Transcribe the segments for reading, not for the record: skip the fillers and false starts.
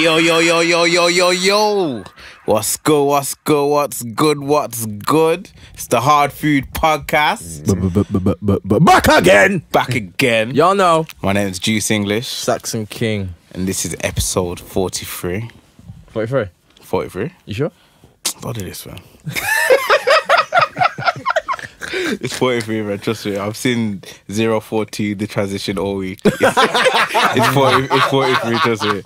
Yo, yo, yo, yo, yo, yo, yo. What's good, what's good, what's good, what's good? It's the Hardfood podcast. Back again. Back again. Y'all know. My name's Juice English. Saxon King. And this is episode 43. 43? 43? You sure? What is this, man? It's 43, man. Trust me. I've seen 042, the transition all week. It's 43, trust me.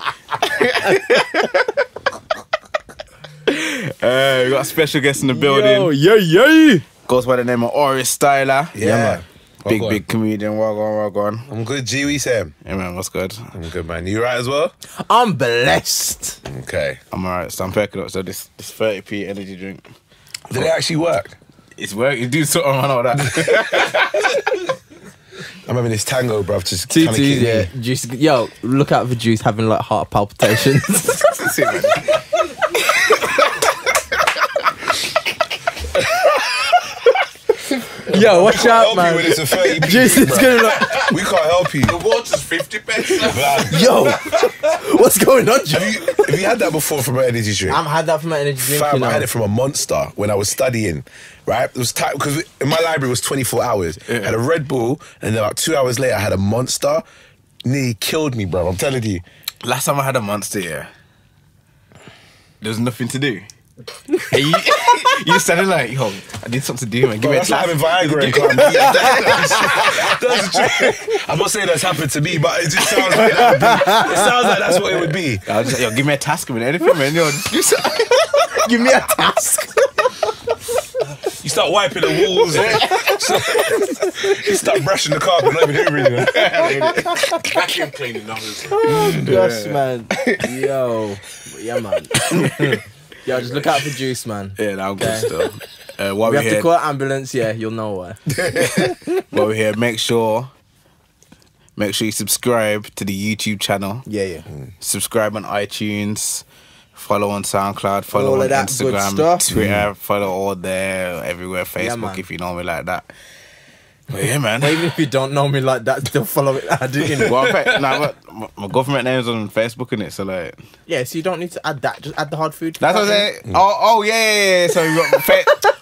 We got a special guest in the building. Yo, yeah. Goes by the name of Aurie Styla. Yeah, man. Big comedian. Well gone. I'm good, G. We Sam. Yeah, man. What's good? I'm good, man. You right as well? I'm blessed. Okay. I'm alright. So I'm packing up. So this 30p energy drink. Did it actually work? It's working. You do something on all that. I'm having this tango, bruv. Just TT, kind of yeah. Juice. Yo, look out for Juice having like heart palpitations. That's it, man. Yo, watch out, man. With this a 30p Juice is gonna like, we can't help you. The water's 50 pence. yo, what's going on, Juice? Have you had that before from an energy drink? I've had that from my energy drink. Fam, I had it from a Monster when I was studying, right? It was tight because in my library it was 24 hours. I had a Red Bull, and then about 2 hours later I had a Monster. Nearly killed me, bro. I'm telling you. Last time I had a Monster, yeah, there was nothing to do. And you standing like, yo, I need something to do, man. Give me a That's like task. having Viagra and That's true. I'm not saying that's happened to me, but it just sounds like that would be. It sounds like that's what it would be. I was just like, yo, give me a task, man. Anything, man. Yo, just Give me a task. You start wiping the walls. You start brushing the carpet, not even hoovering. Vacuum cleaning numbers. Gosh, man. Yo, yeah, man. Yo, just look out for Juice, man. yeah, I'm good still. While We we're have to here, call an ambulance. Yeah, you'll know why. while we're here, make sure you subscribe to the YouTube channel. Yeah. Subscribe on iTunes. Follow on SoundCloud. Follow All on of that good Instagram, stuff. Twitter. Follow all there, everywhere. Facebook, man. if you know me like that. But yeah, man. Even if you don't know me like that, still follow it. I do, you know? Well, in fact, my government name's on Facebook, innit? So like, Yeah, so you don't need to add that. Just add the Hardfood. that's what I'm saying. Oh yeah. So we got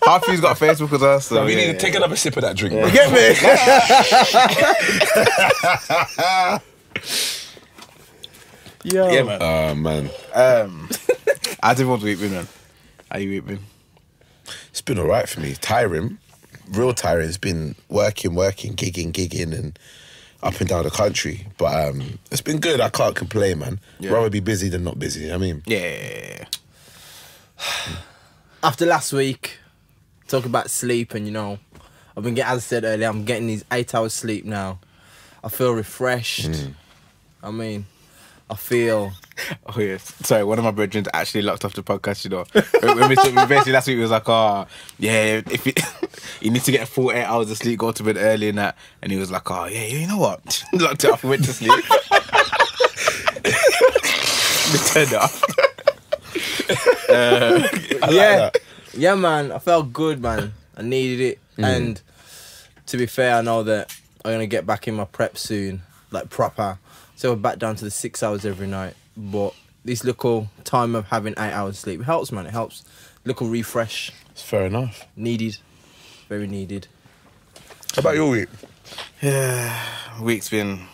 Hardfood's got Facebook as well. So We yeah, need to take another sip of that drink. You get me? Yo. yeah, man. Oh, man. How's everyone's week been, man? How you week been? It's been all right for me. Tiring. Real tiring. It's been working, gigging, and up and down the country. But it's been good. I can't complain, man. Yeah. Rather be busy than not busy. You know what I mean? Yeah. After last week, talk about sleep, and I've been getting, as I said earlier, I'm getting these 8 hours sleep now. I feel refreshed. I mean, I feel. Oh yes. Sorry, one of my brethren actually locked off the podcast. When we basically last week we was like, oh yeah, if you need to get a full 8 hours of sleep, go to bed early and that. And he was like, oh yeah, you know what? Locked it off and went to sleep. We turned it off. Yeah, man. I felt good, man. I needed it, and to be fair, I know that I'm gonna get back in my prep soon, like proper. So we're back down to the 6 hours every night. But this little time of having 8 hours sleep helps, man. It helps. Little refresh. It's fair enough. Needed. Very needed. How about your week? Yeah, week's been.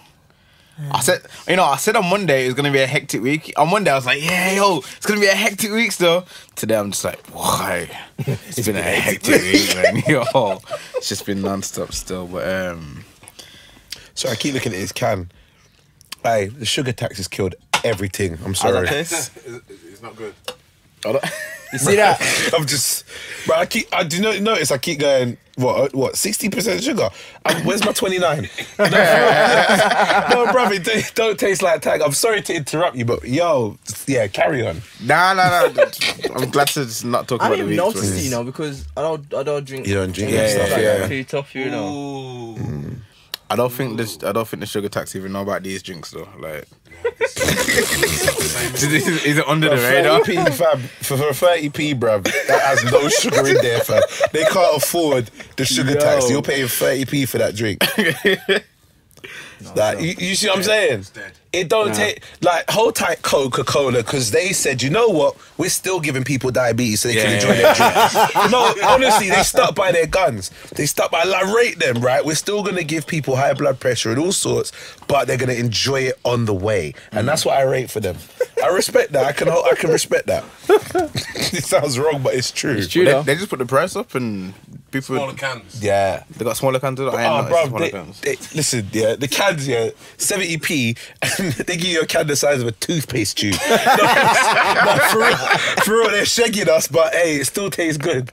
I said on Monday it was gonna be a hectic week. On Monday I was like, yeah, yo, it's gonna be a hectic week still. Today I'm just like, why? It's been a hectic week, man. Yo, it's just been non-stop still. But So I keep looking at his can. Hey, the sugar tax has killed everything. I'm how's sorry. that taste? It's not good. You see that? I'm just, but I do not notice. I keep going. What? 60% sugar. Where's my 29? No, bro, it don't taste like tag. I'm sorry to interrupt you, but yo, yeah, carry on. Nah. I'm glad to just not talk I about the didn't week. notice it, because I don't drink. You don't drink Yeah, and stuff. yeah, Yeah, yeah. Too tough, Ooh. I don't think the sugar tax even know about these drinks though. Like, is it under the radar? 30p, fam, for 30p, bruv, that has no sugar in there, fam. They can't afford the sugar tax. You're paying 30p for that drink. You see what I'm saying? It don't take, like, hold tight Coca-Cola, because they said, you know what, we're still giving people diabetes so they can enjoy their drink. No, honestly, they stuck by their guns. They stuck by, like, rate them, right? We're still going to give people high blood pressure and all sorts, but they're going to enjoy it on the way. And that's what I rate for them. I respect that. I can respect that. It sounds wrong, but it's true. It's true, They, though. they just put the price up and people. Smaller cans. Yeah. They got smaller cans. I ain't Oh, noticed bro, smaller cans. listen, yeah, the cans, 70p, and they give you a can the size of a toothpaste tube. No, for real, they're shagging us, but hey, it still tastes good.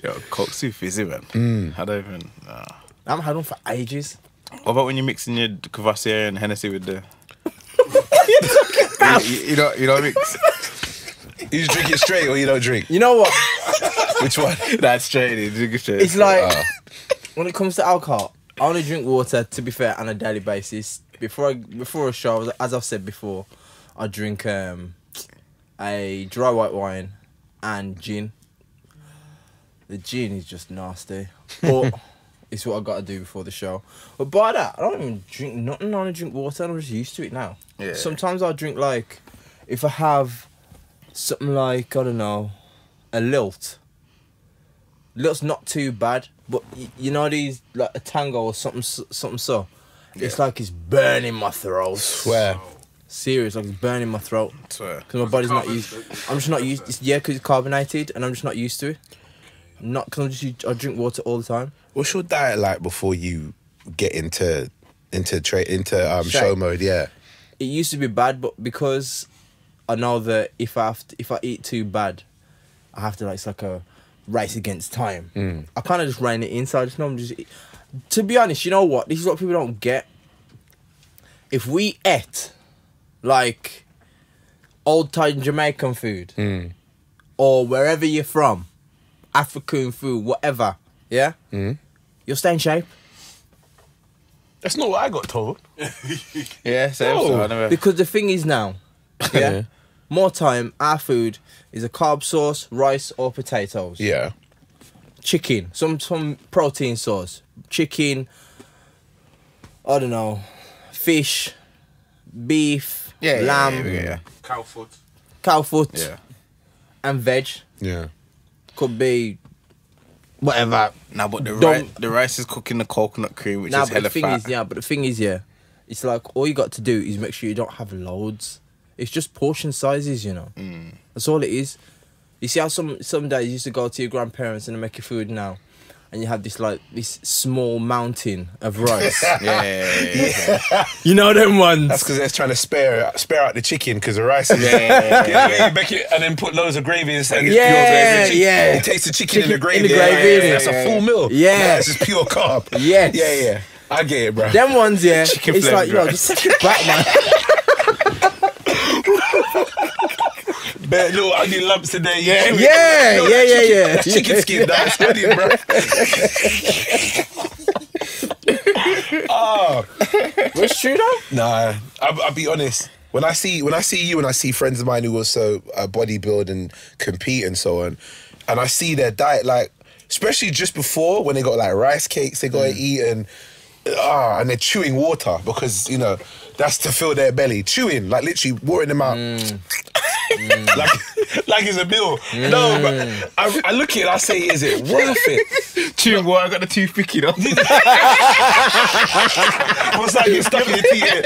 Yo, Coke's too fizzy, man. I don't even. I haven't had one for ages. What about when you're mixing your Cavassier and Hennessy with the? you don't mix. You just drink it straight or you don't drink? You know what? Which one? That's straight. You drink it straight. It's like when it comes to alcohol, I only drink water. To be fair, on a daily basis. Before a show, as I've said before, I drink a dry white wine and gin. The gin is just nasty, but it's what I got to do before the show. But by that, I don't even drink nothing. I only drink water. I'm just used to it now. Yeah. Sometimes I drink, like, if I have something like, I don't know, a lilt. Lilt's not too bad, but you know these, like a tango or something so. It's like it's burning my throat. Swear. Serious, like it's burning my throat. Swear. Because my body's not used. I'm just not used. Yeah, because it's carbonated, and I'm just not used to it. Not because I drink water all the time. What's your diet like before you get into Shake. show mode? Yeah. It used to be bad, but because I know that if I eat too bad, I have to, like, it's like a race against time. I kind of just rein it in. So I just know I'm just. To be honest, you know what? This is what people don't get. If we ate like old time Jamaican food or wherever you're from, African food, whatever, yeah, you'll stay in shape. That's not what I got told. Yeah, same. No. So I never. Because the thing is now, yeah, more time, our food is a carb sauce, rice or potatoes. Yeah. Chicken, some protein sauce, chicken, I don't know, fish, beef, lamb, Cow foot. cow foot, Yeah. and veg. Yeah. Could be whatever. Nah, but Don't- the rice is cooking the coconut cream, which Nah, is but hella the thing fat. is, but the thing is, it's like all you got to do is make sure you don't have loads. It's just portion sizes, you know. That's all it is. You see how some days you used to go to your grandparents and they make your food now, and you have this small mountain of rice. yeah. You know them ones. That's because they're trying to spare out the chicken because the rice is. Yeah. You make it and then put loads of gravy and say it's Yeah, pure gravy. yeah. You taste the chicken in the Chicken gravy. in the gravy, That's a full meal. Yeah. It's just pure carb. Yes. Yeah. I get it, bro. Them ones, yeah. Chicken It's like, flavour yo, just take it back, man. Bare little onion lumps in there. Yeah. Yeah. That's chicken skin. That's onion, bro. Oh. But it's true though. Nah, I'll be honest. When I see you and I see friends of mine who also bodybuild and compete and so on, and I see their diet, like, especially just before when they got like rice cakes they got to eat and they're chewing water because, you know, that's to fill their belly. Chewing, like literally watering them out. like it's a meal. No, but I look at it and I say, is it worth it? Chewing water, I got the toothpick, you know. What's that? Get stuck in your teeth.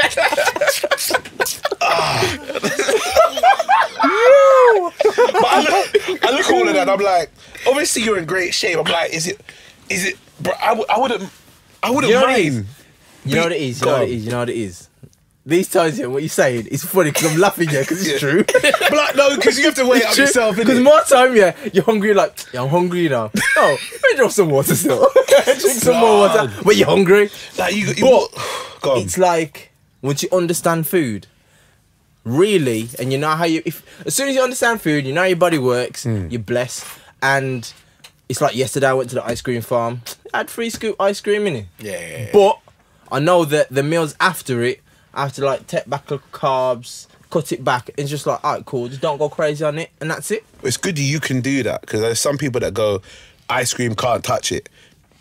But I look at all of that and I'm like, obviously you're in great shape. I'm like, is it, bro, I wouldn't You know what it mind. is? You know what it is? These times, yeah, what you're saying is funny because I'm laughing, yeah, because it's true. But like, no, because you have to weigh up yourself, Because innit? more time, yeah, you're hungry, like, yeah, I'm hungry, you know. Oh, maybe drop some water still. Drink some more water. But you're hungry. Like, But go on. it's like, once you understand food, really, and you know how as soon as you understand food, you know how your body works, you're blessed. And it's like yesterday I went to the ice cream farm, I had 3 scoop ice cream in it. Yeah. But I know that the meals after it, I have to like take back the carbs, cut it back. It's just like, alright, cool, just don't go crazy on it, and that's it. It's good that you can do that because there's some people that go, ice cream can't touch it,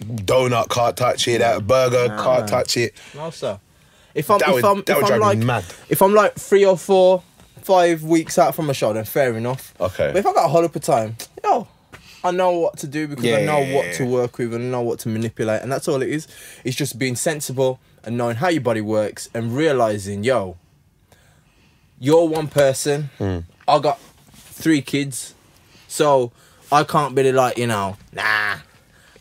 donut can't touch it, that burger can't touch it. No, sir. If I'm That would drive me mad. if I'm like 3 or 4, 5 weeks out from a show, then fair enough. Okay. But if I got a whole up of time, I know what to do because I know what to work with and I know what to manipulate, and that's all it is. It's just being sensible and knowing how your body works and realizing, you're one person. I got 3 kids, so I can't be like, nah,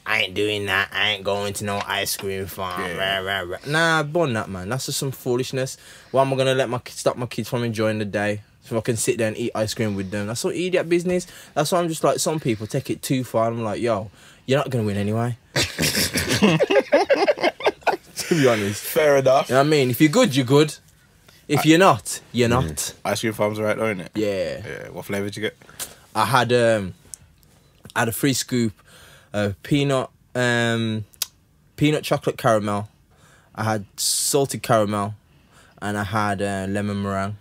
I ain't doing that. I ain't going to no ice cream farm. Rah, rah, rah. Nah, bun that, man. That's just some foolishness. Why am I gonna stop my kids from enjoying the day so I can sit there and eat ice cream with them? That's what idiot business. That's why I'm just like, some people take it too far. I'm like, you're not gonna win anyway. To be honest, Fair enough. you know what I mean? If you're good, you're good. If you're not, you're not. Ice cream farms are right though, innit? Yeah. Yeah. What flavour did you get? I had a 3 scoop peanut chocolate caramel. I had salted caramel, and I had lemon meringue.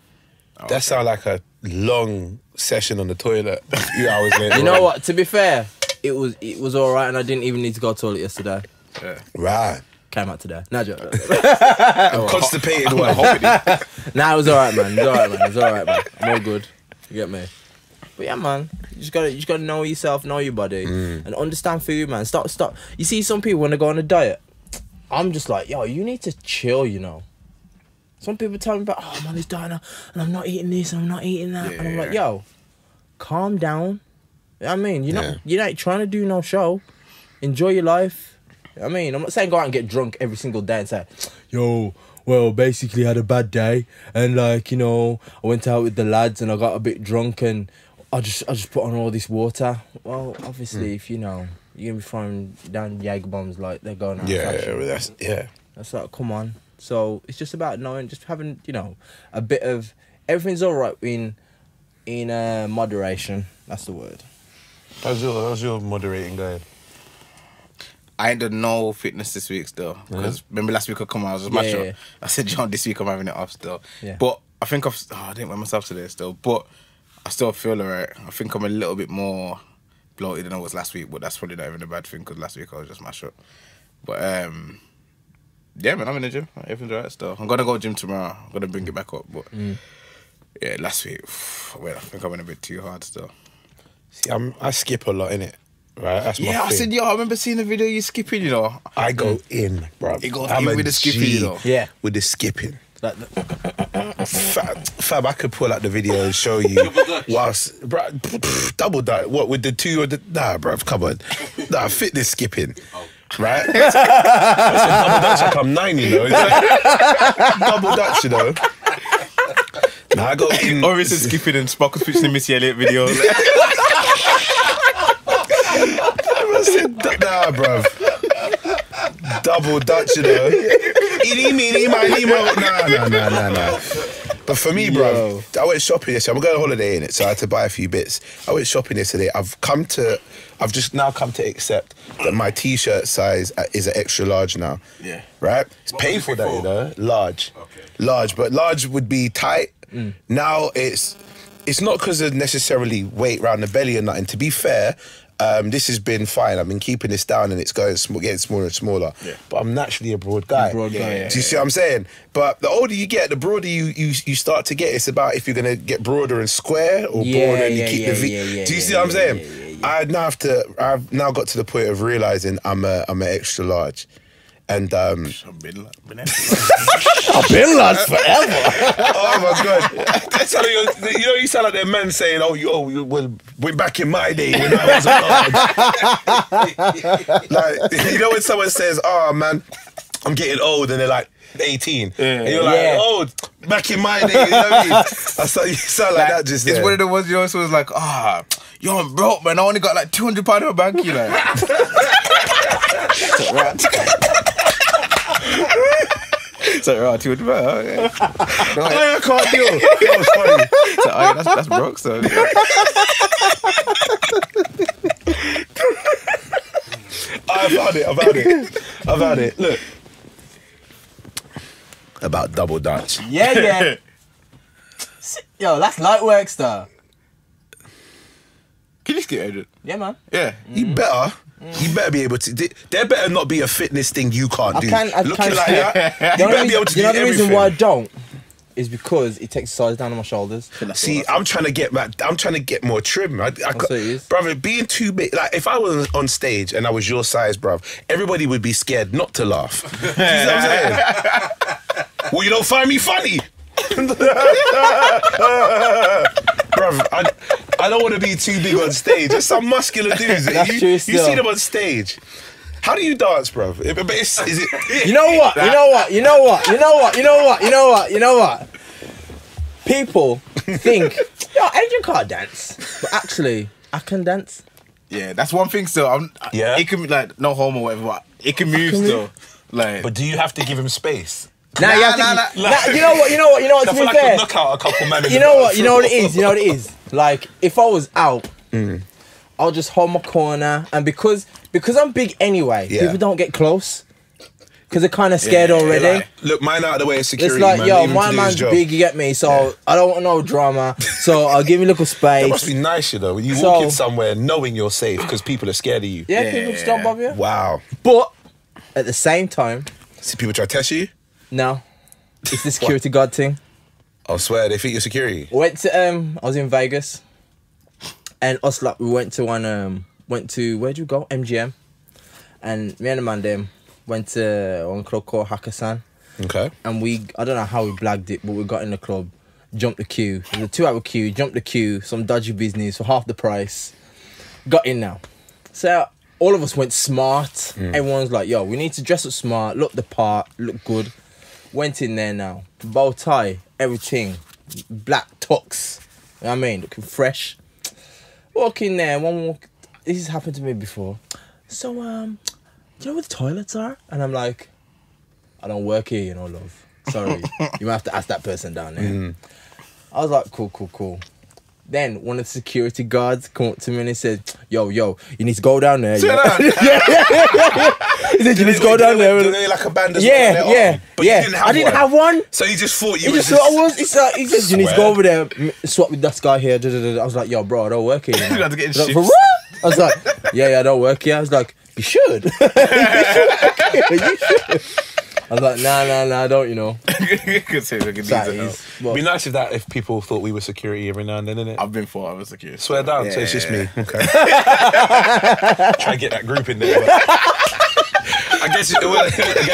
That sounds like a long session on the toilet. A few hours later. You know what? To be fair, it was all right, and I didn't even need to go to the toilet yesterday. Yeah. Right. Came out today. Nah, joke. Constipated one. Nah, it was all right, man. It was all right, man. I'm all good. You get me? But yeah, man, you just gotta know yourself, know your body, and understand food, man. Stop. You see, some people when they go on a diet, I'm just like, you need to chill, Some people tell me about, I'm on this diet now, and I'm not eating this, and I'm not eating that, and I'm like, calm down. You know what I mean, you're not trying to do no show. Enjoy your life. You know what I mean, I'm not saying go out and get drunk every single day and say, well, basically I had a bad day, and I went out with the lads and I got a bit drunk and I just put on all this water. Well, obviously, if you're gonna be throwing down Jaeger bombs like they're going out. That's like, come on. So it's just about knowing, just having a bit of everything's all right in moderation. That's the word. How's your moderating going? I ain't done no fitness this week still. Because remember last week I come out, I was just mashed up. I said, this week I'm having it off still. Yeah. But I think I didn't weigh myself today still. But I still feel alright. I think I'm a little bit more bloated than I was last week. But that's probably not even a bad thing because last week I was just mashed up. But yeah, man, I'm in the gym. Everything's alright still. I'm going to go to gym tomorrow. I'm going to bring it back up. But yeah, last week, I think I went a bit too hard still. See, I skip a lot, innit? Right, that's my thing. I said, I remember seeing the video you skipping, I go in, bro. You go in with the skipping, Yeah. With the skipping. Like Fab, I could pull out the video and show you whilst, bro, double that. What, with the 2 or the... Nah, bro, come on. Nah, fitness skipping. Right? I said double dutch like I'm 9, It's like, double dutch, Nah, I go in... Aurie said skipping and Spock was pitching the Missy Elliott video. I said, nah, bruv. Double Dutch, Eeny, meeny, miny, mo. Nah. But for me, bruv, I went shopping yesterday. I'm going on holiday, innit? So I had to buy a few bits. I went shopping yesterday. I've just now come to accept that my t-shirt size is an extra large now. Yeah. Right? It's painful that, Large. Okay. Large, but large would be tight. Now it's not because of necessarily weight around the belly or nothing. To be fair, this has been fine. I've been keeping this down and it's getting smaller and smaller. Yeah. But I'm naturally a broad guy. Do you see what I'm saying? But the older you get, the broader you start to get. It's about if you're going to get broader and square or broader and you keep the V. Do you see what I'm saying? I've now got to the point of realising I'm an extra large. And I've been large forever. Oh my god! That's how you sound like that man saying, we're back in my day when I was large. Like when someone says, "Oh man, I'm getting old," and they're like 18, and you're like, back in my day. You know what I mean? You sound like that just. It's one of the ones so it's like, I'm broke, man. I only got like £200 in my bank, It's like, right, £200. Okay. I can't deal. That was funny. It's like, that's broke, so. I've had it. Look. About double dutch. Yeah. Yo, that's light work, star. Can you skip Adrian? Yeah, man. Yeah. You better. You better be able to. There better not be a fitness thing you can't do. I Looking can like that, The you better be able to do the everything. reason why I don't is because it takes the size down on my shoulders. See, I'm trying to get more trim. I what it is. brother, being too big. Like if I was on stage and I was your size, bruv, everybody would be scared not to laugh. Do you see what I'm saying? Well, you don't find me funny. Bruv, I don't want to be too big on stage. There's some muscular dudes. That's true You still. see them on stage. How do you dance, bruv? Is it? You know what? People think, yo, Adrian can't dance. But actually, I can dance. Yeah, that's one thing still. Yeah. It can be like, no homo or whatever, but it can move still. Like, But do you have to give him space? Nah, you have to. Nah, you know what? I To feel be like fair, I knock out a couple men. you know what it is. Like if I was out, I'll just hold my corner, and because I'm big anyway, Yeah. people don't get close because they're kind of scared already. Like, look, mine out of the way of security. It's like, man. yo, Leave him to my do his man's job. big, you get me, so I don't want no drama. So I'll give you a little That must space. be nice, you know, when you So- walk in somewhere knowing you're safe because people are scared of you. Yeah, people just don't bother you. Wow. But at the same time, See people try to test you? no, it's the security guard thing. I swear, they think you're security. Went to I was in Vegas, and us like we went to where'd you go? MGM, and me and the man them went to one club called Hakkasan, Okay. and I don't know how we blagged it, but we got in the club, jumped the queue. It was a 2-hour queue, jumped the queue, some dodgy business for half the price. Got in now. So all of us went smart. Everyone's like, yo, we need to dress up smart, look the part, look good. Went in there now. Bow tie, everything. Black tux. You know what I mean? Looking fresh. Walk in there, this has happened to me before. So, do you know where the toilets are? And I'm like, I don't work here, you know, love. Sorry. You might have to ask that person down there. I was like, cool. Then one of the security guards come up to me and he said, yo, you need to go down there. Yeah. He said, you need to go down there. Do they like a band as Yeah. well? But you I didn't have one. So you just thought He you were just just... thought I was. He said, you need to go Swear. over there, swap with that guy here. I was like, yo, bro, I don't work here. You had to get in He's like, shifts. for what? I was like, yeah, I don't work here. I was like, you should. You should. I was like, nah, I don't, you know. It'd be nice if people thought we were security every now and then, innit? I've been for I was secure. Swear down, so it's just me. Okay. Try and get that group in there. But I guess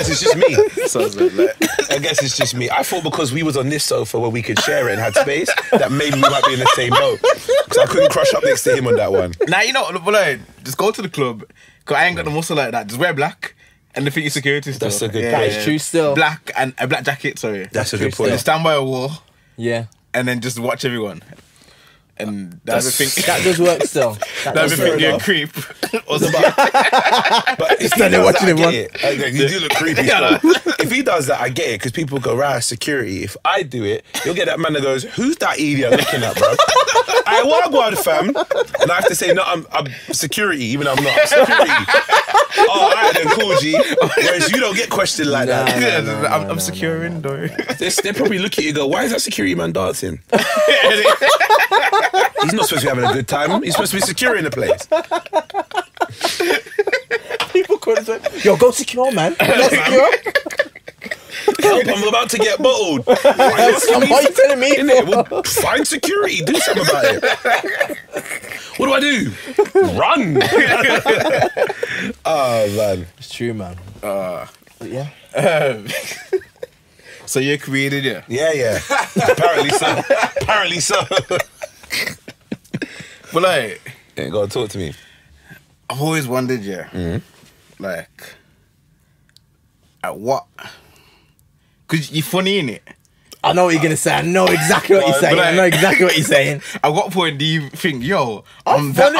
it's just me. I guess it's just me. I thought because we was on this sofa where we could share it and had space, that maybe we might be in the same boat. Because I couldn't crush up next to him on that one. Now, you know, but like, just go to the club, because I ain't got the muscle like that. Just wear black, and the thing is security still. That's a good That is true still. Black and a black jacket, sorry. That's a good true point. Just stand by a wall, Yeah. and then just watch everyone. And that's the thing. That does work still. That's the thing, you're a creep. Or something. But if he Standing does watching that, him, I get it. You do look creepy still. If he does that, I get it, because people go, right, security. If I do it, you'll get that man that goes, who's that idiot looking at, bro? I want to go out, fam. And I have to say, no, I'm security, even though I'm not. I'm security. Oh, all right then, cool, G. Whereas you don't get questioned like that. I'm securing, though. They probably look at you and go, why is that security man dancing? He's not supposed to be having a good time. He's supposed to be securing the place. People couldn't say, yo, go secure, man. Go secure. Help, I'm about to get bottled. Why are you telling me? Innit? Well, find security. Do something about it. What do I do? Run. Oh, man. It's true, man. Yeah. So you're created, yeah? Yeah. Apparently so. But like, Yeah, go on, talk to me. I've always wondered, yeah, like, at what? Because you're funny, innit? I know what you're going to say. I know exactly what you're saying. But I know exactly what you're saying. At what point do you think, yo, I'm that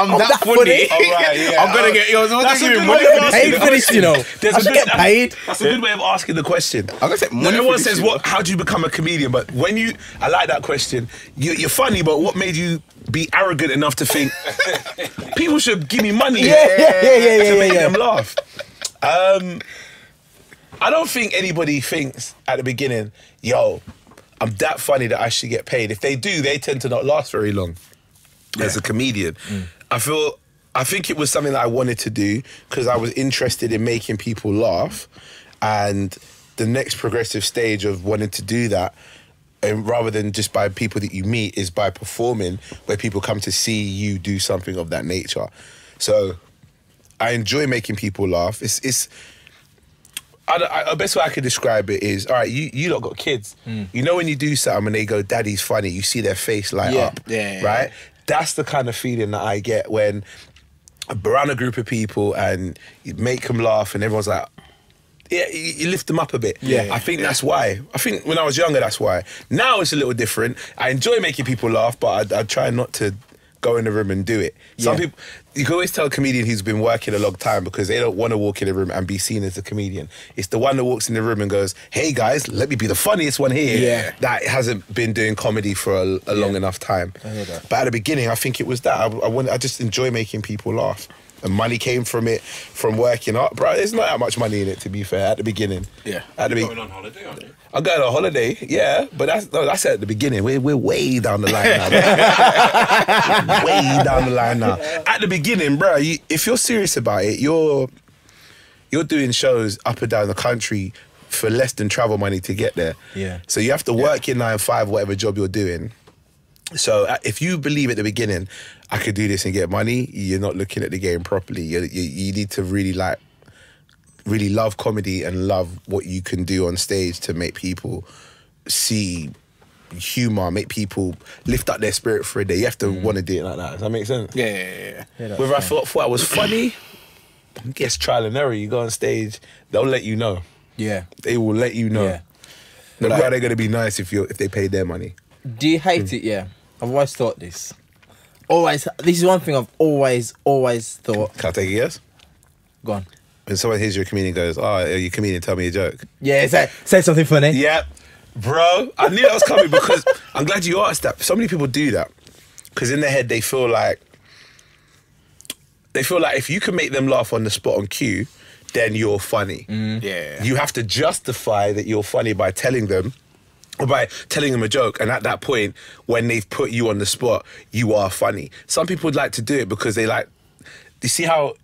funny? Oh, right, yeah. I'm gonna get, yo, That's a give good me money way for of this. Paid for this, you know. There's I a should good- get paid. That's a good way of asking the question. I'm gonna say money. Everyone for this, says, you know. how do you become a comedian? But when I like that question. You're funny, but what made you be arrogant enough to think people should give me money to make them laugh? I don't think anybody thinks at the beginning, yo, I'm that funny that I should get paid. If they do, they tend to not last very long as a comedian. I feel I think it was something that I wanted to do because I was interested in making people laugh, and the next progressive stage of wanting to do that, and rather than just by people that you meet, is by performing, where people come to see you do something of that nature. So I enjoy making people laugh. The best way I could describe it is, all right, you lot got kids. You know when you do something and they go, "Daddy's funny," you see their face light up, right? That's the kind of feeling that I get when I'm around a group of people and you make them laugh and everyone's like, yeah, you lift them up a bit. I think that's why. I think when I was younger, that's why. Now it's a little different. I enjoy making people laugh, but I try not to go in the room and do it. Some people, you can always tell a comedian who's been working a long time because they don't want to walk in the room and be seen as a comedian. It's the one that walks in the room and goes, "Hey guys, let me be the funniest one here." That hasn't been doing comedy for a long enough time. I hear that. But at the beginning, I think it was that. I just enjoy making people laugh. And money came from it, from working up. Bro, there's not that much money in it, to be fair, at the beginning. At the You're going on holiday, aren't you? I'm going on holiday, yeah, but that's at the beginning. We're way down the line now. Way down the line now. At the beginning, bro, if you're serious about it, you're doing shows up and down the country for less than travel money to get there. So you have to work your 9 to 5, whatever job you're doing. So if you believe at the beginning, I could do this and get money, you're not looking at the game properly. You need to really love comedy and love what you can do on stage to make people see humour, make people lift up their spirit for a day. You have to want to do it like that. Does that make sense? Yeah. Whether I thought I was funny, I guess trial and error. You go on stage, they'll let you know. They will let you know. But how are they going to be nice if they paid their money? Do you hate it? Yeah. I've always thought this. This is one thing I've always thought. Can I take a guess? Go on. When someone hears you're a comedian goes, "Oh, are you a comedian? Tell me a joke." Yeah, say something funny. Yeah, bro. I knew that was coming because I'm glad you asked that. So many people do that because in their head they feel like if you can make them laugh on the spot on cue, then you're funny. You have to justify that you're funny by telling them a joke, and at that point, when they've put you on the spot, you are funny. Some people would like to do it because they like. You see how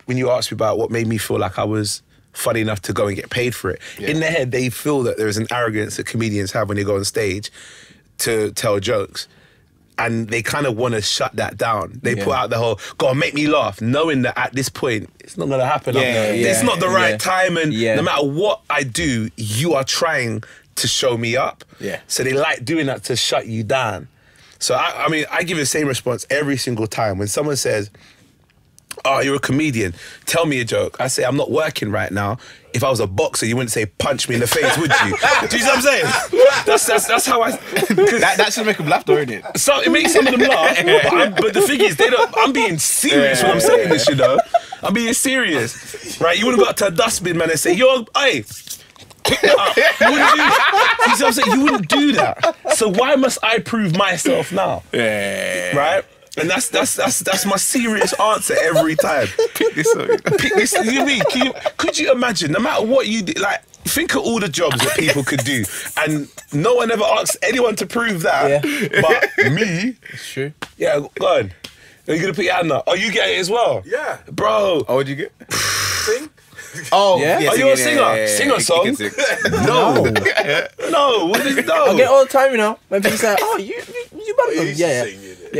when you asked me about what made me feel like I was funny enough to go and get paid for it, in their head they feel that there is an arrogance that comedians have when they go on stage to tell jokes, and they kind of want to shut that down. They put out the whole "go on, make me laugh," knowing that at this point it's not going to happen. It's not the right time, and no matter what I do, you are trying to show me up. So they like doing that to shut you down. So I mean, I give the same response every single time. When someone says, "Oh, you're a comedian, tell me a joke," I say, "I'm not working right now." If I was a boxer, you wouldn't say "punch me in the face," would you? Do you see what I'm saying? That's how I... that should make them laugh, though, innit? So it makes some of them laugh, but the thing is, I'm being serious when I'm saying this, you know? I'm being serious, right? You wouldn't go out to a dustbin, man, and say, "Hey, you wouldn't do that." You see what I'm saying? You wouldn't do that. So why must I prove myself now? Right? And that's my serious answer every time. Pick this up. Pick this. You mean? Could you imagine? No matter what you do, like, think of all the jobs that people could do, and no one ever asks anyone to prove that. But me. It's true. Yeah, go on. Are you gonna put your hand up? Oh, you get it as well? Yeah. Bro. Oh, what'd you get? Sing? Oh, Yeah? Are you a singer? Sing a song? No. No. What is, no. I get it all the time, you know. When people say, "Oh, you better." Yeah.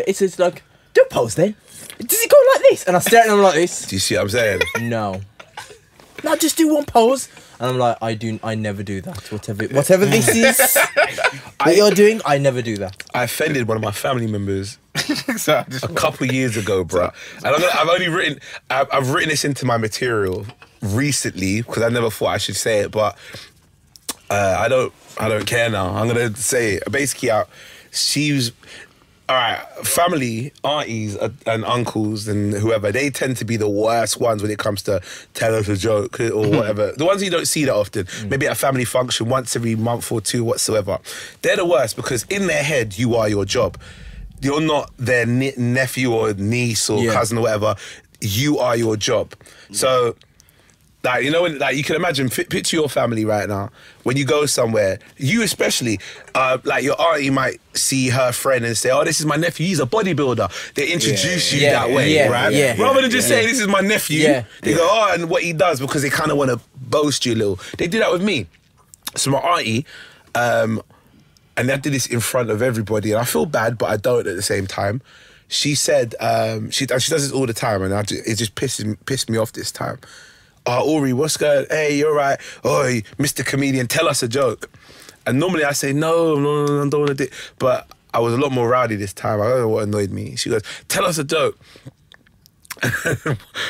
It's just like, do a pose then. Does it go like this? And I stare at them like this. Do you see what I'm saying? No, just do one pose. And I'm like, I never do that. Whatever this is that you're doing, I never do that. I offended one of my family members a couple years ago, bro. And I've written this into my material recently because I never thought I should say it, but I don't care now. I'm gonna say it. Basically, she's. All right, family, aunties and uncles and whoever, they tend to be the worst ones when it comes to tell us a joke or whatever. The ones you don't see that often, maybe at a family function once every month or two whatsoever. They're the worst because in their head, you are your job. You're not their nephew or niece or cousin or whatever. You are your job. So Like, you know, when, like, you can imagine, picture your family right now. When you go somewhere, you especially, like your auntie might see her friend and say, oh, this is my nephew, he's a bodybuilder. They introduce you that way, right? Rather than just saying, this is my nephew, they go, oh, and what he does, because they kind of want to boast you a little. They do that with me. So my auntie, and I did this in front of everybody, and I feel bad, but I don't at the same time. She said, she does this all the time, and it just pissed me off this time. Aurie, what's going on? Hey, you're right. Oh, Mr. Comedian, tell us a joke. And normally I say, no, I don't want to do it. But I was a lot more rowdy this time. I don't know what annoyed me. She goes, tell us a joke.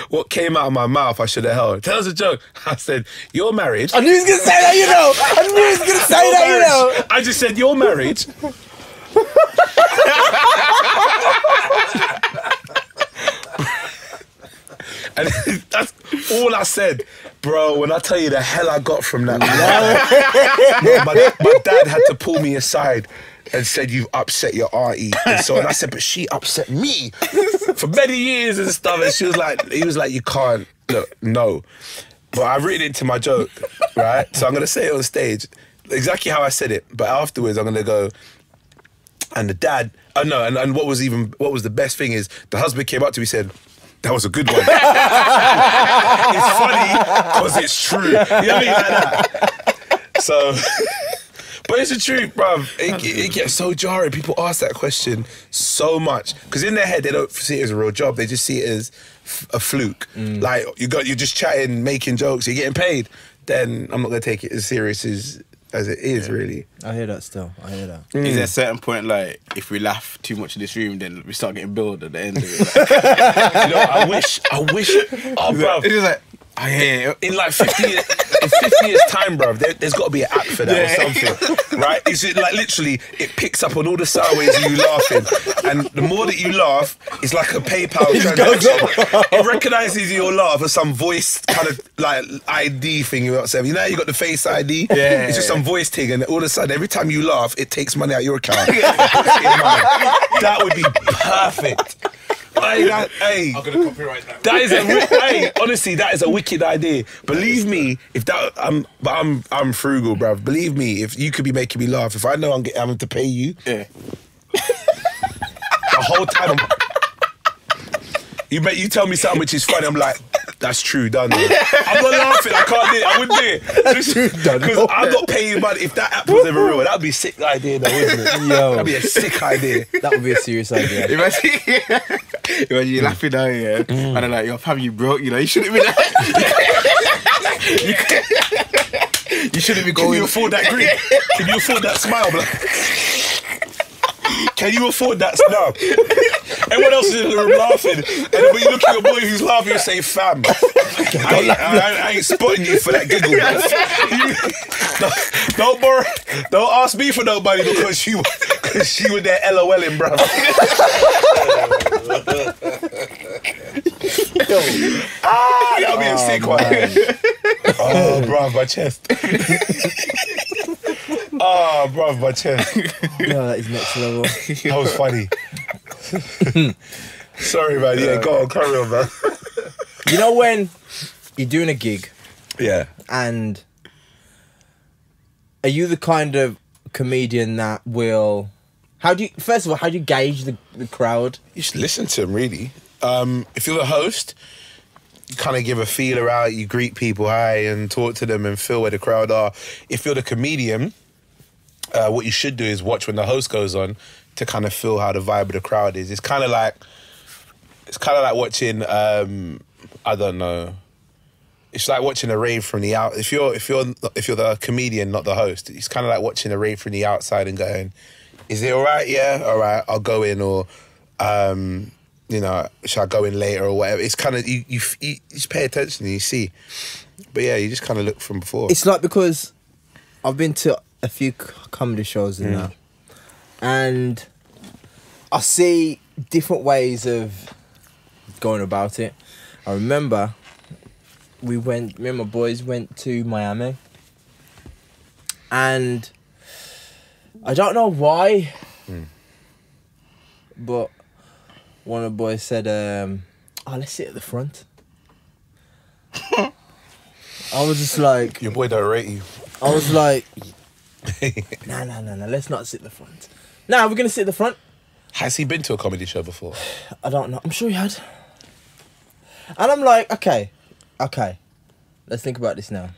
What came out of my mouth, I should have held. Tell us a joke. I said, you're married. I knew he was going to say that, you know. I knew he was going to say that, you know. I just said, you're married. And that's all I said. Bro, when I tell you the hell I got from that, my dad had to pull me aside and said, you've upset your auntie. And so and I said, but she upset me for many years and stuff. And he was like, you can't, look, no. But I've written it into my joke, right? So I'm going to say it on stage, exactly how I said it. But afterwards, I'm going to go, and the dad, no, and what was the best thing is, the husband came up to me and said, that was a good one. It's funny because it's true. You know what I mean? Like that. So, but it's the truth, bruv. It gets so jarring. People ask that question so much because in their head they don't see it as a real job. They just see it as a fluke. Like you're just chatting, making jokes, you're getting paid. Then I'm not gonna take it as serious as it is, really. I hear that still. I hear that. Is there a certain point, like, if we laugh too much in this room, then we start getting billed at the end of it? Like, you know, I wish. Oh, bruv. it's just like, I hear it. In like 50 years, time, bruv, there's got to be an app for that or something, right? Is it like literally, it picks up on all the sound waves of you laughing, and the more that you laugh, it's like a PayPal transaction. It recognises your laugh as some voice kind of like ID thing. You know what I'm saying? You know, you got the Face ID. Yeah. It's just some voice thing, and all of a sudden, every time you laugh, it takes money out your account. That would be perfect. Hey, I'm gonna copyright that. That is honestly, that is a wicked idea. Believe me, if that I'm frugal, bruv. Believe me, if you could be making me laugh, if I know I'm having to pay you, the whole time you tell me something which is funny, I'm like, that's true, done. I'm not laughing, I can't do it, I wouldn't do it. That's true, done. Because I'm not paying you money. If that app was ever real, that'd be a sick idea though, wouldn't it? Yo. That'd be a sick idea. That would be a serious idea. Imagine you laughing now, yeah, and they're like, your fam, you broke, you know, you shouldn't be like, you shouldn't be going. Can you afford that grin? Can you afford that smile? Can you afford that now? Everyone else is in the room laughing, and then when you look at your boy who's laughing, you say, fam, I ain't spotting you for that giggle. Don't ask me for no money because she was there LOLing, bro. That'll be a sick one. Oh, bro, my chest. Oh, bro, my chest. No, that is next level. That was funny. Sorry, man. Yeah, go on, carry on, man. You know when you're doing a gig, Yeah. and are you the kind of comedian that will... First of all, how do you gauge the crowd? You should listen to him, really. If you're the host, you kind of give a feeler out, you greet people, hi, and talk to them and feel where the crowd are. If you're the comedian, what you should do is watch when the host goes on to kind of feel how the vibe of the crowd is. It's kind of like watching, I don't know. It's like watching a rave from the out. If you're the comedian, not the host, it's kind of like watching a rave from the outside and going, "Is it all right? Yeah, all right. I'll go in," or you know, "Should I go in later?" or whatever. It's kind of you just pay attention and you see. But yeah, you just kind of look from before. It's like, because I've been to a few comedy shows and that, and I see different ways of going about it. I remember me and my boys went to Miami, and I don't know why, but one of the boys said, "Oh, let's sit at the front." I was just like, Your boy don't rate you. I was like, nah, let's not sit at the front. Nah, we're gonna sit at the front. Has he been to a comedy show before? I don't know. I'm sure he had. And I'm like, okay. Let's think about this now.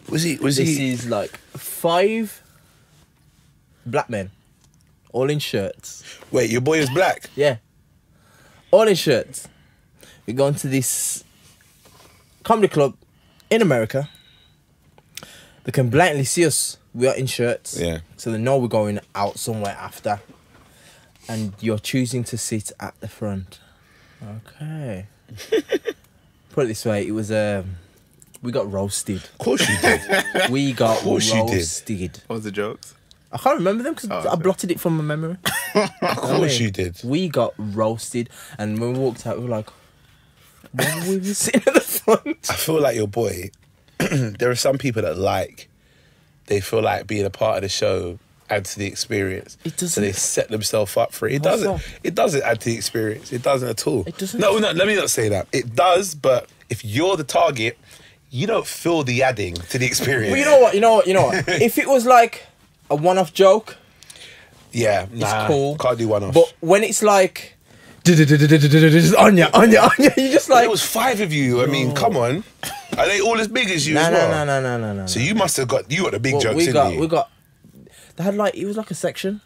Was he? This is like 5 black men, all in shirts. Wait, your boy is black? Yeah. All in shirts. We're going to this comedy club in America. They can blatantly see us. We are in shirts. Yeah. So they know we're going out somewhere after. And you're choosing to sit at the front. Okay. Put it this way, it was we got roasted. Of course you did. We got course you did. roasted. What was the jokes? I can't remember them because I blotted it from my memory. Of course you did. We got roasted, and when we walked out, we were like, "Why were we sitting at the front?" I feel like your boy. There are some people that they feel like being a part of the show adds to the experience. It doesn't. So they set themselves up for it. It What's doesn't. that? It doesn't add to the experience. It doesn't at all. It doesn't? No, let me not say that. It does, but if you're the target, you don't feel the adding to the experience. But you know what? If it was like a one-off joke, Yeah, nah, cool. Can't do one off. but when it's like, just Anya, you just like, There was 5 of you. I mean, come on. Are they all as big as you as well? no. So you must have got the big jokes we in got, you. we got. They had like, it was like a section.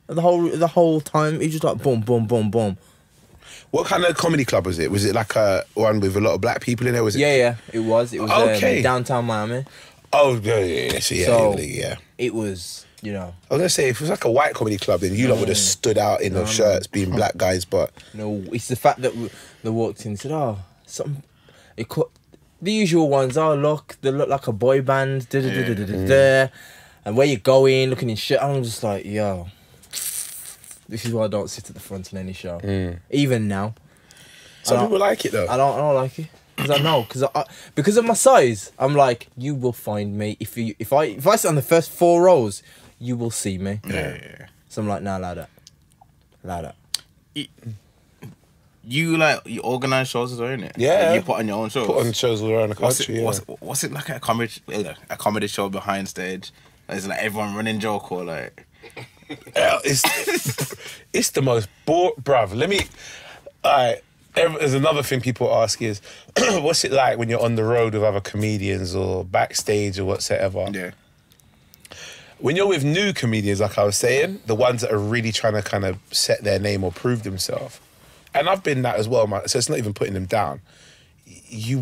The whole time, it was just like boom, boom, boom, boom. What kind of comedy club was it? Was it like a one with a lot of black people in there? Was it? Yeah, it was. It was Okay. downtown Miami. Oh, yeah. So, yeah. It was, you know. I was gonna say if it was like a white comedy club, then you lot would have stood out in those shirts, being black guys. But No, it's the fact that they walked in and said, "Oh, something." The usual ones. Oh, look, they look like a boy band. And where you going, looking in shit. I'm just like, yo, this is why I don't sit at the front in any show. Even now, some people like it though. I don't like it because I know because of my size. I'm like, you will find me if I sit on the first 4 rows, you will see me. Yeah. So I'm like, nah, allow that. You organise shows as well, innit? Yeah. Like, you put on your own shows. Put on shows all around the country. What's it like at a comedy show behind stage? Is it like everyone running joke or like? It's the most bruv. Let me. There's another thing people ask is, what's it like when you're on the road with other comedians or backstage or whatsoever? Yeah. When you're with new comedians, like I was saying, the ones that are really trying to kind of set their name or prove themselves, and I've been that as well, man. So it's not even putting them down. You're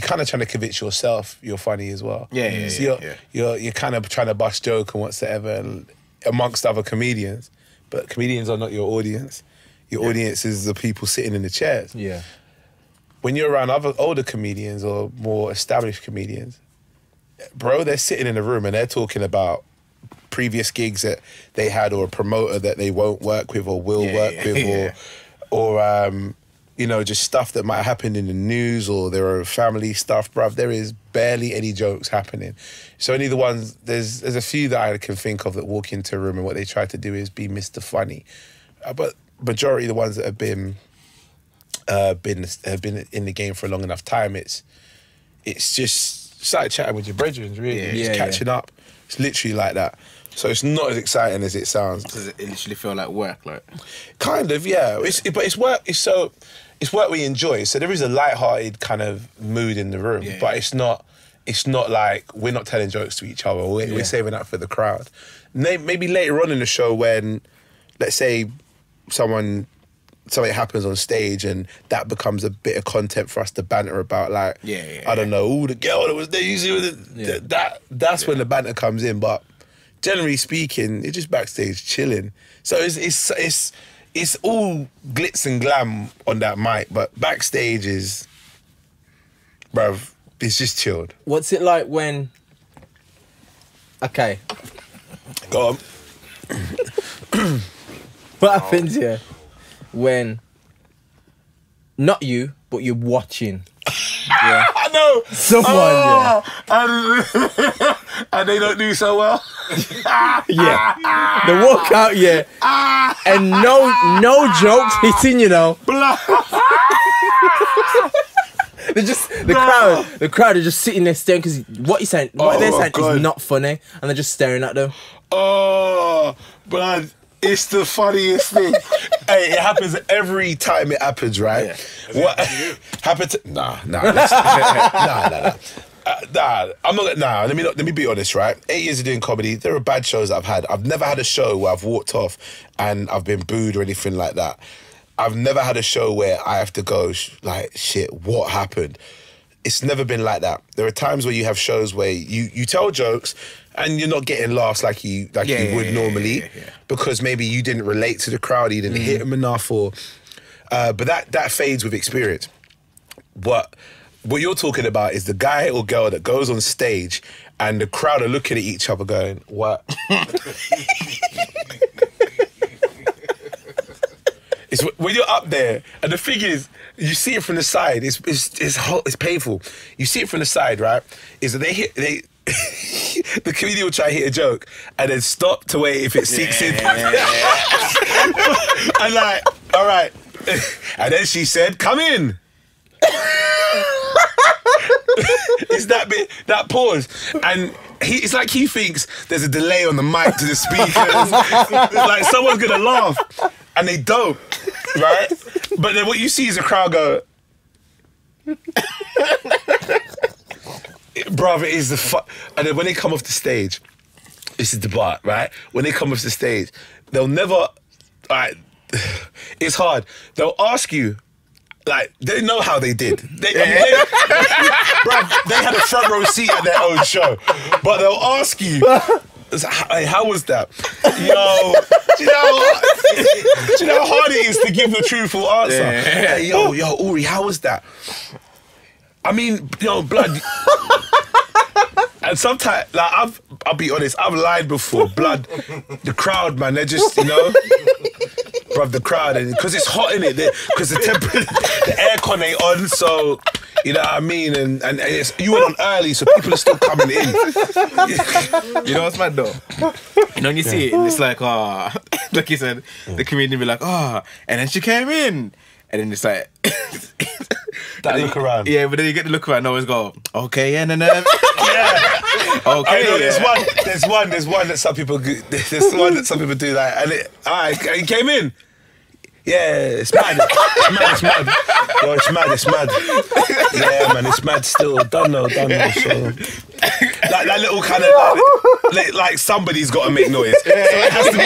kind of trying to convince yourself you're funny as well. Yeah. So you're kind of trying to bust joke and whatsoever amongst other comedians, but comedians are not your audience. Your audience is the people sitting in the chairs. Yeah. When you're around other older comedians or more established comedians, bro, they're sitting in a room and they're talking about previous gigs that they had or a promoter that they won't work with or will work with or you know, just stuff that might happen in the news or there are family stuff, bruv. There is barely any jokes happening. So only the ones, there's a few that I can think of that walk into a room and what they try to do is be Mr. Funny. But majority of the ones that have been in the game for a long enough time, it's just like chatting with your brethren, really. Just catching up. It's literally like that. So it's not as exciting as it sounds. Does it literally feel like work? Like, kind of, yeah. But it's work. It's work we enjoy. So there is a light-hearted kind of mood in the room. But it's not like we're not telling jokes to each other. We're saving that for the crowd. Maybe later on in the show when, let's say, something happens on stage and that becomes a bit of content for us to banter about, like, I don't know, the girl that was there, you see, that's when the banter comes in. But generally speaking, it's just backstage chilling. So it's all glitz and glam on that mic, but backstage is, bruv, it's just chilled. What's it like when? Okay. Go on. What happens here when not you, but you're watching? Yeah. I know. Someone, and they don't do so well. yeah. They walk out, and no jokes hitting, you know. the crowd are just sitting there staring because what they're saying is not funny, and they're just staring at them. Oh, blood. It's the funniest thing. Hey, it happens every time it happens, right? Yeah. What happened to... Nah. Nah, I'm not... Nah, let me be honest, right? 8 years of doing comedy, there are bad shows that I've had. I've never had a show where I've walked off and I've been booed or anything like that. I've never had a show where I have to go, like, shit, what happened? It's never been like that. There are times where you have shows where you tell jokes and you're not getting laughs like you would normally because maybe you didn't relate to the crowd, you didn't hit them enough, or but that fades with experience. But what you're talking about is the guy or girl that goes on stage and the crowd are looking at each other going, what? It's when you're up there, and the thing is, you see it from the side. It's painful. You see it from the side, right? Is that they the comedian will try to hit a joke and then stop to wait if it sinks in. And like, all right. And then she said, "Come in." It's that bit, that pause, and it's like he thinks there's a delay on the mic to the speakers. Like someone's gonna laugh, and they don't, right? But then what you see is a crowd go, bruv, it is the and then when they come off the stage, this is the bar, right? When they come off the stage, they'll never, it's hard. They'll ask you, like, they know how they did. Bruv, they had a front row seat at their own show. But they'll ask you, hey, how was that? Yo, do you know how hard it is to give the truthful answer? Hey, yo, Aurie, how was that? I mean, blood. And sometimes, like, I'll be honest, I've lied before. Blood, the crowd, man, they're just, bruv, the crowd, and because it's hot in it, because the aircon ain't on, so you know what I mean, and it's, you went on early, so people are still coming in. You know what's mad though? When you see it, it's like, like you said, the comedian be like, and then she came in, and then it's like that look around. Yeah, but then you get the look around and always go, okay, yeah, and then yeah. Okay, there's one that some people do that, and he came in. Yeah, it's mad. It's mad. Yo, it's mad. Yeah, man, it's mad still. Don't know. So, like that little kind of like somebody's got to make noise. So it has to be.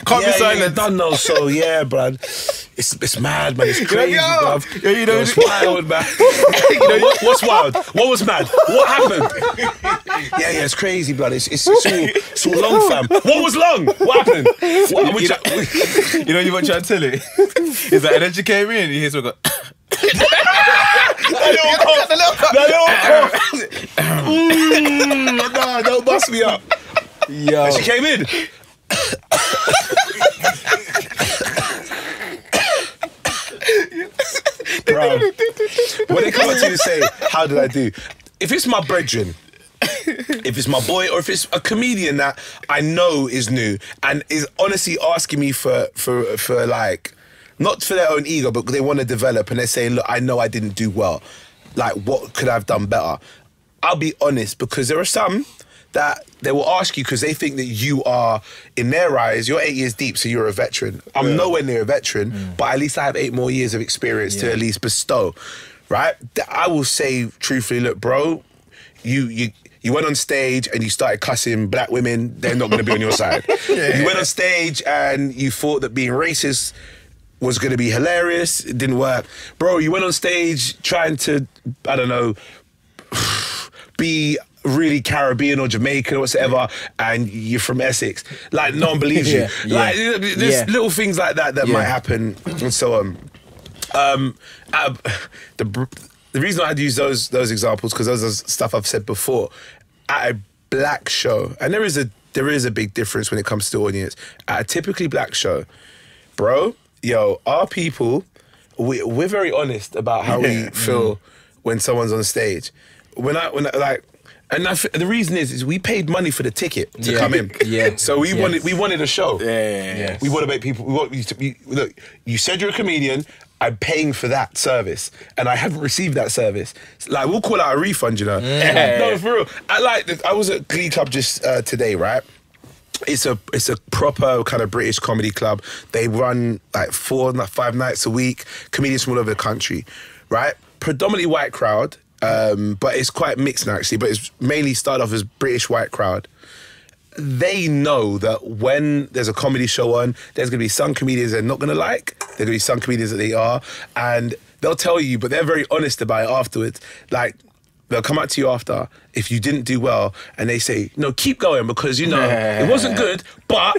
Can't be silent. Don't know. So yeah, bruv. It's mad, man. It's crazy, bruv. It's wild, man. What's wild? What was mad? What happened? Yeah, it's crazy, blood. It's all long, fam. What was long? What happened? You know you want to try to tell it? It's like, and then she came in, you hear someone go, that little cough. Nah, don't bust me up. Yo. And she came in. Bro, when they come up to you and say, how did I do? If it's my brethren, if it's my boy, or if it's a comedian that I know is new and is honestly asking me for like, not for their own ego, but they want to develop, and they're saying, look, I know I didn't do well. Like, what could I have done better? I'll be honest, because there are some that they will ask you because they think that you are, in their eyes, you're 8 years deep, so you're a veteran. I'm nowhere near a veteran, but at least I have 8 more years of experience to at least bestow, right? I will say, truthfully, look, bro, you went on stage and you started cussing black women, they're not going to be on your side. You went on stage and you thought that being racist was going to be hilarious. It didn't work. Bro, you went on stage trying to, I don't know, be really Caribbean or Jamaican or whatever, and you're from Essex. Like, no one believes you. Like, there's little things like that might happen, and so on. The reason I'd use those examples, because those are stuff I've said before, at a black show, and there is a big difference when it comes to audience. At a typically black show, bro, our people, we're very honest about how we feel when someone's on stage. When I like, And the reason is we paid money for the ticket to come in. Yeah. So we wanted a show. Yeah. We want to make people. We want you to look. You said you're a comedian. I'm paying for that service, and I haven't received that service. Like we'll call out a refund, you know. No, for real. I was at Glee Club just today, right? It's a proper kind of British comedy club. They run like 5 nights a week. Comedians from all over the country, right? Predominantly white crowd. But it's quite mixed now, actually. But it's mainly started off as British white crowd. They know that when there's a comedy show on, there's going to be some comedians they're not going to like. There's going to be some comedians that they are. And they'll tell you, but they're very honest about it afterwards. Like, they'll come out to you after if you didn't do well, and they say, no, keep going because, you know, it wasn't good, but,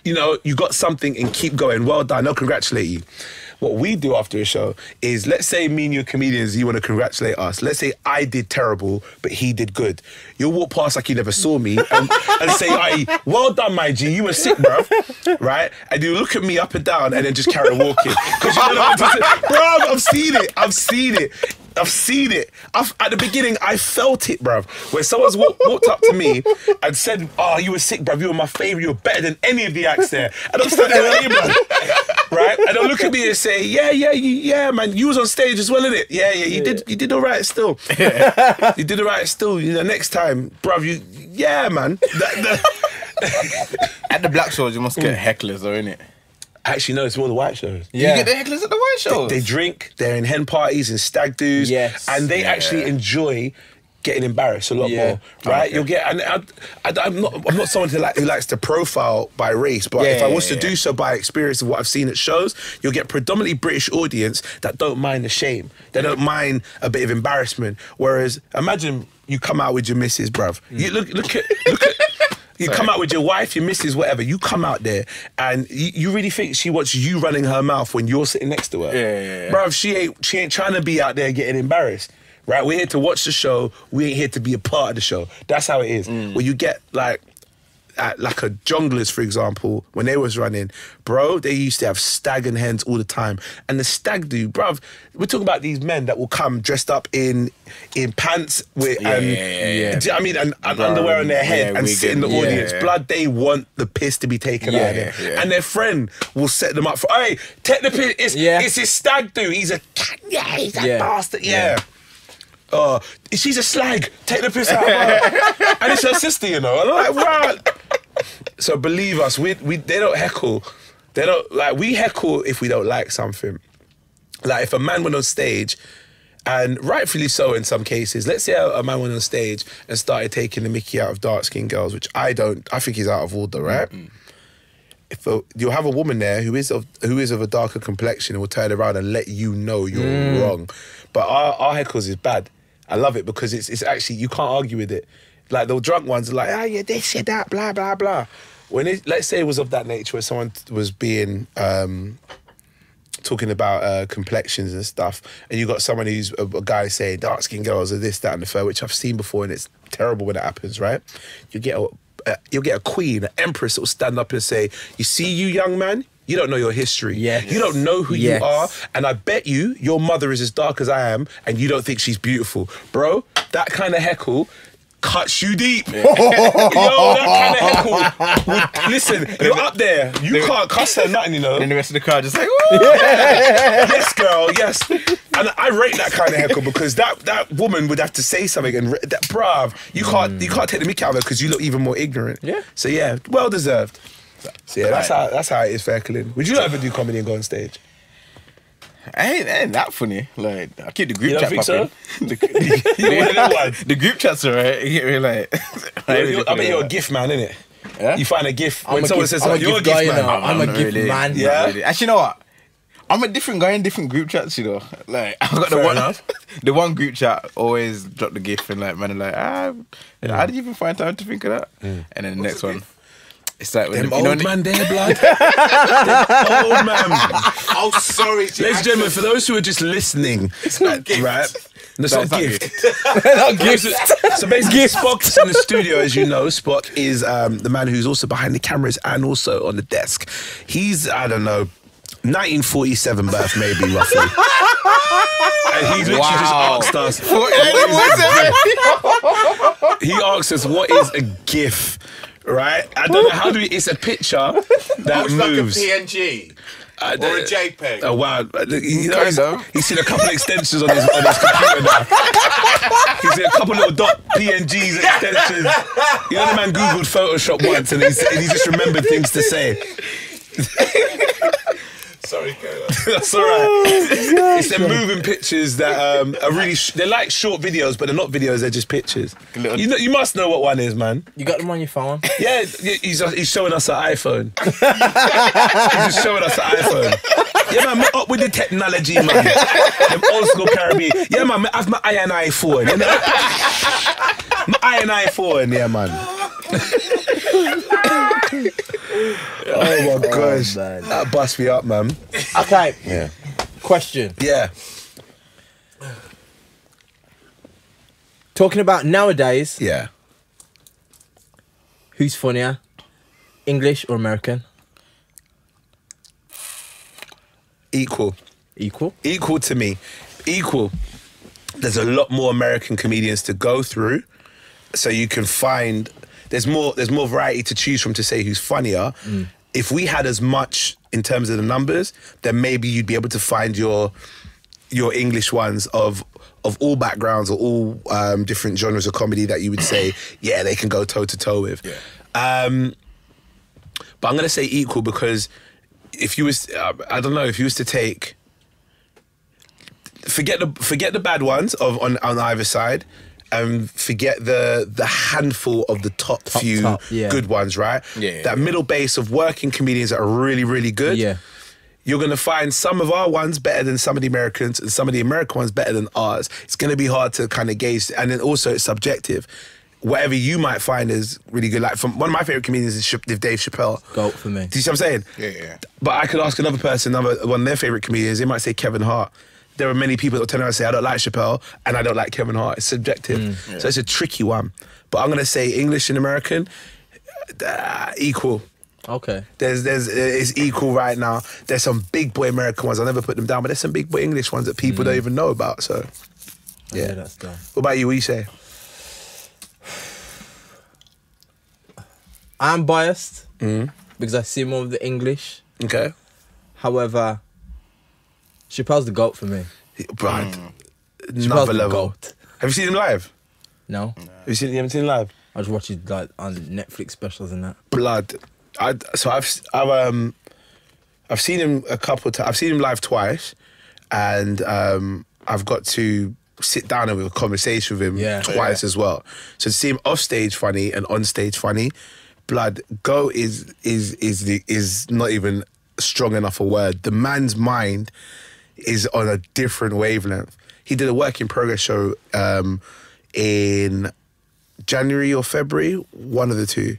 you got something and keep going. Well done. They'll congratulate you. What we do after a show is, let's say me and you comedians, you want to congratulate us. Let's say I did terrible, but he did good. You'll walk past like you never saw me and say, "Aye, well done, my G. You were sick, bruv." Right? And you look at me up and down and then just carry on walking. Because you don't know what to say. Bruv, I've seen it. At the beginning, I felt it, bruv. When someone's walked up to me and said, "Oh, you were sick, bruv. You were my favourite. You were better than any of the acts there." And I'm standing there, bruv. Right? And they'll look at me and say, yeah, man. You was on stage as well, innit? Yeah. You did all right still. You did all right still. You know, next time, bruv, man. At the black shows, you must get hecklers, though, innit? Actually, no, it's more the white shows. Yeah. You get the hecklers at the white shows. They drink, they're in hen parties and stag do's. Yes. And they actually enjoy getting embarrassed a lot more, right? Okay. You'll get, and I'm not someone who likes to profile by race, but if I was to do so by experience of what I've seen at shows, you'll get predominantly British audience that don't mind the shame. They don't mind a bit of embarrassment. Whereas, imagine you come out with your missus, bruv. You look at. You come out with your wife, your missus, whatever. You come out there and you really think she wants you running her mouth when you're sitting next to her. Yeah. Bruv, she ain't trying to be out there getting embarrassed. Right? We're here to watch the show. We ain't here to be a part of the show. That's how it is. When you get like a Junglers, for example, when they was running, bro, they used to have stag and hens all the time. And the stag do, bruv, we're talking about these men that will come dressed up in pants with do you know what I mean, and underwear on their head and sit in the audience. Blood, they want the piss to be taken out of them. And their friend will set them up for, hey, take the piss. It's his stag do. He's a bastard. She's a slag. Take the piss out of her. And it's her sister, you know. And I'm like, wow. So believe us, they don't heckle. They don't, like, we heckle if we don't like something. Like, if a man went on stage, and rightfully so in some cases, let's say a man went on stage and started taking the mickey out of dark-skinned girls, which I think he's out of order, right? You'll have a woman there who is of a darker complexion and will turn around and let you know you're wrong. But our heckles is bad. I love it because it's actually, you can't argue with it. Like, the drunk ones are like, yeah, this, yeah, that, blah, blah, blah. When let's say it was of that nature where someone was being, talking about complexions and stuff, and you got someone who's a guy saying dark-skinned girls are this, that, and the third, which I've seen before, and it's terrible when it happens, right? You'll get a queen, an empress that will stand up and say, you see, you young man, you don't know your history. You don't know who you are, and I bet you your mother is as dark as I am, and you don't think she's beautiful. Bro, that kind of heckle cuts you deep. That kind of heckle. Listen, you're up there. You can't cuss her nothing, you know. And the rest of the crowd just like, yes, girl, yes. And I rate that kind of heckle because that woman would have to say something, and bruv, you can't take the mick out of her because you look even more ignorant. So yeah, well deserved. So yeah, that's how it is for heckling. Would you ever do comedy and go on stage? I ain't that funny. Like, I keep the group You don't chat think popping. so? You're one of them ones. The group chats are right. You get me, like, I bet you're a gift man, innit? Yeah? You find a gift when someone says, "Oh, you're a guy, gift man." I'm a gift man. Yeah. Really. Actually, you know what? I'm a different guy in different group chats, you know. Like, I've got Fair enough. the one group chat always drop the gift and like, man, are like, how did you even find time to think of that? And then the next one, it's like, Them you know, old man there, blood. Them old man. Oh, sorry. Ladies and gentlemen, for those who are just listening, It's not gift. right? No, it's not not gift. Not gift. So basically, Spock's in the studio, as you know. Spock is the man who's also behind the cameras and also on the desk. He's, I don't know, 1947 birth, maybe, roughly. And he literally just asked us. He asked us, what is a GIF? Right? I don't know how do we. It's a picture that moves. Like a PNG. Or a JPEG. Oh wow! You know, he's seen a couple of extensions on his computer now. He's seen a couple little .pngs extensions. You know, the man googled Photoshop once, and he's just remembered things to say. Sorry, Kayla. That's all right. It's them moving pictures that are really. They're like short videos, but they're not videos. They're just pictures. You must know what one is, man. You got them on your phone? Yeah, he's showing us an iPhone. He's just showing us an iPhone. Yeah, man, up with the technology, man. Them old school Caribbean. Yeah, man, I have my INI phone. You know? My INI phone, yeah, man. Oh my gosh, that bust me up, man. Okay. Yeah. Question. Yeah. Talking about nowadays, Yeah. who's funnier, English or American? Equal. Equal To me. Equal. There's a lot more American comedians to go through, so you can find there's more variety to choose from to say who's funnier. If we had as much in terms of the numbers, then maybe you'd be able to find your English ones of all backgrounds or all different genres of comedy that you would say, yeah, they can go toe to toe with. Yeah. But I'm gonna say equal because if you was, I don't know, if you was to take, forget the bad ones on either side. Forget the handful of the top few good ones, right? Yeah. That middle base of working comedians that are really, really good. Yeah. You're going to find some of our ones better than some of the Americans and some of the American ones better than ours. It's going to be hard to kind of gauge. And then also it's subjective. Whatever you might find is really good. Like from one of my favourite comedians is Dave Chappelle. Goat for me. Do you see what I'm saying? Yeah. But I could ask another person, one of their favourite comedians, they might say Kevin Hart. There are many people that turn around and say, I don't like Chappelle and I don't like Kevin Hart. It's subjective. So it's a tricky one. But I'm going to say English and American, equal. Okay. It's equal right now. There's some big boy American ones. I'll never put them down, but there's some big boy English ones that people don't even know about. So, yeah. That's done. What about you? What do you say? I'm biased because I see more of the English. Okay. However, Chappelle's the GOAT for me. Right. Chappelle's Another the level. GOAT. Have you seen him live? No. You haven't seen him live? I just watch it like on Netflix specials and that. Blood. I've seen him a couple of times. I've seen him live twice, and I've got to sit down and have a conversation with him twice as well. So to see him off stage funny and on stage funny, blood. Go is not even strong enough a word. The man's mind is on a different wavelength. He did a work in progress show in January or February, one of the two.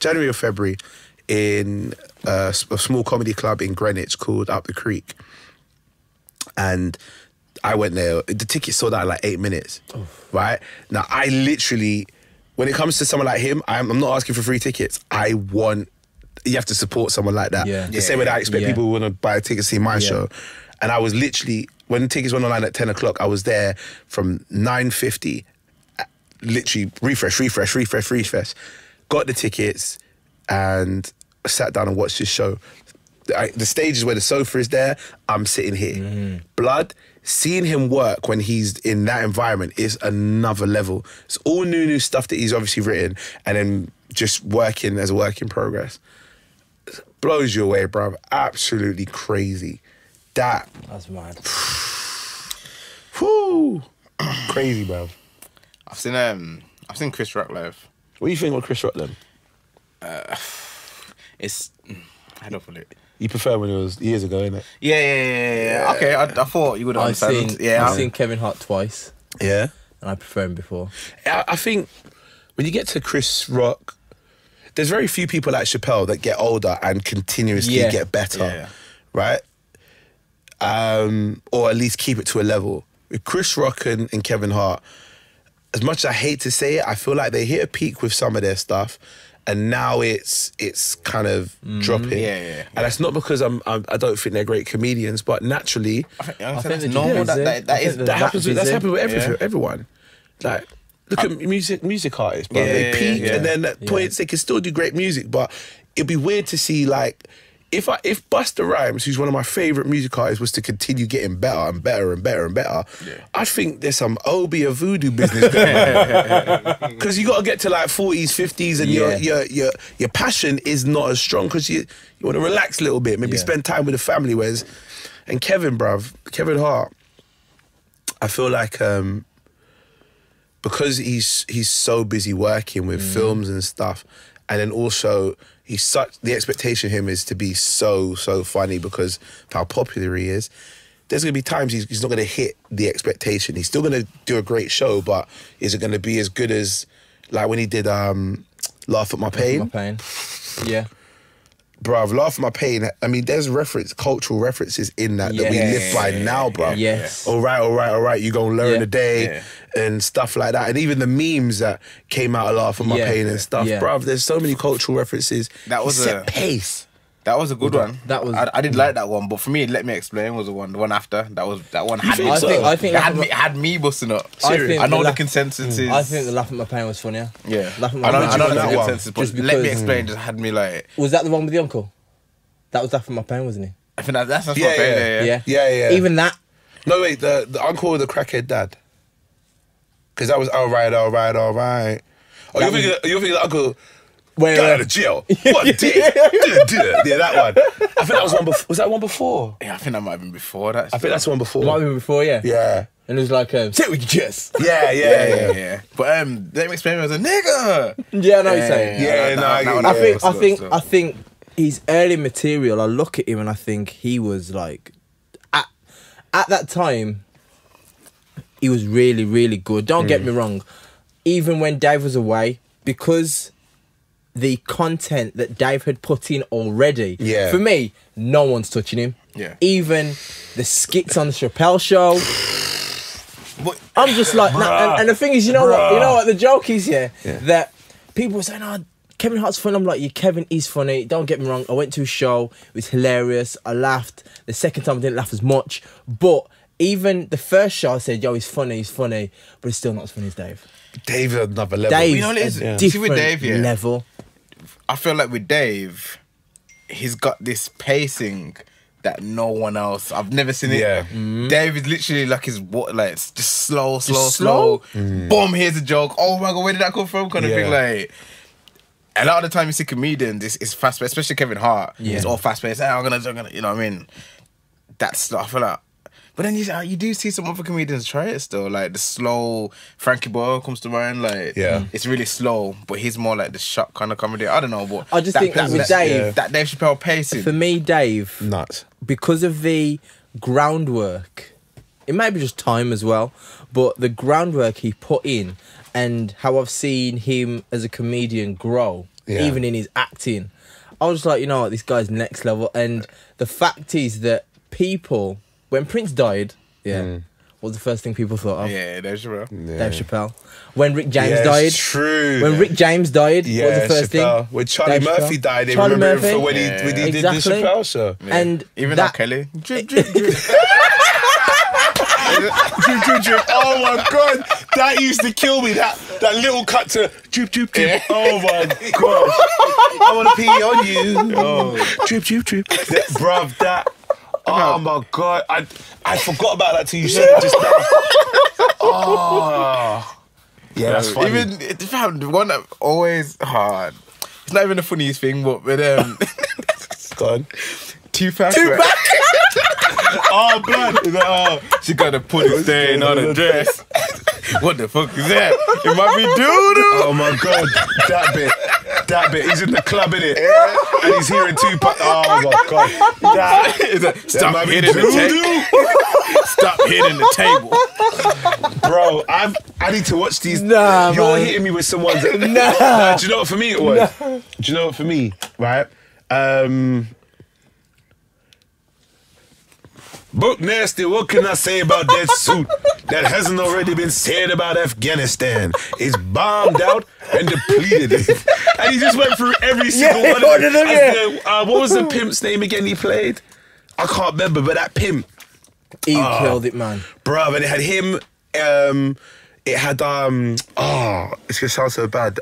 January or February, in a small comedy club in Greenwich called Up the Creek. And I went there. The ticket sold out in like 8 minutes, right? Now, I literally, when it comes to someone like him, I'm not asking for free tickets. You have to support someone like that. The same way that I expect people who want to buy a ticket to see my show. And I was literally, when the tickets went online at 10 o'clock, I was there from 9:50, literally refresh. Got the tickets and sat down and watched his show. The stage is where the sofa is there. I'm sitting here. Blood, seeing him work when he's in that environment is another level. It's all new stuff that he's obviously written and then just working as a work in progress. Blows you away, bruv. Absolutely crazy. That's mad. Whoo. Crazy, bruv. I've seen Chris Rock live. What do you think of Chris Rock then? It's I don't put it. You prefer when it was years ago, innit? Yeah. Okay, I thought you would understand. I've seen Kevin Hart twice. Yeah. And I prefer him before. I think when you get to Chris Rock, there's very few people like Chappelle that get older and continuously get better, right? Or at least keep it to a level. With Chris Rock and Kevin Hart, as much as I hate to say it, I feel like they hit a peak with some of their stuff and now it's kind of dropping. Yeah. And that's not because I don't think they're great comedians, but naturally I think think that's they're normal. busy. That I is think that happens. That's happened with Yeah. everyone. Like, look at music artists, bro. They peak, and then at points they can still do great music, but it'd be weird to see like. If Busta Rhymes, who's one of my favourite music artists, was to continue getting better and better and better and better, I think there's some Obi or voodoo business going on. Because you got to get to like 40s, 50s, and your passion is not as strong because you want to relax a little bit, maybe spend time with the family. Whereas, and Kevin Hart, I feel like because he's so busy working with films and stuff, and then also. The expectation of him is to be so funny because of how popular he is. There's going to be times he's not going to hit the expectation. He's still going to do a great show, but is it going to be as good as like when he did Laugh at My Pain? Yeah. Bruv, Laugh at My Pain. I mean, there's cultural references in that we live by now, bruv. Yes. All right. You're going to learn a day and stuff like that. And even the memes that came out of Laugh at My Pain and stuff, bruv. There's so many cultural references. That was set pace. That was a good one. That was. I did like that one, but for me, Let Me Explain was the one after. That one had me. I think it had me busting up. Serious? I know the consensus is. I think the Laugh at My Pain was funnier. Yeah. Laugh at My I Pain. know the that one. consensus, but Just Let Me because- Explain just had me like. Was that the one with the uncle? That was Laugh at My Pain, wasn't he? I think that's my Yeah, favorite. Yeah. Even that. No, wait, the uncle with the crackhead dad. Because that was all right. Oh, you're thinking the uncle Wait, got out of jail. What did? Yeah, that one. I think that was one before. Was that one before? Yeah, I think that might have been before that. I think that's the one before. Might have been before, yeah. Yeah. And it was like, sit with your chest. Yeah. But Let Me Explain was a nigga. Yeah, I know what you're saying. Yeah, no, I get it. I think his early material, I look at him and I think he was like, at that time, he was really, really good. Don't get me wrong. Even when Dave was away, because the content that Dave had put in already, for me, no one's touching him. Yeah. Even the skits on the Chappelle show. But, I'm just like, nah, and the thing is, you know what the joke is here? That people were saying, oh, Kevin Hart's funny. I'm like, yeah, Kevin is funny. Don't get me wrong. I went to a show. It was hilarious. I laughed. The second time I didn't laugh as much. But even the first show, I said, yo, he's funny. But it's still not as funny as Dave. Dave is another level. Dave, You know what it is? a See, with different Dave, level. I feel like with Dave, he's got this pacing that no one else. I've never seen it. Yeah. Dave is literally like it's just slow. slow? Boom, here's a joke. Oh my god, where did that come from? Kind of thing. Like a lot of the time you see comedians, it's fast paced, especially Kevin Hart. Yeah. It's all fast paced. Hey, I'm gonna, you know what I mean? That's stuff. I feel like. But then you do see some other comedians try it still, like the slow. Frankie Boyle comes to mind, like it's really slow, but he's more like the shock kind of comedy. I don't know, but I just think with Dave, that Dave Chappelle pacing. for me, Dave, Nuts. because of the groundwork, it might be just time as well, but the groundwork he put in and how I've seen him as a comedian grow, even in his acting, I was like, you know what, this guy's next level. And the fact is that people, when Prince died, what was the first thing people thought of? Yeah, Dave Chappelle. Dave Chappelle. When Rick James died. True. When Rick James died, what was the first Chappelle. thing? When Charlie Dave Murphy Chappelle. died, they Charlie remember Murphy. him for when he did the Exactly. Chappelle show. And Even that, R. Kelly. Drip, drip, drip. Drip. Oh my god, that used to kill me. That little cut to drip, drip, drip. Oh my god, I want to pee on you. Oh, drip, drip, drip. Bruv, that. Oh my god, I forgot about that till you said it just now. Oh, yeah, that's funny. Even the one that always hard. It's not even the funniest thing, but with Go on. Tupac. Oh, blood. Oh. She got a pudding stain on her dress. What the fuck is that? It might be doo-doo. Oh my god, that bit. He's in the club, innit? And he's hearing Tupac. Oh my god, Stop hitting the table. Stop hitting the table. bro. I need to watch these. Nah, You're man. hitting me with someone. Nah. Do you know what for me it was? Do you know what for me? Right. Book nasty. What can I say about that suit? that hasn't already been said about Afghanistan is bombed out and depleted. And he just went through every single one of them. What was the pimp's name again he played? I can't remember, but that pimp. He killed it, man. Bruv, and it had him, it had, it's gonna sound so bad.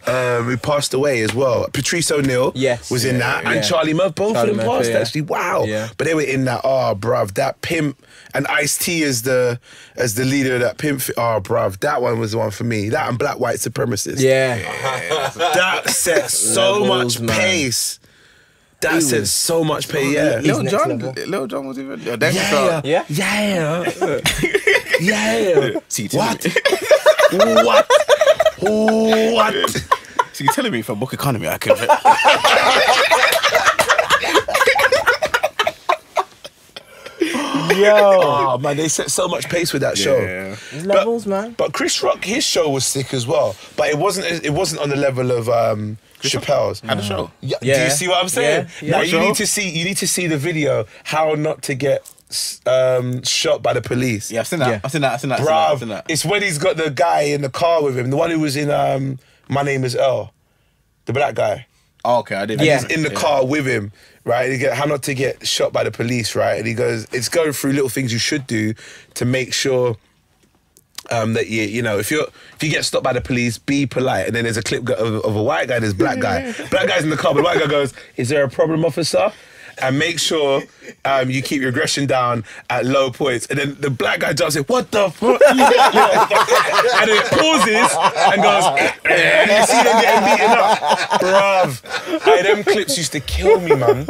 Who passed away as well. Patrice O'Neill was in that, and Charlie Murphy, both of them passed actually. Wow. Yeah. But they were in that. Oh, bruv, that pimp and Ice-T as the leader of that pimp. Oh, bruv, that one was the one for me. That and Black White Supremacists. Yeah. That set so much pace. That said so much pace. Yeah. Lil Jon was even. Yeah. See, What? What? What? So you're telling me for book economy I could. Yo. Oh man, they set so much pace with that show. Levels, man. But Chris Rock, his show was sick as well. But it wasn't on the level of Chappelle's. Had a show. Yeah. Do you see what I'm saying? Yeah. Now you need to see the video. How not to get shot by the police. Yeah, I've seen that. Yeah. I've seen that. Bruv, it's when he's got the guy in the car with him, the one who was in My Name Is Earl, the black guy. Oh, okay, I did. And he's in the car with him, right? How not to get shot by the police, right? And he goes, it's going through little things you should do to make sure that you know, if you get stopped by the police, be polite. And then there's a clip of a white guy and this black guy. Black guy's in the car, but the white guy goes, "Is there a problem, officer?" And make sure you keep your aggression down at low points. And then the black guy jumps in, "What the fuck?" And it pauses and goes, and you see them getting beaten up. Bruv. Hey, them clips used to kill me, man.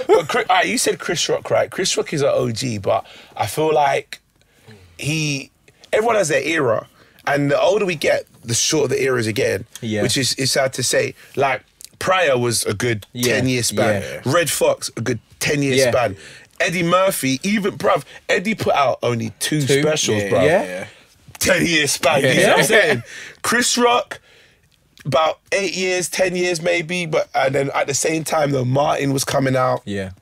But you said Chris Rock, right? Chris Rock is an OG, but I feel like everyone has their era. And the older we get, the shorter the eras are getting. Yeah. Which is sad to say. Like, Pryor was a good 10-year span. Yeah. Red Fox, a good 10-year span. Eddie Murphy, Eddie put out only two specials, bruv. Yeah. 10-year span, you know what I'm saying? Chris Rock, about 8 years, 10 years maybe, and then at the same time though, Martin was coming out. Yeah.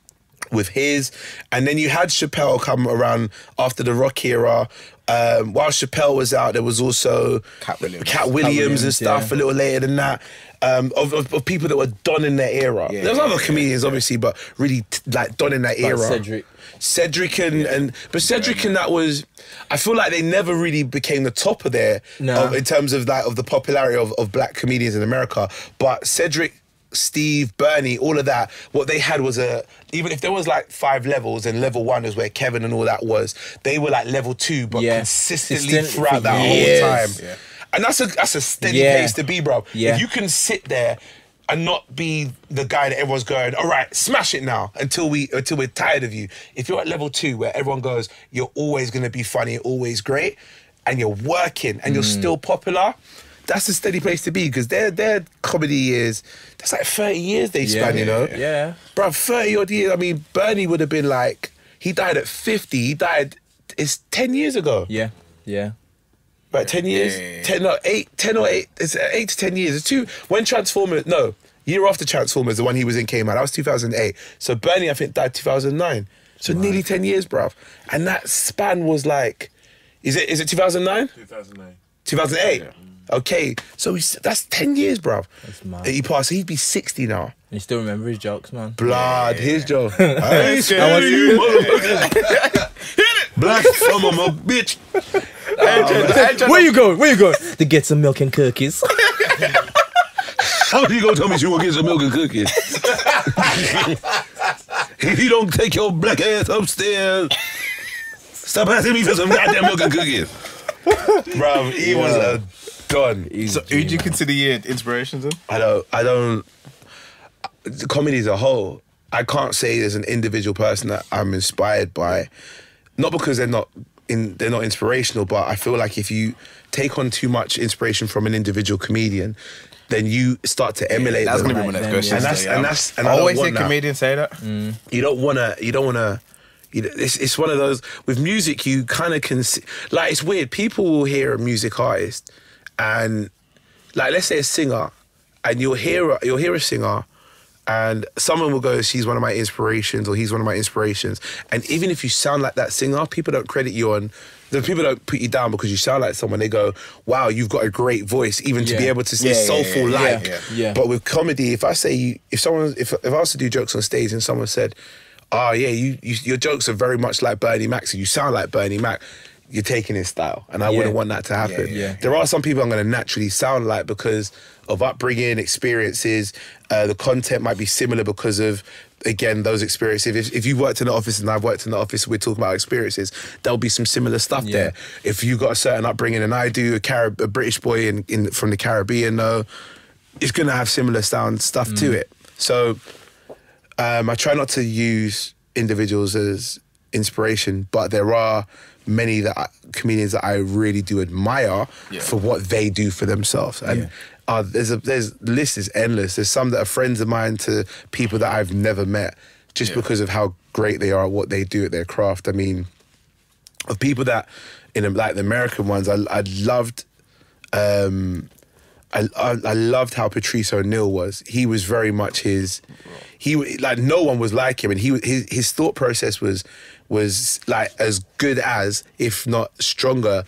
With his, and then you had Chappelle come around after the Rock era. While Chappelle was out, there was also Cat Williams and stuff a little later than that. Of people that were done in their era. There was other comedians, obviously, but really like done in that era. Cedric and that was, I feel like they never really became the top of there in terms of of the popularity of black comedians in America. But Cedric, Steve, Bernie, all of that, what they had was even if there was like 5 levels and level 1 is where Kevin and all that was, they were like level 2 but consistently throughout that whole time. And that's a steady pace to be, bro. If you can sit there and not be the guy that everyone's going, all right, smash it now until we're tired of you. If you're at level 2 where everyone goes, you're always gonna be funny, always great, and you're working and you're still popular, that's a steady place to be, because their comedy years, that's like 30 years they span, you know? Yeah. Bro, 30 odd years. I mean, Bernie would have been like, he died at 50. It's 10 years ago. Yeah. Right, 10 years? 10 or 8, it's 8 to 10 years. It's when year after Transformers, the one he was in came out, that was 2008. So Bernie, I think, died 2009. So nearly 10 years, bruv. And that span was like, is it 2009? 2009. 2008? Yeah. Okay, so that's 10 years, bruv. That's mad. He passed, he'd be 60 now. You still remember his jokes, man? Blood, his joke. I scare you, motherfucker. Black from a bitch. Where you going? To get some milk and cookies. How you gonna tell me you gonna get some milk and cookies? If you don't take your black ass upstairs, stop asking me for some goddamn milk and cookies. Bruv, he was a done. So who do you consider your inspirations in? I don't. Comedy as a whole, I can't say there's an individual person that I'm inspired by. Not because they're not inspirational, but I feel like if you take on too much inspiration from an individual comedian, then you start to emulate. That's them. gonna be my next question. And I always hear comedians say that. You don't wanna. It's one of those with music. You kind of can see, like, it's weird. People will hear a music artist, and like, let's say a singer, and you'll hear a singer, and someone will go, she's one of my inspirations, or he's one of my inspirations. And even if you sound like that singer, people don't credit you on, the people don't put you down because you sound like someone. They go, wow, you've got a great voice, even to be able to say soulful like. Yeah. But with comedy, if I say, if I was to do jokes on stage and someone said, oh yeah, your jokes are very much like Bernie Mac, so you sound like Bernie Mac, you're taking his style, and I wouldn't want that to happen. There are some people I'm going to naturally sound like because of upbringing, experiences. The content might be similar because of, again, those experiences. If you worked in the office and I've worked in the office, we're talking about experiences, there'll be some similar stuff there. If you got a certain upbringing and I do, a British boy from the Caribbean, though, it's going to have similar sound stuff to it. So I try not to use individuals as inspiration, but there are many comedians that I really do admire for what they do for themselves. And the list is endless. There's some that are friends of mine to people that I've never met just because of how great they are at what they do at their craft. I mean, of people that, like the American ones, I loved how Patrice O'Neill was. He was very much like no one was like him, and his thought process was like as good as, if not stronger,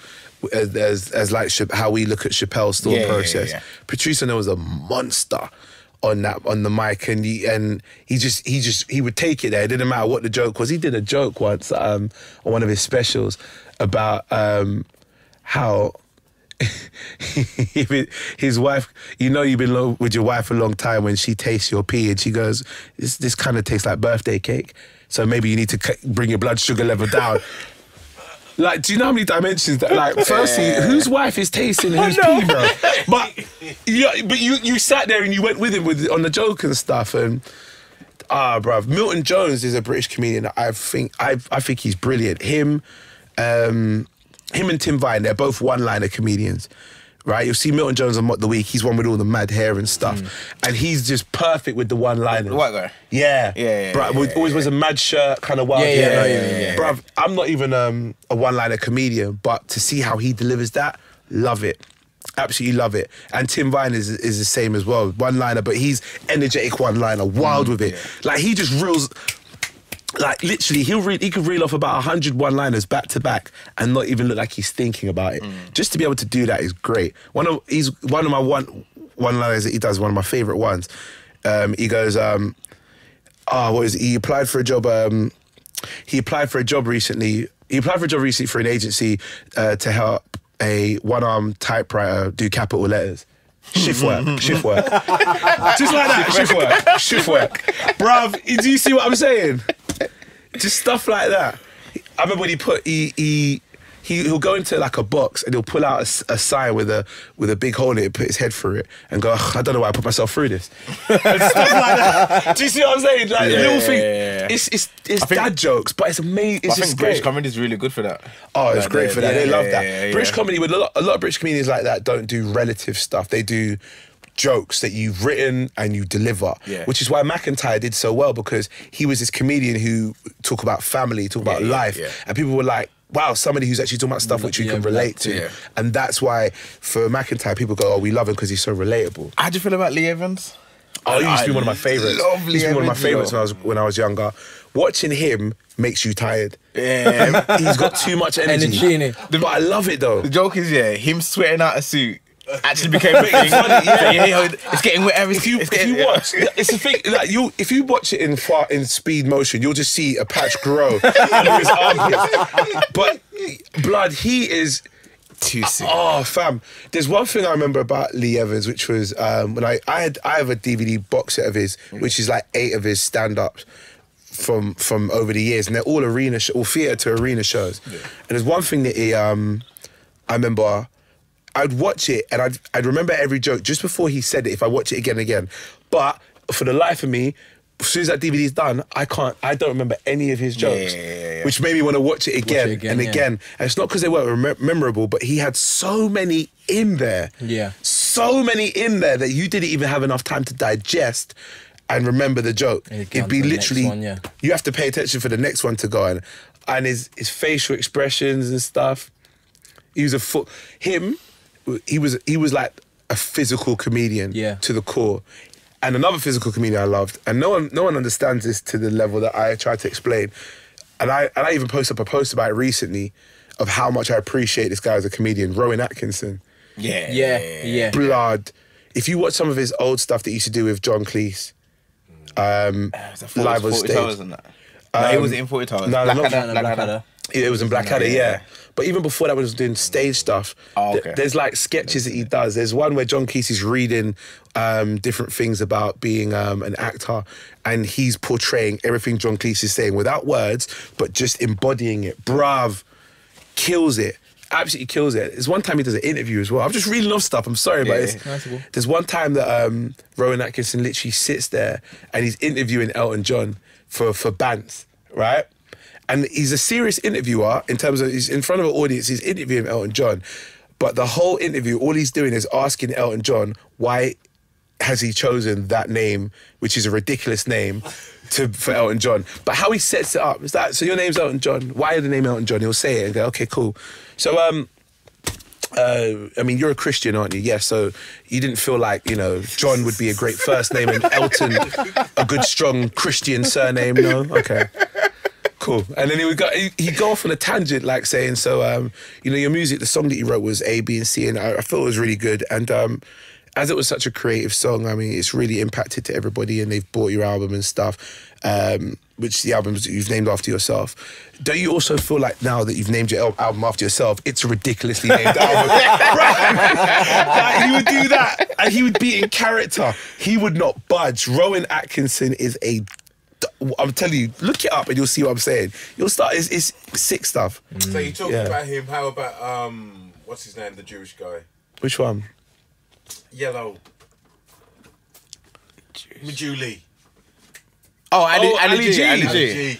as like how we look at Chappelle's thought process. Patrice O'Neill was a monster on the mic, and he would take it there. It didn't matter what the joke was. He did a joke once on one of his specials about how his wife, you've been with your wife a long time, when she tastes your pee and she goes, this kind of tastes like birthday cake, so maybe you need to bring your blood sugar level down. Like, do you know how many dimensions that, like, firstly, whose wife is tasting whose pee, bro? But you sat there and you went with him on the joke and stuff, and bruv, Milton Jones is a British comedian that I think he's brilliant. Him and Tim Vine, they're both one-liner comedians, right? You'll see Milton Jones on Mock the Week. He's one with all the mad hair and stuff. And he's just perfect with the one-liners. The white guy? Yeah. Bruv, always wears a mad shirt, kind of wild hair. Bruv, I'm not even a one-liner comedian, but to see how he delivers that, love it. Absolutely love it. And Tim Vine is the same as well. One-liner, but he's energetic one-liner, wild with it. Like, he just reels... Like, literally, he could reel off about 100 one-liners back to back and not even look like he's thinking about it. Just to be able to do that is great. He's one of my one-liners that he does, one of my favourite ones. He goes, what is it? He applied for a job. He applied for a job recently. For an agency to help a one-armed typewriter do capital letters. Shift work. Just like that, shift work. Bruv, do you see what I'm saying? Just stuff like that. I remember when he'll go into like a box and he'll pull out a sign with a big hole in it, put his head through it, and go, I don't know why I put myself through this. And stuff like that. Do you see what I'm saying? Like, little thing. It's dad jokes, but it's amazing. I think British comedy is really good for that. Oh, it's great for that. They love that. British comedy, with a lot of British comedians like that, don't do relative stuff. They do jokes that you've written and you deliver, which is why McIntyre did so well, because he was this comedian who talk about family, talk about life, and people were like, wow, somebody who's actually talking about stuff which you can relate to. And that's why for McIntyre, people go, oh, we love him because he's so relatable. How do you feel about Lee Evans? Oh, he used to be one of my favourites. He used to be one of my favourites when I was younger. Watching him makes you tired. Yeah. He's got too much energy. But I love it though. The joke is, him sweating out a suit actually became a thing. It's getting wet every. If you watch, it's a thing. Like if you watch it in speed motion, you'll just see a patch grow under his armpits. But blood, he is too sick. Oh, fam. There's one thing I remember about Lee Evans, which was when I have a DVD box set of his, which is like 8 of his stand-ups from over the years, and they're all theatre to arena shows. And there's one thing that I remember. I'd watch it and I'd remember every joke just before he said it, if I watch it again and again. But for the life of me, as soon as that DVD's done, I don't remember any of his jokes, which made me want to watch it again and again. And it's not because they weren't memorable, but he had so many in there. So many in there that you didn't even have enough time to digest and remember the joke. It'd be literally, you have to pay attention for the next one to go on. And his facial expressions and stuff. He was he was like a physical comedian to the core. And another physical comedian I loved, and no one understands this to the level that I try to explain. And I even posted up a post about it recently of how much I appreciate this guy as a comedian, Rowan Atkinson. Yeah. Blood. If you watch some of his old stuff that he used to do with John Cleese, live on stage. No, he was in 40 Towers. No, Blackadder. It was in Blackadder, yeah. But even before that, when he was doing stage stuff, there's like sketches that he does. There's one where John Cleese is reading different things about being an actor, and he's portraying everything John Cleese is saying without words, but just embodying it. Brav, kills it. Absolutely kills it. There's one time he does an interview as well. I'm just reading off stuff. I'm sorry, but there's one time that Rowan Atkinson literally sits there and he's interviewing Elton John for Bants, right? And he's a serious interviewer in terms of he's in front of an audience. He's interviewing Elton John, but the whole interview, all he's doing is asking Elton John why has he chosen that name, which is a ridiculous name, for Elton John. But how he sets it up is that, so your name's Elton John. Why is the name Elton John? He'll say it and go, okay, cool. So, I mean, you're a Christian, aren't you? Yeah, so you didn't feel like, you know, John would be a great first name and Elton a good, strong Christian surname, no? Okay. Cool. And then he'd go off on a tangent, like saying, so, you know, your music, the song that you wrote was A, B, and C, and I thought it was really good. And as it was such a creative song, I mean, it's really impacted to everybody, and they've bought your album and stuff, which the albums that you've named after yourself. Don't you also feel like now that you've named your album after yourself, it's a ridiculously named album? Like, he would do that, and he would be in character. He would not budge. Rowan Atkinson is I'm telling you, look it up and you'll see what I'm saying. You'll start, it's sick stuff. So you talking about him, how about, what's his name, the Jewish guy? Which one? Yellow. Julie. Oh, Ali G. Ali G.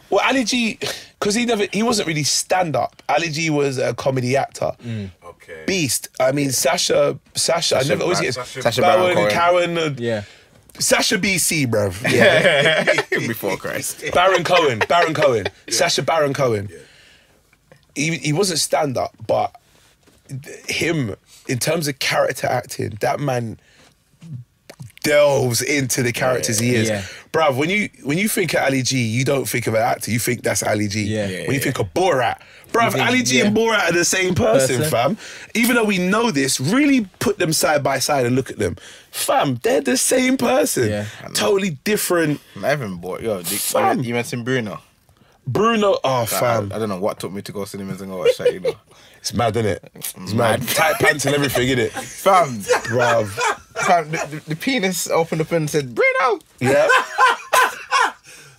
Well, Ali G, because he wasn't really stand-up. Ali G was a comedy actor. Okay. Beast. I mean, Sasha I never always get Sasha Baron, Karen. Yeah. Sasha BC, bruv. Yeah. Before Christ. Baron Cohen. Yeah. Sasha Baron Cohen. Yeah. He wasn't stand-up, but him, in terms of character acting, that man delves into the characters he is. Yeah. Bruv, when you think of Ali G, you don't think of an actor, you think that's Ali G. Yeah. When you think of Borat, bruv, Ali G and Borat are the same person, fam. Even though we know this, really put them side by side and look at them. Fam, they're the same person. Yeah. Totally different. I haven't bought, Fam. You mentioned Bruno. Fam. I don't know what took me to go cinemas and go watch that, you know. It's mad, isn't it? It's mad. Tight pants and everything, innit? Fam. Bruv. Fam, the penis opened up and said, Bruno! Yeah.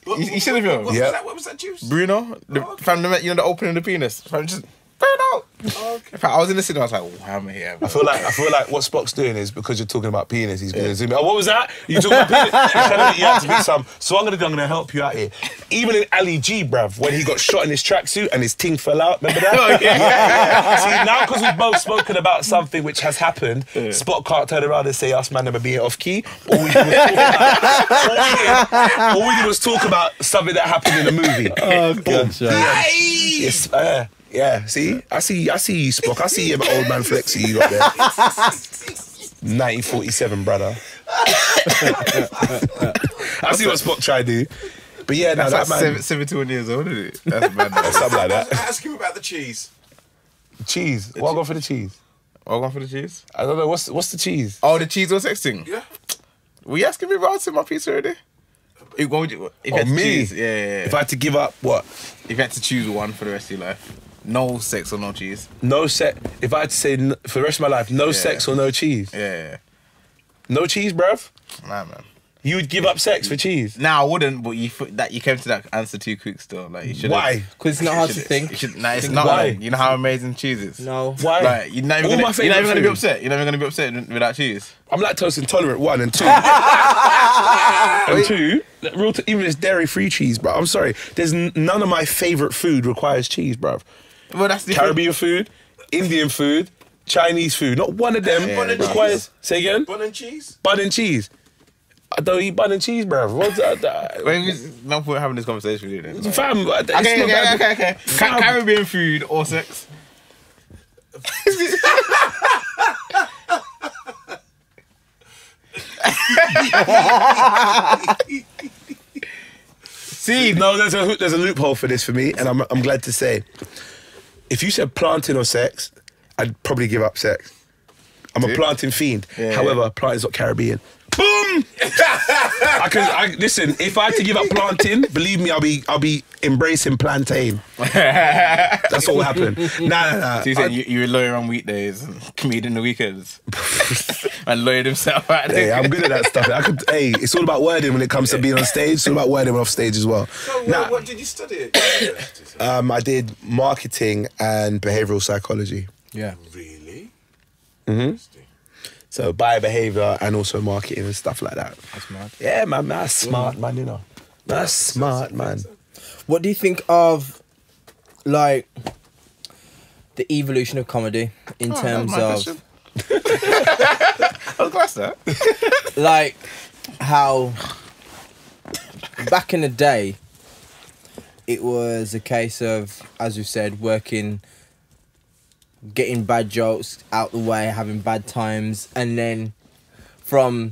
You should have known. What was that juice? Bruno? Fam, you know the opening of the penis? Fam, just, Bruno! Okay. Fam, I was in the cinema, I was like, why am I here? I feel like what Spock's doing is because you're talking about penis, he's going to zoom in. Oh, what was that? You talking about penis? He's trying to get you to be some. So I'm going to help you out here. Even in Ali G, bruv, when he got shot in his tracksuit and his ting fell out, remember that? Yeah. See, now because we've both spoken about something which has happened, Spock can't turn around and say us man never being off key. All we did was talk about something that happened in a movie. Oh, gotcha. Yes, yeah, see? I see you, Spock. I see you, old man flexy you got there. 1947, brother. I see what Spock tried to do. But yeah, no, that man... 71 years old, isn't it? That's mad. Something like that. Ask him about the cheese. Cheese? What I got for the cheese? What I got for the cheese? I don't know. What's the cheese? Oh, the cheese or sex thing? Yeah. Were you asking me about my piece already? If you had to me? choose, yeah. If I had to give up, what? If you had to choose one for the rest of your life. No sex or no cheese. No sex. If I had to say for the rest of my life, no sex or no cheese. Yeah. No cheese, bruv? Nah, man. You would give up sex for cheese? Nah, I wouldn't, but you came to that answer too quick still. Like, you should. Why? Because it's not hard to think. Nah, it's not. Why? You know how amazing cheese is? No. Why? Like, you're not even going to be upset. You're never going to be upset without cheese. I'm lactose intolerant, 1, and 2. And 2, even if it's dairy-free cheese, bro. I'm sorry. There's none of my favourite food requires cheese, bro. Well, that's different. Caribbean food, Indian food, Chinese food. Not one of them requires... Say again? Bun and cheese? Bun and cheese. I don't eat bun and cheese, bro. What's that? Wait, no point having this conversation with you then. Fam, Okay. Caribbean food or sex? See, no, there's a loophole for this for me, and I'm glad to say, if you said planting or sex, I'd probably give up sex. I'm a planting fiend. Yeah. However, planting's not Caribbean. Boom! Listen, if I had to give up planting, believe me, I'll be embracing plantain. That's what will happen. Nah. So you said you were lawyer on weekdays and comedian the weekends. And lawyered himself out there. Hey, I'm good at that stuff. It's all about wording when it comes to being on stage. It's all about wording off stage as well. So what did you study? I did marketing and behavioural psychology. Yeah. Really? Mm-hmm. So biobehaviour and also marketing and stuff like that. That's mad. Yeah, man, that's smart, man, you know. That's smart, man. What do you think of, like, the evolution of comedy in terms of... I was glad that. Like, how back in the day, it was a case of, as you said, getting bad jokes out the way, having bad times, and then from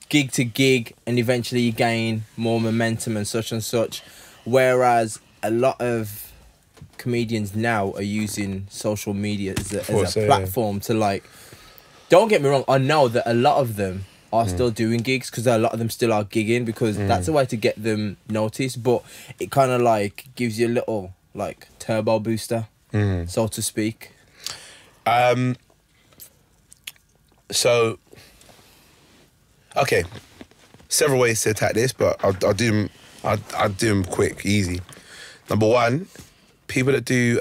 gig to gig, and eventually you gain more momentum and such. Whereas a lot of comedians now are using social media as a platform to, like, don't get me wrong, I know that a lot of them are still doing gigs because a lot of them still are gigging because that's a way to get them noticed, but it kind of like gives you a little like turbo booster, so to speak. So, okay, several ways to attack this, but I'll do them quick, easy. Number one, people that do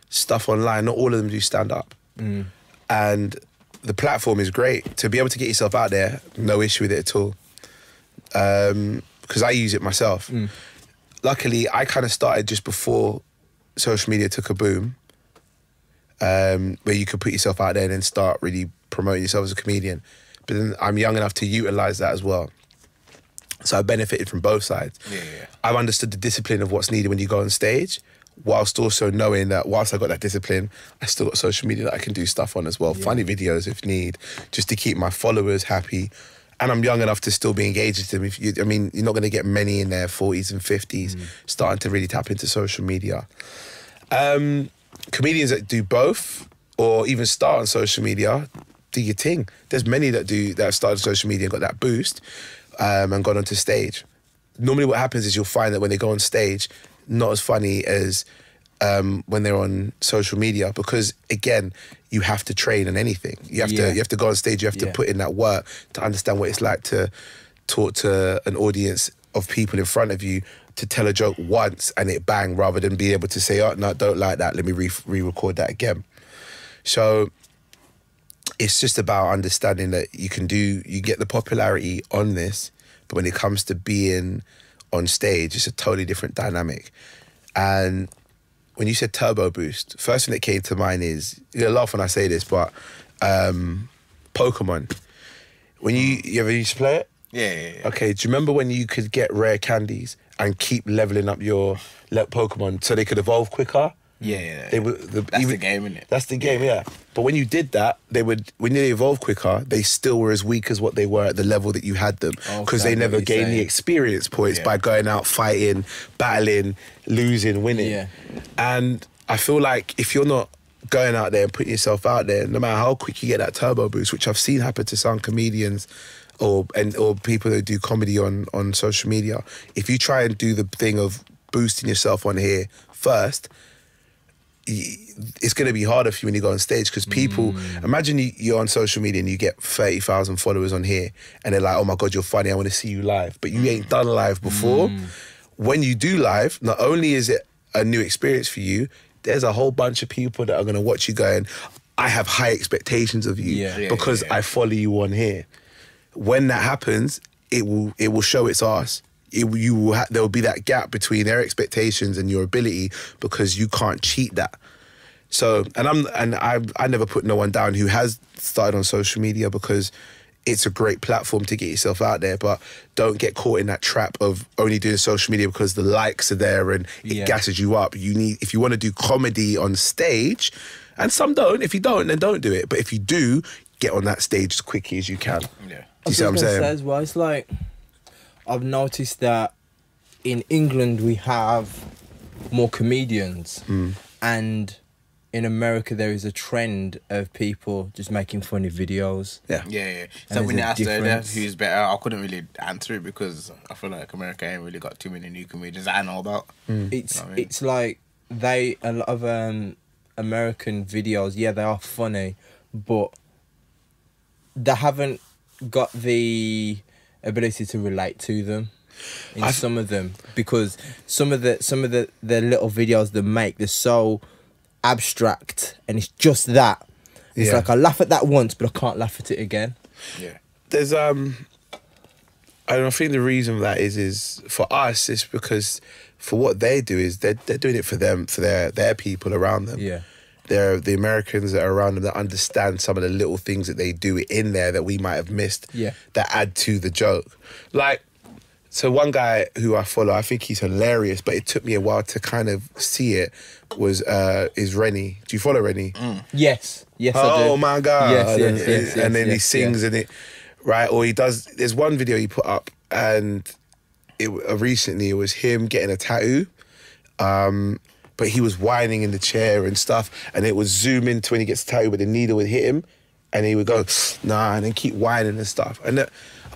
stuff online, not all of them do stand up, and the platform is great to be able to get yourself out there. No issue with it at all, because I use it myself. Luckily, I kind of started just before social media took a boom. Where you could put yourself out there and then start really promoting yourself as a comedian. But then I'm young enough to utilise that as well. So I benefited from both sides. Yeah. I've understood the discipline of what's needed when you go on stage, whilst also knowing that whilst I got that discipline, I still got social media that I can do stuff on as well. Funny videos if need, just to keep my followers happy. And I'm young enough to still be engaged with them. You're not going to get many in their 40s and 50s starting to really tap into social media. Comedians that do both or even start on social media, do your thing. There's many that have started social media and got that boost and gone onto stage. Normally what happens is you'll find that when they go on stage, not as funny as when they're on social media, because again, you have to train on anything. You have to go on stage, you have to put in that work to understand what it's like to talk to an audience of people in front of you, to tell a joke once and it bang, rather than be able to say, oh, no, don't like that, let me re-record that again. So it's just about understanding that you get the popularity on this, but when it comes to being on stage, it's a totally different dynamic. And when you said turbo boost, first thing that came to mind is, you're gonna laugh when I say this, but Pokemon. When you ever used to play it? Yeah. Okay, do you remember when you could get rare candies and keep leveling up your Pokemon so they could evolve quicker? Yeah. That's the game, isn't it? That's the game, yeah. But when you did that, when they evolved quicker, they still were as weak as what they were at the level that you had them, because they never gained the experience points by going out, fighting, battling, losing, winning. Yeah. And I feel like if you're not going out there and putting yourself out there, no matter how quick you get that turbo boost, which I've seen happen to some comedians or people that do comedy on social media, if you try and do the thing of boosting yourself on here first, it's going to be harder for you when you go on stage, because people, imagine you're on social media and you get 30,000 followers on here and they're like, oh my God, you're funny, I want to see you live. But you ain't done live before. When you do live, not only is it a new experience for you, there's a whole bunch of people that are going to watch you going, I have high expectations of you because I follow you on here. When that happens, it will show its arse. There will be that gap between their expectations and your ability, because you can't cheat that. So, I never put no one down who has started on social media, because it's a great platform to get yourself out there, but don't get caught in that trap of only doing social media because the likes are there and it gasses you up. If you want to do comedy on stage, and some don't, if you don't, then don't do it. But if you do, get on that stage as quickly as you can. Yeah. you see what I'm saying? As well, it's like I've noticed that in England we have more comedians, and in America there is a trend of people just making funny videos. Yeah. So when there's you a asked earlier difference. who's better, I couldn't really answer it because I feel like America ain't really got too many new comedians that I know about. It's You know what I mean? it's like a lot of American videos. Yeah, they are funny, but they haven't got the ability to relate to them. Some of them, because some of the little videos they make, they're so abstract, and it's just that. It's like I laugh at that once, but I can't laugh at it again. Yeah. There's I don't think the reason for that is for us, it's because for what they do is they're doing it for them, for their people around them. Yeah. They're the Americans that are around them that understand some of the little things that they do in there that we might have missed. Yeah. That add to the joke. Like, so one guy who I follow, I think he's hilarious, but it took me a while to kind of see it. Is Rennie? Do you follow Rennie? Yes, I do. Oh my god! Yes, and then he yes, sings in it, right? Or he does. There's one video he put up, and recently it was him getting a tattoo, but he was whining in the chair and stuff, and it would zoom into when he gets a tattoo, but the needle would hit him, and he would go nah, and then keep whining and stuff. And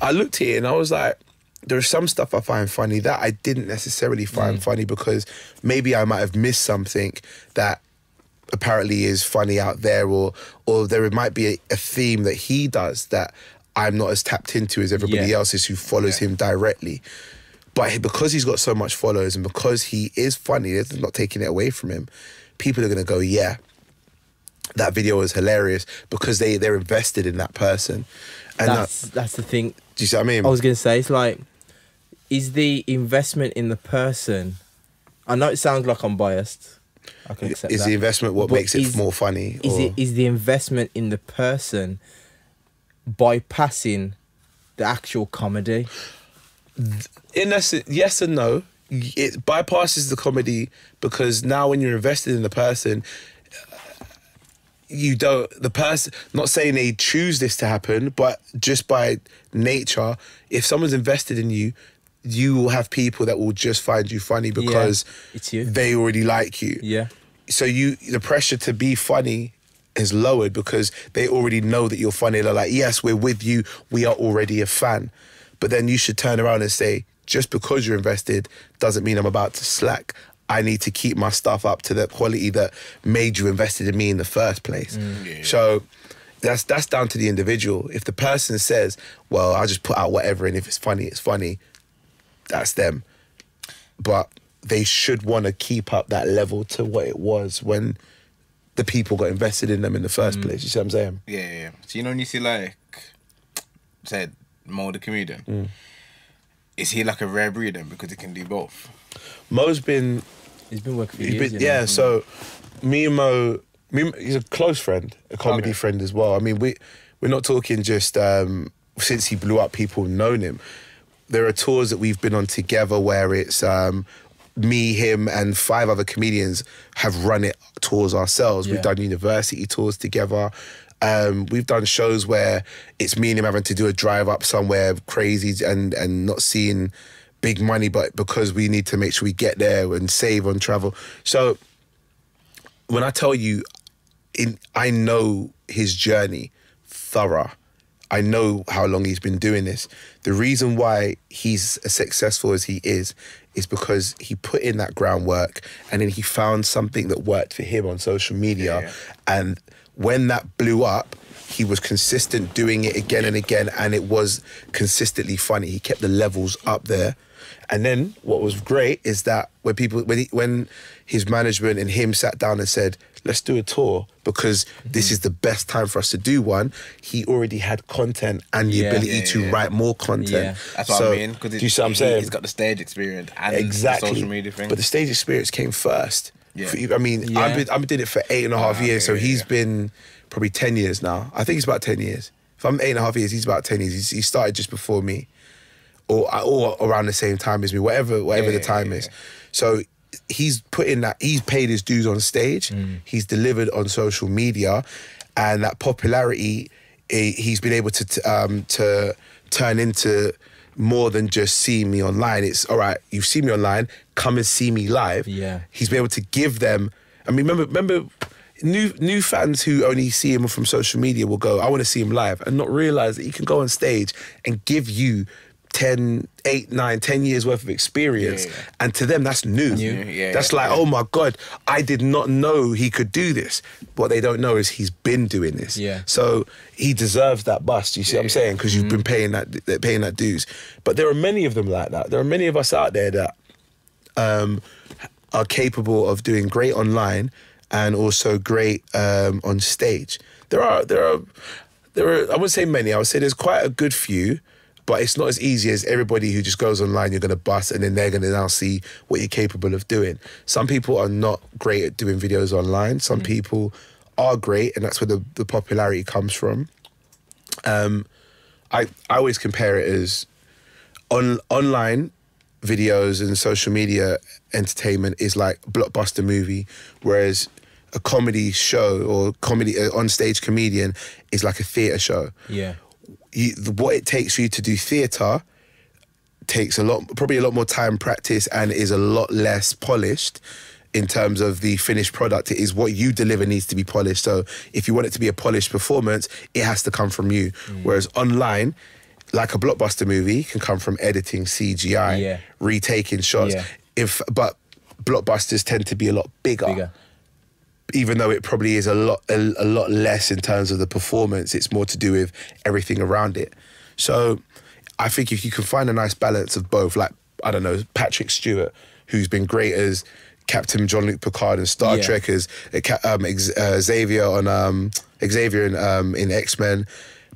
I looked at it and I was like, there's some stuff I find funny that I didn't necessarily find funny because maybe I might have missed something that apparently is funny out there, or there might be a theme that he does that I'm not as tapped into as everybody else is who follows him directly. But because he's got so much followers and because he is funny, it's not taking it away from him, people are going to go, yeah, that video was hilarious because they're invested in that person. And that's the thing. Do you see what I mean? I was going to say, it's like, is the investment in the person... I know it sounds like I'm biased. I can accept Is that. the investment what But makes it more funny? Is the investment in the person bypassing the actual comedy? In essence, yes and no. It bypasses the comedy because now when you're invested in the person, not saying they choose this to happen, but just by nature, if someone's invested in you, you will have people that will just find you funny because it's you. They already like you. Yeah. So the pressure to be funny is lowered because they already know that you're funny. They're like, yes, we're with you. We are already a fan. But then you should turn around and say, just because you're invested doesn't mean I'm about to slack. I need to keep my stuff up to the quality that made you invested in me in the first place. So that's down to the individual. If the person says, well, I'll just put out whatever, and if it's funny, it's funny, that's them. But they should want to keep up that level to what it was when the people got invested in them in the first place. You see what I'm saying? Yeah. So you know when you see like, said Mo the comedian, is he like a rare breed then because he can do both? Mo's been... He's been working for years. So me and Mo, he's a close friend, a comedy friend as well. I mean, we're not talking just since he blew up, people have known him. There are tours that we've been on together where it's me, him, and 5 other comedians have run it tours ourselves. Yeah. We've done university tours together. We've done shows where it's me and him having to do a drive up somewhere crazy and not seeing big money, but because we need to make sure we get there and save on travel. So when I tell you, I know his journey thorough. I know how long he's been doing this. The reason why he's as successful as he is because he put in that groundwork and then he found something that worked for him on social media. Yeah. And when that blew up, he was consistent doing it again and again, and it was consistently funny. He kept the levels up there. And then what was great is that when his management and him sat down and said, let's do a tour because this is the best time for us to do one, he already had content and the ability to write more content. Yeah. That's what I mean. Do you see what I'm saying? He's got the stage experience and Exactly. the social media thing. But the stage experience came first. Yeah. I mean, I've been doing it for 8.5 years, so he's been probably 10 years now. I think it's about 10 years. If I'm 8.5 years, he's about 10 years. He started just before me. Or around the same time as me, whatever the time is. So he's put in that, he's paid his dues on stage, he's delivered on social media, and that popularity, he's been able to turn into more than just seeing me online. It's all right, you've seen me online, come and see me live. Yeah. He's been able to give them, I mean, remember new fans who only see him from social media will go, I want to see him live, and not realise that he can go on stage and give you 10, 8, 9, 10 years worth of experience. Yeah. And to them, that's new. That's like, oh my God, I did not know he could do this. What they don't know is he's been doing this. Yeah. So he deserves that bust, you see what I'm saying? Because you've been paying that dues. But there are many of them like that. There are many of us out there that are capable of doing great online and also great on stage. There are, I wouldn't say many, I would say there's quite a good few, but it's not as easy as everybody who just goes online, you're going to bust, and then they're going to now see what you're capable of doing. Some people are not great at doing videos online. Some people are great, and that's where the popularity comes from. I always compare it as online videos and social media entertainment is like blockbuster movie, whereas a comedy show or on-stage comedian is like a theatre show. Yeah. What it takes for you to do theatre takes probably a lot more time, practice, and is a lot less polished in terms of the finished product. It is what you deliver needs to be polished. So if you want it to be a polished performance, it has to come from you. Whereas online, like a blockbuster movie, can come from editing, CGI, retaking shots. Yeah. But blockbusters tend to be a lot bigger. Even though it probably is a lot less in terms of the performance, it's more to do with everything around it. So I think if you can find a nice balance of both, like, I don't know, Patrick Stewart, who's been great as Captain Jean-Luc Picard in Star Trek, as Xavier in X-Men,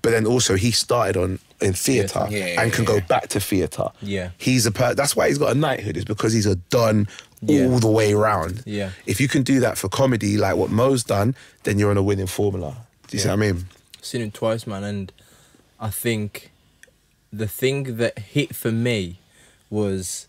but then also he started in theatre and can go back to theatre. Yeah. That's why he's got a knighthood, is because he's done all the way around. Yeah. If you can do that for comedy, like what Mo's done, then you're on a winning formula. Do you see what I mean? I've seen him twice, man, and I think the thing that hit for me was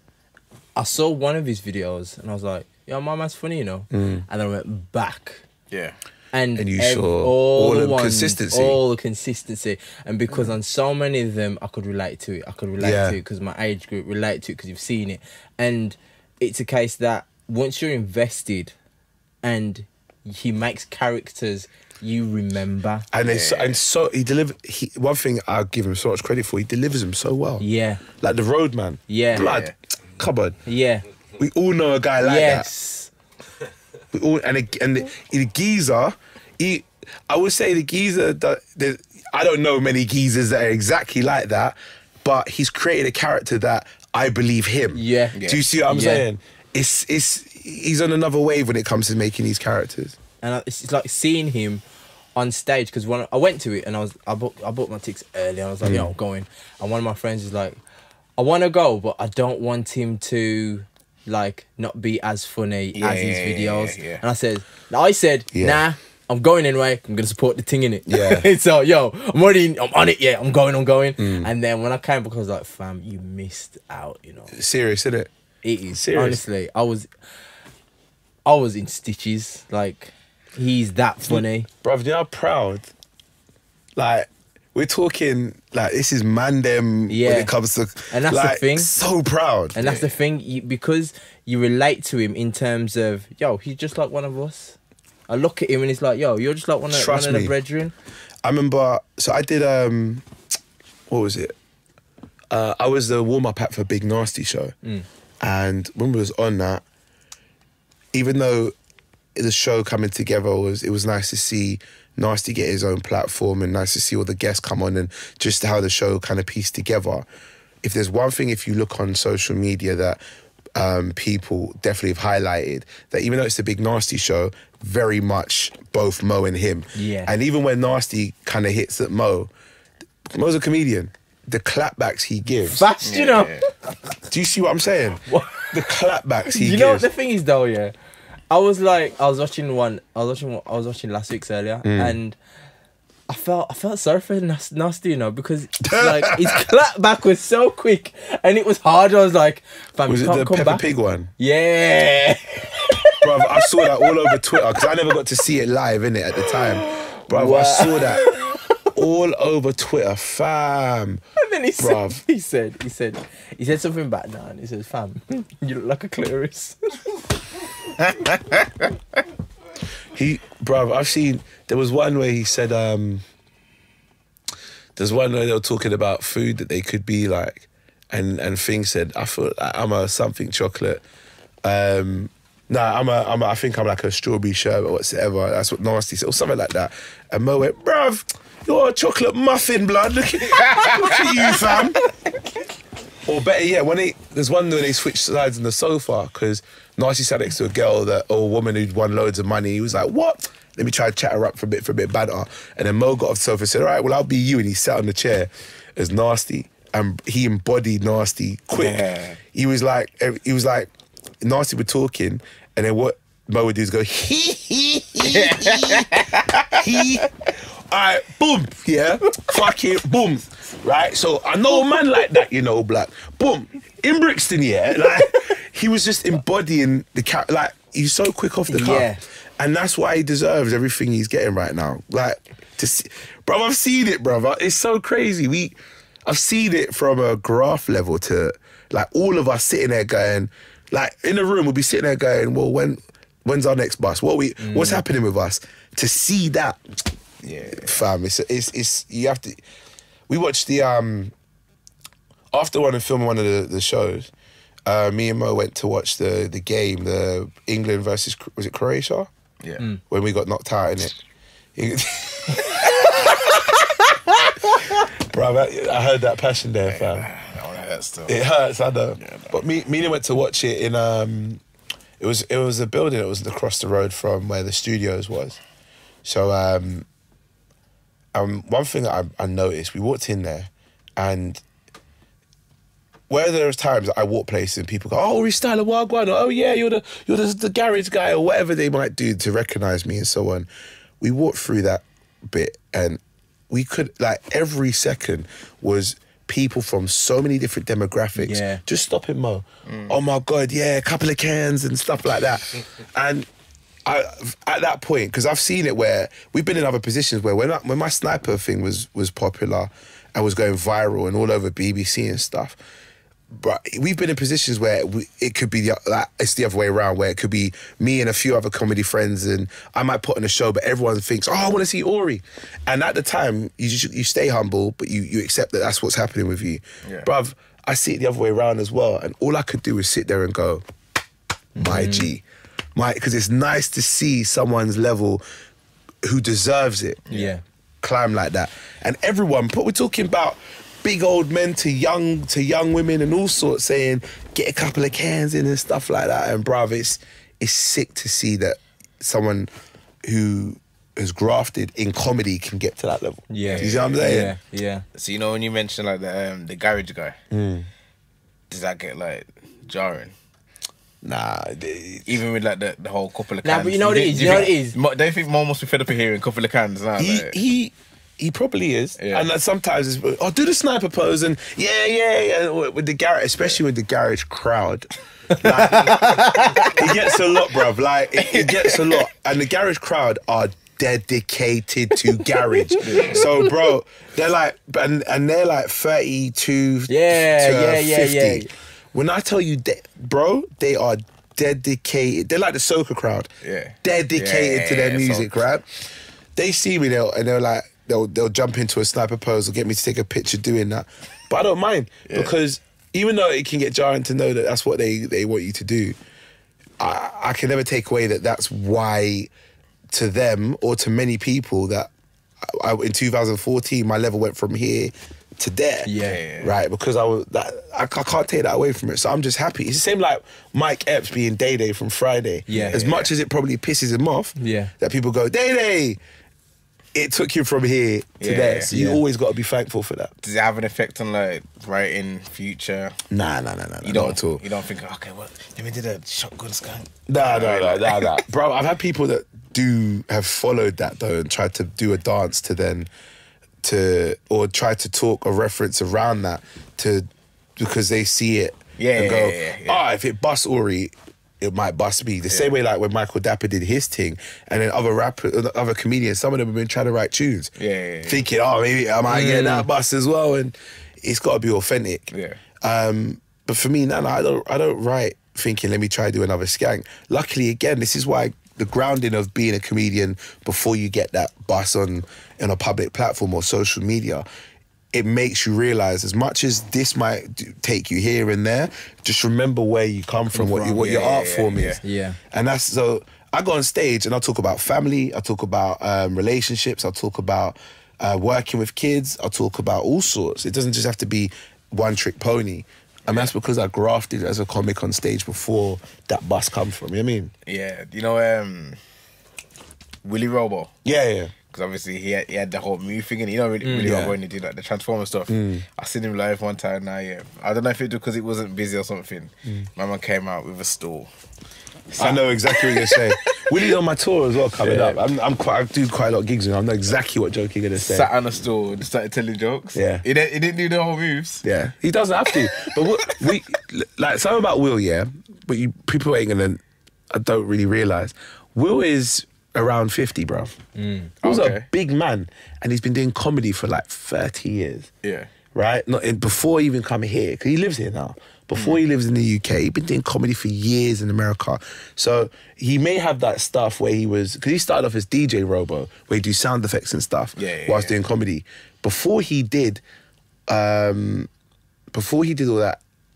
I saw one of his videos and I was like, yo, my man's funny, you know? And then I went back. Yeah. And you saw all the consistency. All the consistency. And because on so many of them, I could relate to it. I could relate to it because my age group relate to it because you've seen it. And it's a case that once you're invested and he makes characters you remember. And so he delivered. One thing I'll give him so much credit for, he delivers them so well. Yeah. Like the Roadman. Yeah. Blood. Come on. Yeah. We all know a guy like yes. that. We all and the geezer. I would say the geezer. I don't know many geezers that are exactly like that, but he's created a character that I believe him. Yeah. Do you see what I'm saying? He's on another wave when it comes to making these characters. And it's like seeing him on stage, because when I went to it and I bought my tickets early and I was like, yo, I'm going. And one of my friends is like, I want to go, but I don't want him to like not be as funny as his videos. Yeah. And I said, nah, I'm going anyway. I'm gonna support the thing in it. Yeah. So I'm on it. Yeah, I'm going. And then when I came back, I was like, fam, you missed out. You know, serious, isn't it? It is. Serious. Honestly, I was in stitches. Like, he's that funny, bruv. You know how proud. Like, we're talking like this is mandem when it comes to, and that's like, the thing. So proud, and that's the thing, because you relate to him in terms of, yo, he's just like one of us. I look at him and he's like, yo, you're just like one of the brethren. I remember, so I did what was it? I was the warm-up act for Big Nasty show, and when we was on that, even though the show coming together it was nice to see Nasty get his own platform and nice to see all the guests come on and just how the show kind of pieced together. If there's one thing, if you look on social media that people definitely have highlighted, that even though it's the Big Nasty show, very much both Mo and him. Yeah. And even when Nasty kind of hits at Mo's a comedian. The clapbacks he gives. Fast, you know. Do you see what I'm saying? What? The clapbacks he gives. You know what the thing is though, yeah? I was watching last week's earlier, and I felt sorry for Nasty, you know, because like his clapback was so quick and it was hard. I was like, fam, was you it can't the come Peppa back. Pig one? Yeah. Bruv, I saw that all over Twitter because I never got to see it live, innit, at the time. Bruv, I saw that all over Twitter, fam. And then Bruv. he said something back now, and he says, "Fam, you look like a clitoris." Bruv, I've seen. There was one where he said, there's one where they were talking about food that they could be like, and things said, I thought I'm a something chocolate. I think I'm like a strawberry sherbet or whatsoever. That's what Nasty said, or something like that. And Mo went, bruv, you're a chocolate muffin, blood. Look at you, fam. Or better yet, there's one where they switched sides on the sofa because Nasty sat next to a girl or a woman who'd won loads of money. He was like, what? Let me try to chat her up for a bit of banter. And then Mo got off the sofa and said, all right, well, I'll be you. And he sat on the chair as Nasty. And he embodied Nasty quick. Yeah. He was like, Nasty were talking, and then what Mo would do is go, he. All right, boom, yeah, fucking boom, right? So I know a man like that, you know, black. Boom, in Brixton, yeah, like he was just embodying the character. Like he's so quick off the cuff, yeah. And that's why he deserves everything he's getting right now. Like, bro, I've seen it, brother. It's so crazy. I've seen it from a graph level to like all of us sitting there going, like in a room, we'll be sitting there going, well, when's our next bus? What's happening with us? To see that. Yeah, fam, it's you have to. We watched the after filming one of the shows. Me and Mo went to watch the game, the England versus, was it Croatia? Yeah, when we got knocked out in it. Bro, I heard that passion there, fam. That one hurts still. It hurts, I know. Yeah, but me and him went to watch it in it was a building that was across the road from where the studios was. So one thing that I noticed, we walked in there, and where there was times that I walk places and people go, "Oh, Aurie Styla, wagwan," or "Oh yeah, you're the garage guy," or whatever they might do to recognise me and so on. We walked through that bit, and we could, like, every second was people from so many different demographics. Yeah. Just stopping Mo. Oh my God, yeah, a couple of cans and stuff like that. And at that point, because I've seen it where we've been in other positions where when my sniper thing was popular and was going viral and all over BBC and stuff, but we've been in positions where it could be it's the other way around, where it could be me and a few other comedy friends, and I might put on a show, but everyone thinks, "Oh, I want to see Aurie." And at the time, you stay humble, but you accept that that's what's happening with you. Yeah. Bruv, I see it the other way around as well, and all I could do is sit there and go, "My G." Because it's nice to see someone's level who deserves it. Yeah. Climb like that. And everyone, but we're talking about big old men to young women and all sorts, saying, get a couple of cans in and stuff like that. And bruv, it's sick to see that someone who has grafted in comedy can get to that level. Yeah. You see what I'm saying? Yeah. So, you know, when you mentioned like the garage guy, does that get like jarring? Nah, even with like the whole couple of Nah, cans. but you know what it is. You know what it is. Don't you think Mo must be fed up of hearing a couple of cans now? He probably is. Yeah. And sometimes it's, do the sniper pose, and yeah, with the garage, especially with the garage crowd. Like, it gets a lot, bruv. Like, it gets a lot. And the garage crowd are dedicated to garage. So, bro, they're like, and they're like 32 to 50. Yeah. When I tell you, bro, they are dedicated. They're like the soca crowd. Yeah. Dedicated to their music, right? They see me, they'll jump into a sniper pose or get me to take a picture doing that. But I don't mind, because even though it can get jarring to know that that's what they want you to do, I can never take away that that's why, to them or to many people, that in 2014 my level went from here to there. Yeah. Right? Because I can't take that away from it. So I'm just happy. It's the same like Mike Epps being Day from Friday. Yeah. As much as it probably pisses him off, that people go, Day, it took you from here to there. So you always got to be thankful for that. Does it have an effect on like writing future? Nah, not at all. You don't think, okay, well, let me do the shotgun skunk? Nah. Bro, I've had people that have followed that though and tried to do a dance or try to talk a reference around that because they see it and go, if it busts Aurie, it might bust me. The same way like when Michael Dapper did his thing, and then other comedians, some of them have been trying to write tunes. Thinking, oh, maybe I might get that bust as well. And it's got to be authentic. But for me, no, I don't write thinking, let me try to do another skank. Luckily, again, this is why the grounding of being a comedian before you get that bus on a public platform or social media, it makes you realise, as much as this might take you here and there, just remember where you come from, what your art form is. And that's, so I go on stage and I talk about family, I talk about relationships, I talk about working with kids, I talk about all sorts. It doesn't just have to be one trick pony. And that's because I grafted as a comic on stage before that bus come from, you know what I mean? Yeah, you know, Willy Robo? Yeah. Because obviously he had the whole move thing, and you know, Willy Robo when he did like the Transformer stuff. I seen him live one time now, I don't know if it was because it wasn't busy or something. My man came out with a stool. I know exactly what you're saying. Willie's on my tour as well coming up. I do quite a lot of gigs with him. I know exactly what joke you're going to say. Sat on a stool and started telling jokes. He didn't do the whole moves. Yeah, he doesn't have to. But we like something about Will, but people ain't going to, I don't really realise. Will is around 50, bruv. Will's a big man, and he's been doing comedy for like 30 years. Right? Before he even come here, because he lives here now. Before he lives in the UK, he'd been doing comedy for years in America. So he may have that stuff where he was, because he started off as DJ Robo, where he do sound effects and stuff whilst doing comedy. Before he did all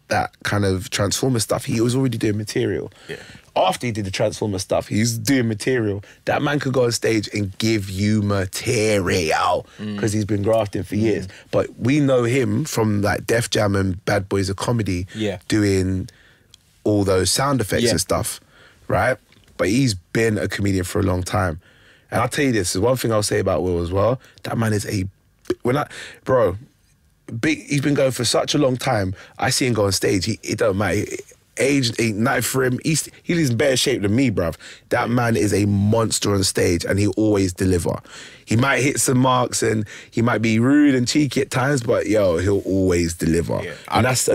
that kind of Transformer stuff, he was already doing material. After he did the Transformer stuff, he's doing material. That man could go on stage and give you material because he's been grafting for years. But we know him from like Def Jam and Bad Boys of Comedy doing all those sound effects and stuff, right? But he's been a comedian for a long time. And I'll tell you this, there's one thing I'll say about Will as well. That man is he's been going for such a long time. I see him go on stage, it don't matter. Age ain't nothing for him. He lives in better shape than me, bruv. That man is a monster on stage, and he always deliver. He might hit some marks and he might be rude and cheeky at times, but he'll always deliver. And that's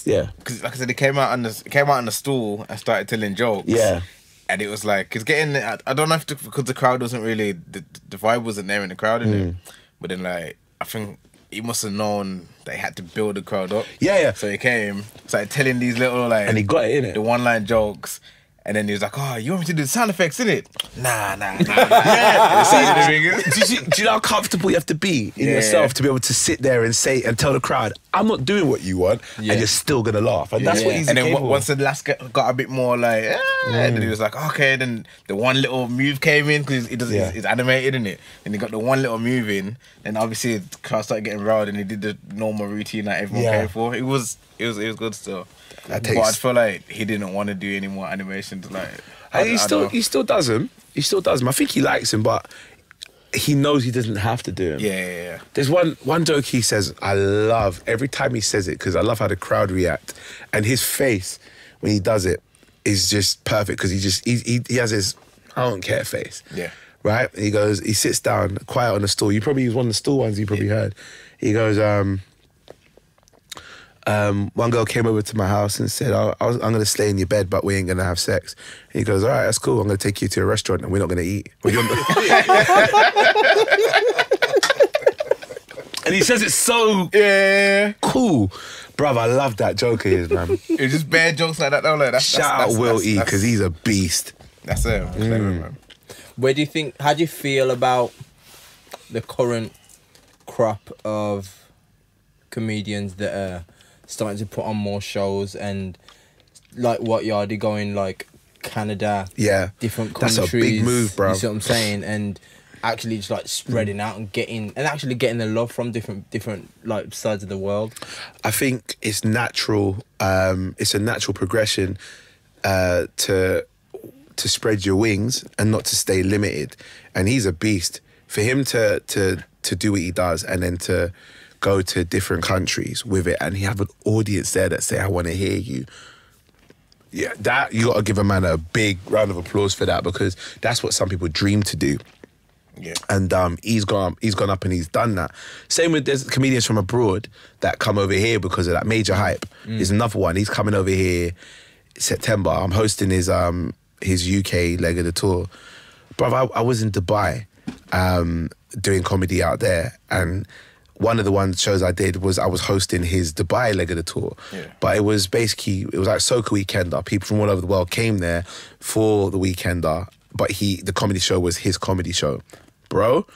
Because like I said, he came out on the stool and started telling jokes. And it was like, it's getting, I don't know if because the crowd wasn't really, the vibe wasn't there in the crowd, innit? But then like, I think he must have known that he had to build the crowd up. So he came, started telling these little like, and he got it, innit? The one-line jokes. And then he was like, oh, you want me to do the sound effects, innit? Nah. Do you know how comfortable you have to be in yourself to be able to sit there and say and tell the crowd, I'm not doing what you want, and you're still gonna laugh. And that's what he's capable. And then once the last got a bit more like, and then he was like, okay, then the one little move came in, because it's animated, innit? And he got the one little move in, and obviously the crowd started getting riled, and he did the normal routine that everyone came for. It was good still. But I feel like he didn't want to do any more animations. Like he still does them. He still does them. I think he likes them, but he knows he doesn't have to do them. Yeah. There's one joke he says I love every time he says it, because I love how the crowd react, and his face when he does it is just perfect, because he has his I don't care face. Right. And he sits down quiet on the stool. You probably use one of the stool ones you probably heard. He goes, one girl came over to my house and said, I'm going to slay in your bed, but we ain't going to have sex. And he goes, all right, that's cool. I'm going to take you to a restaurant and we're not going to eat. And he says it's so cool. Bruv, I love that joke of his, man. It's just bad jokes like that, though. Like, Shout out Will E, because he's a beast. That's it. Man. How do you feel about the current crop of comedians that are starting to put on more shows, and like what you're going like Canada, different countries? That's a big move, bro. You see what I'm saying? And actually just like spreading out and getting the love from different like sides of the world. I think it's natural. It's a natural progression to spread your wings and not to stay limited. And he's a beast. For him to do what he does, and then to go to different countries with it, and he have an audience there that say, I want to hear you. Yeah, that you got to give a man a big round of applause for that, because that's what some people dream to do. And he's gone up and he's done that. Same with there's comedians from abroad that come over here because of that major hype. There's another one. He's coming over here. September, I'm hosting his UK leg of the tour. Bruv, I was in Dubai doing comedy out there, and one of the shows I did was I was hosting his Dubai leg of the tour. Yeah. But it was like Soca Weekender. People from all over the world came there for the Weekender, but the comedy show was his comedy show. Bro,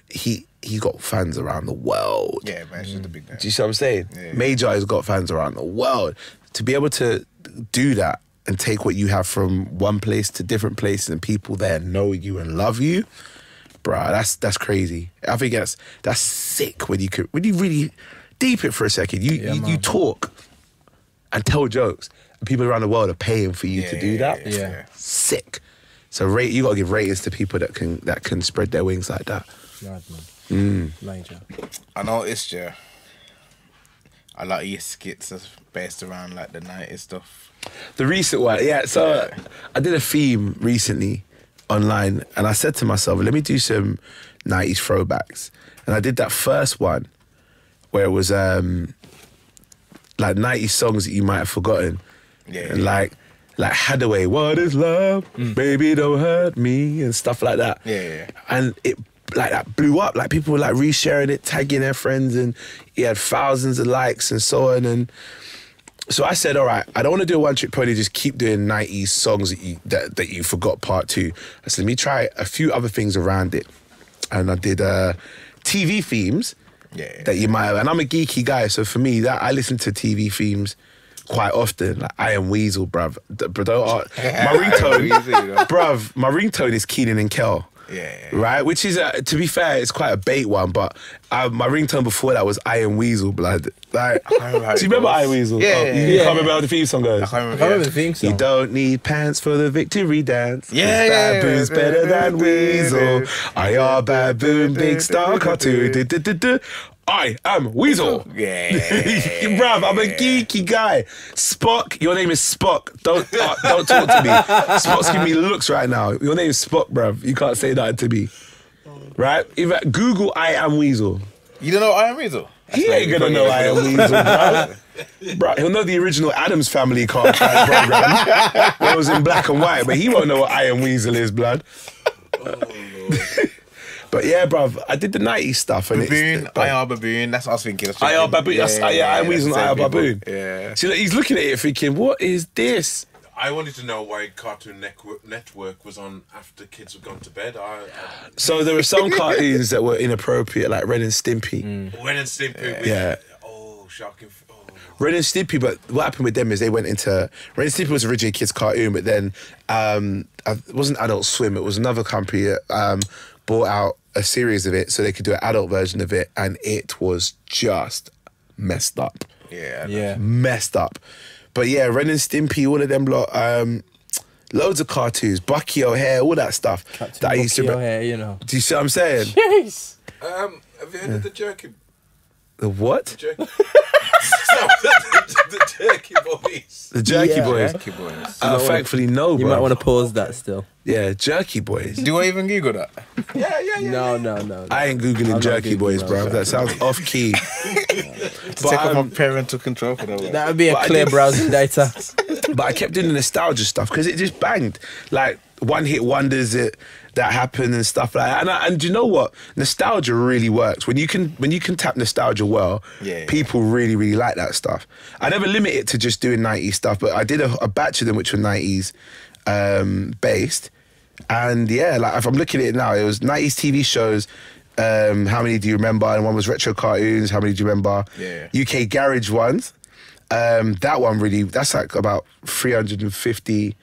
he got fans around the world. Yeah, man, it's just a big name. Do you see what I'm saying? Yeah. Major has got fans around the world. To be able to do that and take what you have from one place to different places and people there know you and love you, bruh, that's crazy. I think that's sick when you really deep it for a second. You talk and tell jokes and people around the world are paying for you to do that. Yeah. Sick. So you gotta give ratings to people that can spread their wings like that. Mad, man. Major. I noticed, yeah. I like your skits are based around like the 90s stuff. The recent one, yeah. So I did a theme recently online, and I said to myself, let me do some 90s throwbacks. And I did that first one where it was like 90s songs that you might have forgotten. Yeah. And like Hadaway, what is love? Baby, don't hurt me, and stuff like that. Yeah. And it like that blew up. Like people were like resharing it, tagging their friends, and it had thousands of likes and so on. And so I said, all right, I don't want to do a one-trick pony, just keep doing 90s songs that you forgot part 2. I said, let me try a few other things around it. And I did TV themes that you might have. And I'm a geeky guy, so for me, that I listen to TV themes quite often. Like I Am Weasel, bruv. My ringtone is Keenan and Kel. Yeah. Right? Which is, to be fair, it's quite a bait one, but my ringtone before that was I Am Weasel, blood. Like, do you remember I Am Weasel? Yeah. You can't remember how the theme song goes? I can't I remember the theme song. You don't need pants for the victory dance. Yeah. Baboon's better than Weasel. I are baboon, big star cartoon. I am Weasel. Yeah. Bruv, I'm a geeky guy. Spock, your name is Spock. Don't talk to me. Spock's giving me looks right now. Your name is Spock, bruv. You can't say that to me. Right? If Google I am Weasel. You don't know I Am Weasel? He ain't gonna know I am Weasel, bruv. Bruh, he'll know the original Addams Family cartoon program. It was in black and white, but he won't know what I am Weasel is, blood. But yeah, bruv, I did the 90s stuff. And Baboon, I Are Baboon, that's what I was thinking. I Are Baboon, I Am Weasel, I Are Baboon. Yeah. See, he's looking at it thinking, what is this? I wanted to know why Cartoon Network was on after kids had gone to bed. So there were some cartoons that were inappropriate, like Ren and Stimpy. Ren and Stimpy. Yeah. Oh, shocking. Oh. Ren and Stimpy, but what happened with them is they went into... Ren and Stimpy was originally a kids' cartoon, but then it wasn't Adult Swim, it was another company that bought out a series of it so they could do an adult version of it, and it was just messed up. Yeah. Messed up. But yeah, Ren and Stimpy, all of them lot, loads of cartoons, Bucky O'Hare, all that stuff. Captain that I used to... Bucky O'Hare, you know. Do you see what I'm saying? Jeez. Have you heard of the Jerky? The what? The Jerky Boys. The Jerky Yeah. Boys. Jerky Boys. Thankfully, no, You bro. might want to pause that still. Yeah, Jerky Boys. Do I even Google that? No. I ain't Googling not Jerky Googling Boys, those, bro. yeah. That sounds off key. To take off my parental control for that. That would be a But I clear did- browsing data. But I kept doing the nostalgia stuff because it just banged. Like one-hit wonders that happened and stuff like that. And do you know what? Nostalgia really works. When you can tap nostalgia well, people really, really like that stuff. I never limit it to just doing 90s stuff, but I did a batch of them which were 90s based. And yeah, like if I'm looking at it now, it was 90s TV shows. How many do you remember? And one was retro cartoons. How many do you remember? Yeah. UK garage ones. That one really, that's like about 350k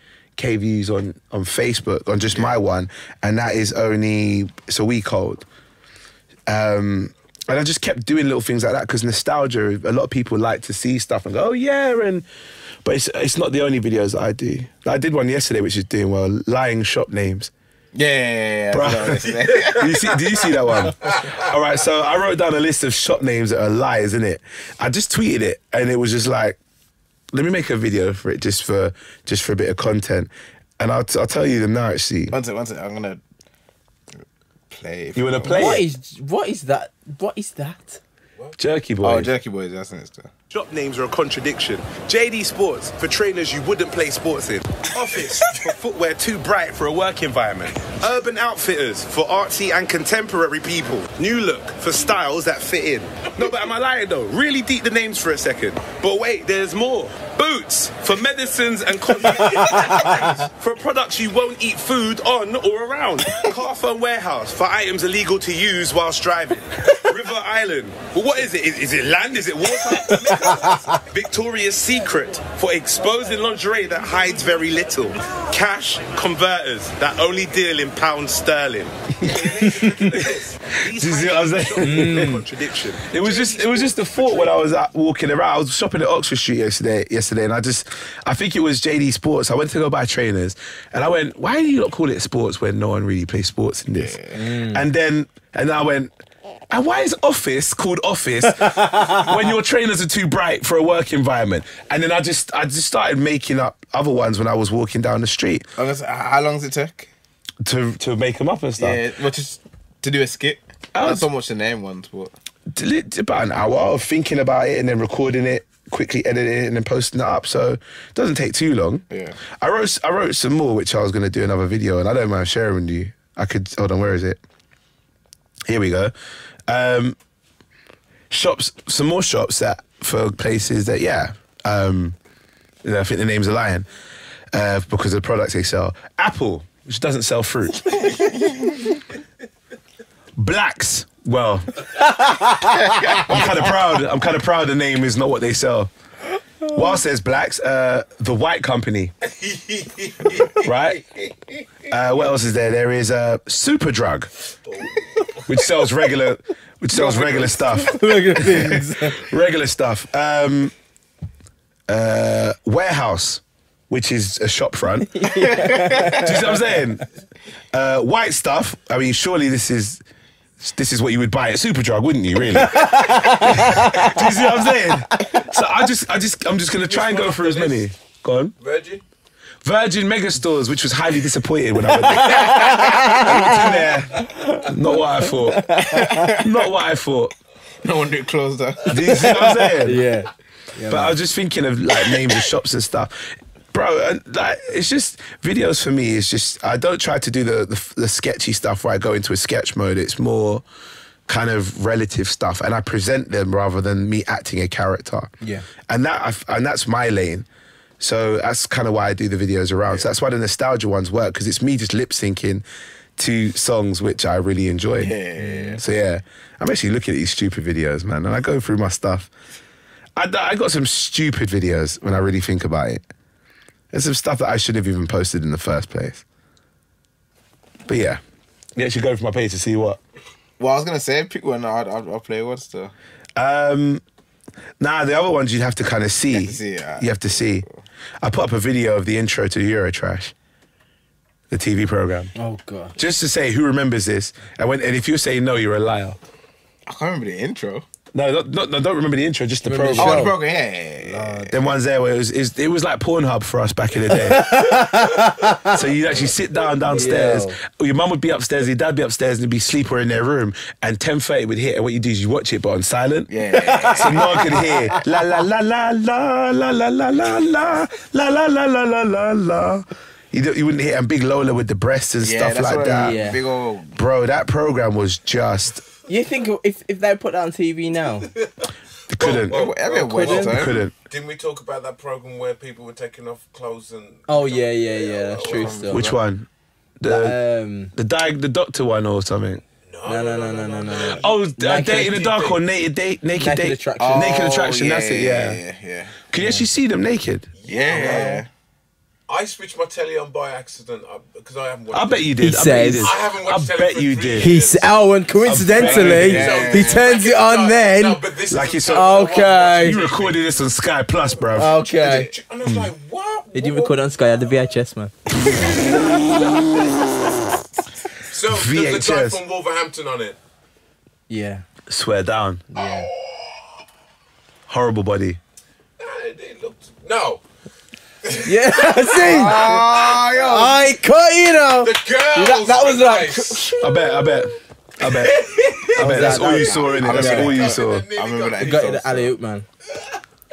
views on Facebook on just my one, and that is it's a week old. And I just kept doing little things like that because nostalgia. A lot of people like to see stuff and go, oh yeah, but it's not the only videos that I do. I did one yesterday which is doing well, lying shop names. Yeah. Bro. Do you see that one? All right, so I wrote down a list of shop names that are lies, innit? I just tweeted it, and it was just like, let me make a video for it just for a bit of content, and I'll tell you them now. Actually, One second. I'm gonna play. You want to play What it? is that? What is that? Jerky boy. Oh, Jerky Boys, that's it. Shop names are a contradiction. JD Sports for trainers you wouldn't play sports in. Office for footwear too bright for a work environment. Urban Outfitters for artsy and contemporary people. New Look for styles that fit in. No, but am I lying though? Really deep the names for a second. But wait, there's more. Boots for medicines and for products you won't eat food on or around. Car Phone Warehouse for items illegal to use whilst driving. River Island. Well, what is it? Is it land? Is it water? Victoria's Secret for exposing lingerie that hides very little. Cash Converters that only deal in pounds sterling. Do you see what I'm saying? Contradiction. It was just the thought when I was out walking around. I was shopping at Oxford Street yesterday, and I think it was JD Sports. I went to go buy trainers, and I went, why do you not call it sports when no one really plays sports in this? And I went, and why is Office called Office when your trainers are too bright for a work environment? And then I just started making up other ones when I was walking down the street. How long does it take? To make them up and stuff. Yeah, which is to do a skit. Not so much the name ones, but about an hour of thinking about it and then recording it, quickly editing it and then posting it up. So it doesn't take too long. Yeah. I wrote some more, which I was going to do another video, and I don't mind sharing with you. Hold on, where is it? Here we go. Shops, some more shops for places that, I think the names are lying because of the products they sell. Apple, which doesn't sell fruit. Blacks, well, I'm kind of proud the name is not what they sell. While says Blacks, the White Company, right? What else is there? There is Superdrug, which sells regular stuff. Regular things. Regular stuff. Warehouse, which is a shop front. Do you see what I'm saying? White stuff. I mean, surely this is what you would buy at Superdrug, wouldn't you? Really? Do you see what I'm saying? So I'm just gonna try and go through as many. Go on. Virgin Mega Stores, which was highly disappointed when I went there. I went in there. Not what I thought. no wonder it closed down. Do you see what I'm saying? Yeah. But I was just thinking of like names of shops and stuff. Bro, like, it's just, videos for me is just, I don't try to do the sketchy stuff where I go into a sketch mode. It's more kind of relative stuff, and I present them rather than me acting a character. Yeah. And that's my lane. So that's kind of why I do the videos around. So that's why the nostalgia ones work, because it's me just lip syncing to songs which I really enjoy. Yeah. So yeah, I'm actually looking at these stupid videos, man, and I go through my stuff. I got some stupid videos when I really think about it. There's some stuff that I should have even posted in the first place. But yeah. You actually go for my page to see what? Well, I was going to say, pick one. I'll play one still. Nah, the other ones you'd have to kind of see. You have to see. I put up a video of the intro to Eurotrash, the TV program. Oh, God. Just to say, who remembers this? And if you say no, you're a liar. I can't remember the intro. No, don't remember the intro, just the program. Oh, the program, yeah. Them ones there where it was like Pornhub for us back in the day. So you'd actually sit downstairs. Or your mum would be upstairs, your dad would be upstairs, and you'd be sleeper in their room. And 10:30 would hit, and what you do is you watch it, but on silent. Yeah. So no one could hear la la la la la la la la la la la la la la la la la. You wouldn't hear, and Big Lola with the breasts and stuff like that. Yeah. Big old... Bro, that program was just... You think if they put that on TV now? They couldn't. Couldn't. Didn't we talk about that program where people were taking off clothes and... Oh, yeah, that's true still. Which one? The doctor one or something? No. Oh, Date in the Dark or Naked Attraction. Oh, Naked Attraction, that's it, yeah. Can you actually see them naked? Yeah. I switched my telly on by accident because I haven't watched I bet you did. I haven't watched telly bet for you 3 did. years. And coincidentally, he turns it on then. No, but this Like is it's okay. You recorded this on Sky Plus, bro. Okay. And I was like, what? He didn't record on Sky, I had the VHS, man. So there's a guy from Wolverhampton on it. Yeah. Swear down. Yeah. Horrible body. It looked... No. Yeah, see? I cut, you know. The girls. That was like... I bet. I bet that's all you saw in it. That's all you saw. I remember that I got episode. the alley oop, man.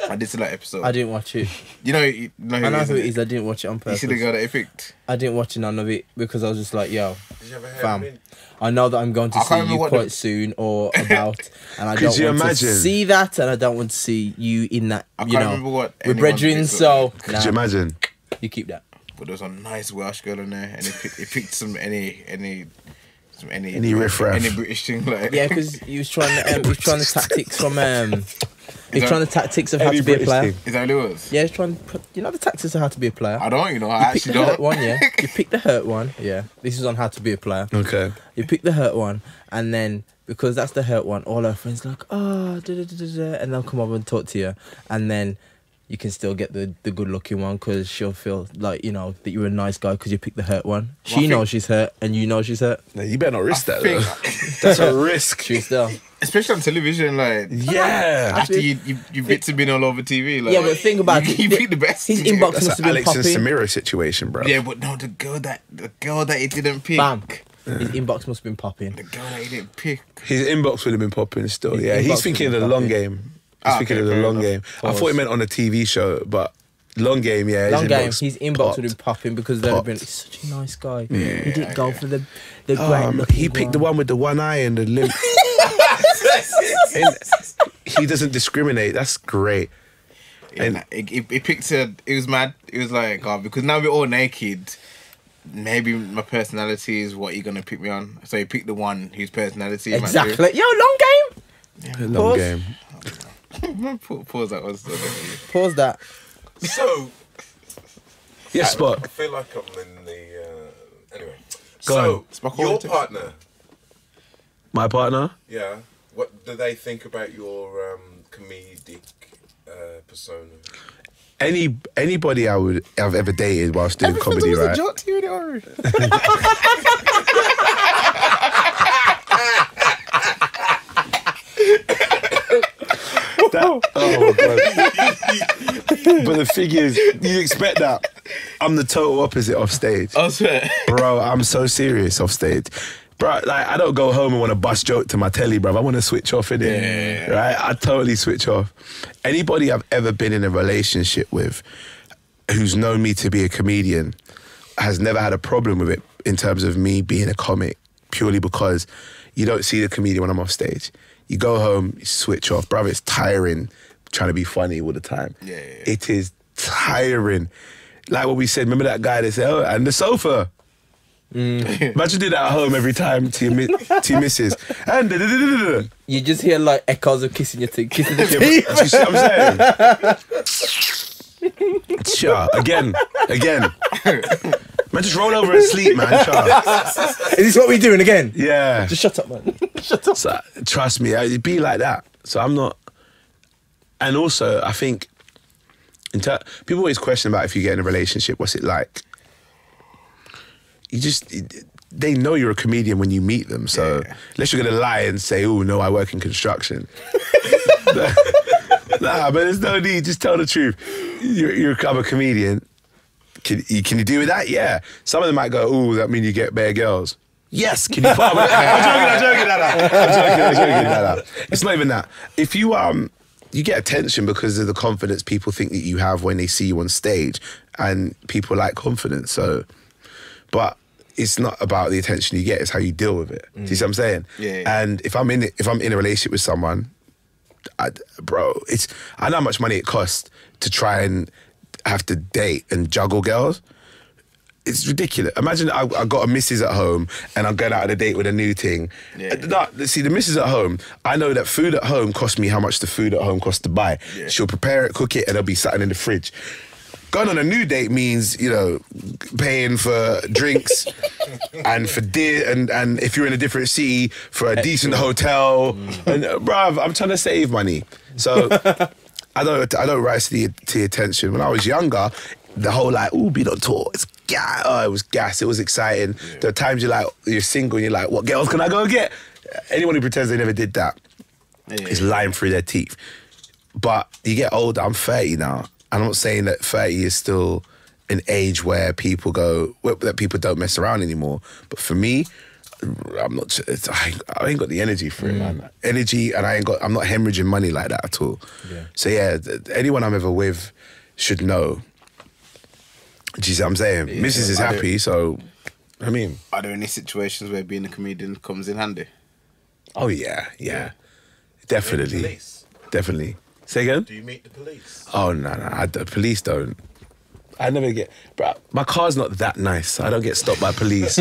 I did see that episode. I didn't watch it. You know who I know who it it is. is. I didn't watch it on You purpose. see the girl that he picked? I didn't watch none of it because I was just like, yo, Did you ever hear fam, him? I know that I'm going to I see can't remember you what quite the- soon or about, and I Could don't you want to imagine? see that, and I don't want to see you in that, I you can't know, remember what with anyone brethren, picked, so Could nah, you imagine? you keep that. But there was a nice Welsh girl in there, and he picked some any riff-raff. any British thing like. Yeah, because he was trying the tactics from he was trying the tactics of how Any to be a British player. thing. Is that what it was? Yeah, he's trying to put, you know, the tactics of how to be a player. I don't, you know. You I picked actually the hurt don't. one, yeah. You picked the hurt one, yeah. This is on how to be a player. Okay. You pick the hurt one, and then because that's the hurt one, all our friends are like, oh, da, da, da, da, da, and they'll come over and talk to you, and then you can still get the good looking one because she'll feel like, you know, that you're a nice guy because you picked the hurt one. She think- knows she's hurt, and you know she's hurt. No, you better not risk that. think- Though. That's a risk. She's still. Especially on television, like Yeah. after you bits have been all over TV. Like, Yeah, but think about you, it. You picked the best. His thing. inbox That's must an have been Alex and popping. Samira situation, bro. Yeah, but no, the girl that he didn't pick. Bam. His inbox must have been popping. The girl that he didn't pick. His inbox would have been popping still. His Yeah, inbox he's thinking of would the have long been game. He's thinking okay, of the fair long enough. game. I Pause. thought he meant on a TV show, but long game, yeah. Long game, inbox his inbox popped. would have been popping because they'd have been, Popped. he's such a nice guy. He didn't go for the great looking He picked the one with the one eye and the limp. And he doesn't discriminate. That's great. And he picked a. It was mad. It was like, God, because now we're all naked. Maybe my personality is what you're gonna pick me on. So he picked the one whose personality. he might do. Exactly. Yo, long game. Long Pause. game. Pause that was. Pause that. So, Yes, I Spock. feel like I'm in the. Anyway. Go so, on. Spock your always- partner, My partner. yeah, what do they think about your comedic persona? Anybody I've ever dated whilst doing comedy, right? Oh my god! But the thing is, you expect that. I'm the total opposite off stage, I swear. bro. I'm so serious off stage, bro. Like I don't go home and want to bust joke to my telly, bro. I want to switch off in it, Yeah. right? I totally switch off. Anybody I've ever been in a relationship with, who's known me to be a comedian, has never had a problem with it in terms of me being a comic, purely because you don't see the comedian when I'm off stage. You go home, you switch off. Brother, it's tiring trying to be funny all the time. Yeah. It is tiring. Like what we said, remember that guy that said, oh, and the sofa. Imagine doing that at home every time to your missus. And da-da-da-da-da. You just hear like echoes of kissing your teeth, kissing the Do teeth. you see what I'm saying? Sure, again. Man, just roll over and sleep, man. Sure. Is this what we're doing again? Yeah. Just shut up, man. Shut up. So, trust me, it'd be like that. So I'm not. And also, I think people always question about if you get in a relationship, what's it like? They know you're a comedian when you meet them. So unless you're gonna lie and say, "Oh no, I work in construction," nah, but there's no need. Just tell the truth. I'm a comedian. Can you deal with that? Yeah. Some of them might go, "Oh, that means you get bare girls." Yes. Can you? I'm joking. It's not even that. If you you get attention because of the confidence people think that you have when they see you on stage, and people like confidence. So, but it's not about the attention you get; it's how you deal with it. Do you see what I'm saying? Yeah. And if I'm in a relationship with someone, I know how much money it costs to try and have to date and juggle girls. It's ridiculous. Imagine I got a missus at home and I'm going out on a date with a new thing. See, the missus at home, I know that food at home costs me how much the food at home costs to buy. Yeah. She'll prepare it, cook it, and it'll be sitting in the fridge. Going on a new date means, paying for drinks and for and if you're in a different city, for a decent hotel. And bruv, I'm trying to save money. So I don't rise to the attention. When I was younger, the whole be on tour, it was gas, it was exciting. Yeah. There are times you're single and you're like, what girls can I go get? Anyone who pretends they never did that is lying through their teeth. But you get older, I'm 30 now. I'm not saying that 30 is still an age where people don't mess around anymore. But for me, I'm not. I ain't got the energy for it, man. Energy, and I'm not hemorrhaging money like that at all. Yeah. So yeah, anyone I'm ever with should know. Do you see what I'm saying? Yeah. Mrs. is happy, so I mean. Are there any situations where being a comedian comes in handy? Oh yeah. Definitely. Police. Definitely. Say again? Do you meet the police? Oh no, the police don't. I never get, bro. My car's not that nice. I don't get stopped by police.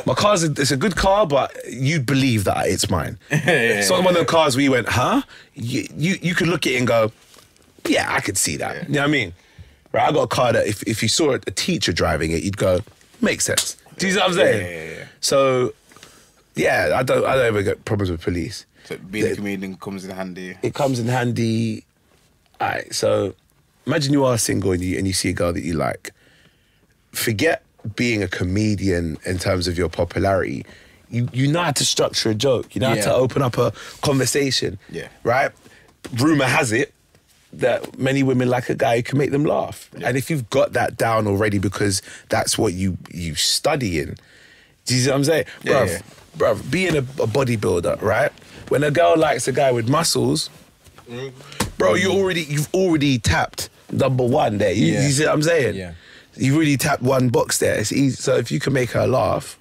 My car's it's a good car, but you'd believe that it's mine. It's not one of the cars where you went, huh? You could look at it and go, yeah, I could see that. Yeah. You know what I mean? Right, I got a car that if you saw a teacher driving it, you'd go, makes sense. Do you see what I'm saying? Yeah. So, yeah, I don't ever get problems with police. So being a comedian comes in handy. It comes in handy. All right, so imagine you are single and you see a girl that you like. Forget being a comedian in terms of your popularity. You know how to structure a joke. You know how to open up a conversation. Yeah. Right? Rumour has it that many women like a guy who can make them laugh. Yeah. And if you've got that down already because that's what you study in, do you see what I'm saying? Yeah, Bruv, being a bodybuilder, right? When a girl likes a guy with muscles, bro, you've already tapped number one there. You see what I'm saying? Yeah. You've already tapped one box there. It's easy. So if you can make her laugh,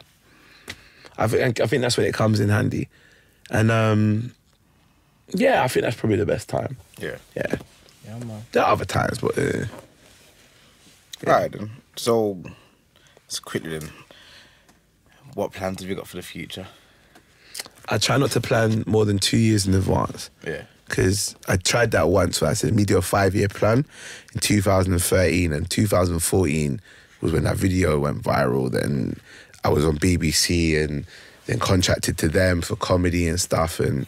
I think that's when it comes in handy. And I think that's probably the best time. Yeah. Yeah. Yeah, man. There are other times, but Right then. So, let's quickly then. What plans have you got for the future? I try not to plan more than 2 years in advance. Yeah. Because I tried that once where I said, me do a 5-year plan in 2013, and 2014 was when that video went viral. Then I was on BBC and then contracted to them for comedy and stuff. And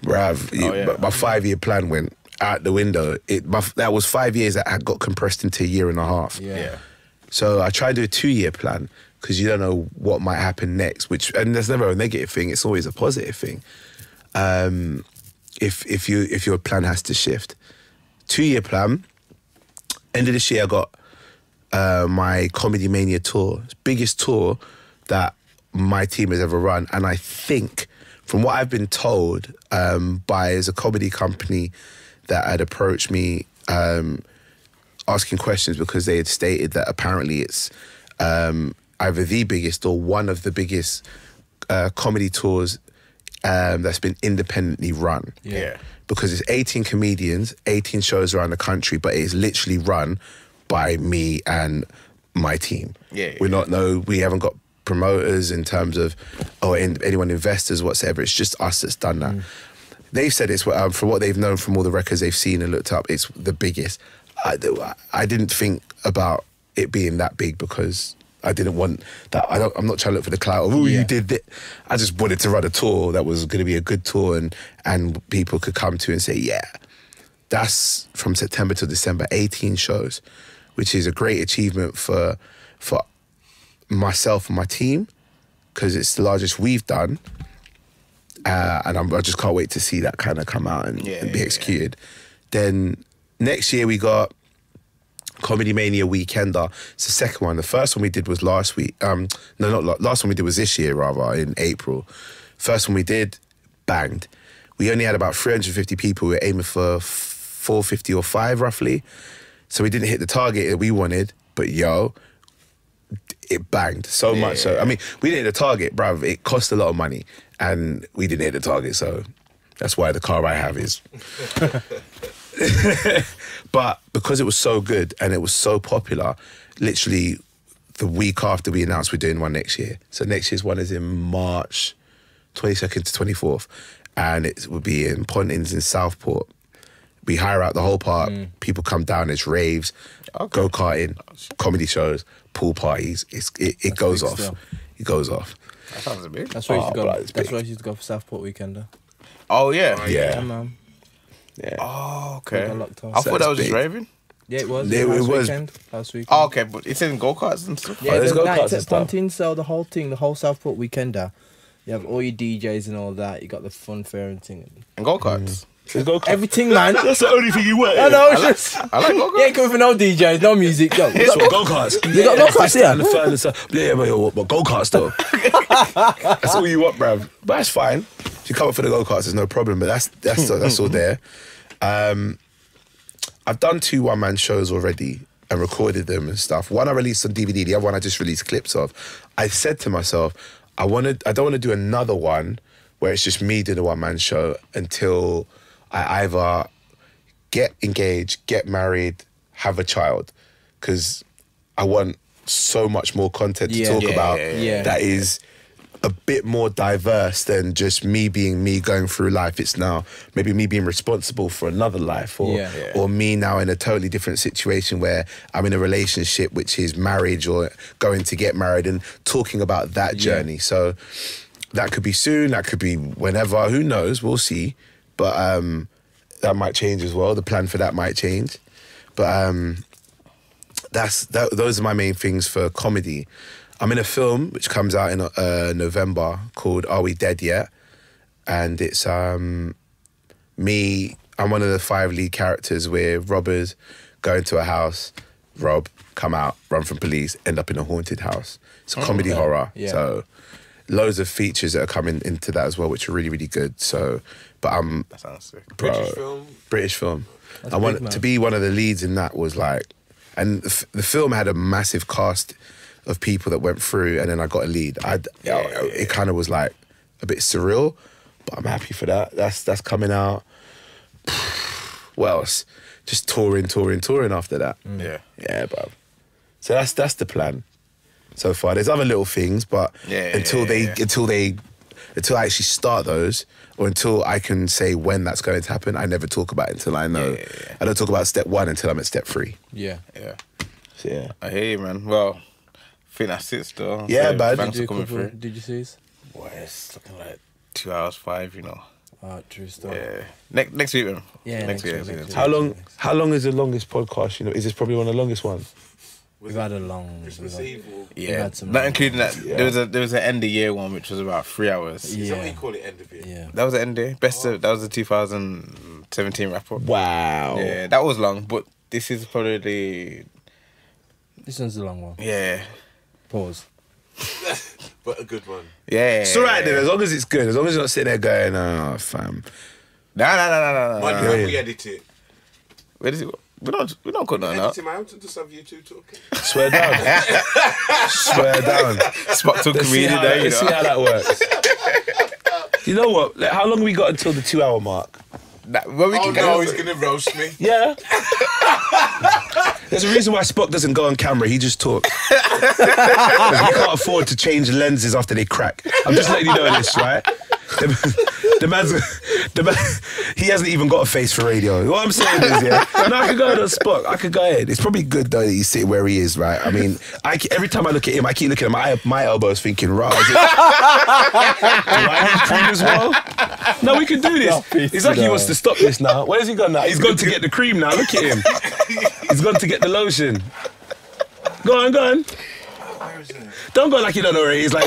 bruv, my 5-year plan went out the window. That was 5 years that had got compressed into a year and a half. Yeah. So I try to do a 2-year plan because you don't know what might happen next, and there's never a negative thing, it's always a positive thing. If your plan has to shift. 2-year plan, end of this year I got my Comedy Mania tour. It's the biggest tour that my team has ever run, and I think from what I've been told by a comedy company that had approached me asking questions because they had stated that apparently it's either the biggest or one of the biggest comedy tours that's been independently run. Yeah. Because it's 18 comedians, 18 shows around the country, but it's literally run by me and my team. Yeah. We haven't got promoters in terms of anyone investors whatsoever. It's just us that's done that. They've said it's from what they've known from all the records they've seen and looked up, it's the biggest. I didn't think about it being that big because I didn't want that. I'm not trying to look for the clout of, you did that. I just wanted to run a tour that was going to be a good tour and people could come to and say, yeah, that's from September to December, 18 shows, which is a great achievement for myself and my team because it's the largest we've done. And I just can't wait to see that kind of come out and be executed. Then next year we got Comedy Mania Weekender. It's the second one. The first one we did was last week. Last one we did was this year, rather, in April. First one we did, banged. We only had about 350 people. We were aiming for 450 or 5, roughly. So we didn't hit the target that we wanted, but it banged so much. So, I mean, we didn't hit the target, bruv. It cost a lot of money, and we didn't hit the target, so that's why the car I have is... But because it was so good and it was so popular, literally the week after we announced we're doing one next year. So next year's one is in March 22nd to 24th, and it would be in Pontins in Southport. We hire out the whole park, people come down, it's raves, go-karting, comedy shows, pool parties. It goes off. Still. It goes off. That sounds big. That's why you should go. blood, it's That's big. why you should go for Southport Weekender. Oh, yeah. Yeah. Man. Yeah. Oh, okay. Got locked on. I thought that was That's just big. raving. Yeah, it was. It last was. weekend. Last weekend. Oh, okay, but it's in go-karts and stuff. Yeah, there's the go-karts nights and at stuff. Pontins, so the whole thing, the whole Southport Weekender. You have all your DJs and all that. You got the fun fair and thing. And go-karts. Let's go. Everything, man. That's the only thing you want. I know, it's just. I like go-karts. You ain't coming for no DJs, no music, yo. It's what go-karts. You got go-karts here? And the furnace. Yeah, but go-karts though. That's all you want, bruv. But that's fine. If you come up for the go-karts, there's no problem. But that's all there. I've done 2 one-man shows already and recorded them and stuff. One I released on DVD, the other one I just released clips of. I said to myself, I don't want to do another one where it's just me doing a one-man show until I either get engaged, get married, have a child. Because I want so much more content to talk about that is a bit more diverse than just me being me going through life. It's now maybe me being responsible for another life or me now in a totally different situation where I'm in a relationship which is marriage or going to get married and talking about that journey. So that could be soon, that could be whenever, who knows, we'll see. But that might change as well. The plan for that might change. But those are my main things for comedy. I'm in a film which comes out in November called Are We Dead Yet? And it's me, I'm one of the 5 lead characters where robbers go into a house, rob, come out, run from police, end up in a haunted house. It's a comedy horror. Yeah. So loads of features that are coming into that as well, which are really, really good. So, but that sounds sick. British film. That's I want big, man. to be one of the leads in that was like, and the film had a massive cast of people that went through, and then I got a lead. It kind of was like a bit surreal, but I'm happy for that. That's coming out. What else? Just touring after that. Yeah, bro. So that's the plan so far. There's other little things, but until I actually start those, or until I can say when that's going to happen, I never talk about it until I know. I don't talk about step 1 until I'm at step 3. Yeah. So yeah. I hear you, man. Well, I think that's it still. Yeah, so bud. Thanks for coming through. Did you see this? Boy, it's looking like 2 hours 5, you know. True stuff. Yeah. Next week, man. Yeah, next week. How long is the longest podcast? You know, is this probably one of the longest ones? We've had a long... Christmas Eve. Yeah, had some not long including that. There was an end of year one which was about 3 hours. Is that what you call it, end of year? Yeah. That was the end day. That was the 2017 wrap up. Wow. Yeah, that was long, but this is probably This one's a long one. yeah. Pause. But a good one. Yeah. It's all right then, as long as it's good. As long as you're not sitting there going, oh, fam. No. Why don't we edit it? Where is it? We don't cut nothing out. Edit him out and just have you two talking. Swear down. Swear down. Spock took comedian there, you Let's see know. how that works. You know what? Like, how long have we got until the 2 hour mark? Well, we can No, he's going to roast me. Yeah. There's a reason why Spock doesn't go on camera. He just talks. Because he can't afford to change lenses after they crack. I'm just letting you know this, right? The man, he hasn't even got a face for radio. What I'm saying is, yeah, and I could go to Spock. I could go ahead. It's probably good though that he's sitting where he is, right? I mean, every time I look at him, I keep looking at my elbows, thinking, right, do I need cream as well? No, we can do this. It's like he wants to stop this now. Where's he gone now? He's gone to get the cream now. Look at him. He's gone to get the lotion. Go on. Don't go like you don't know where it is. Like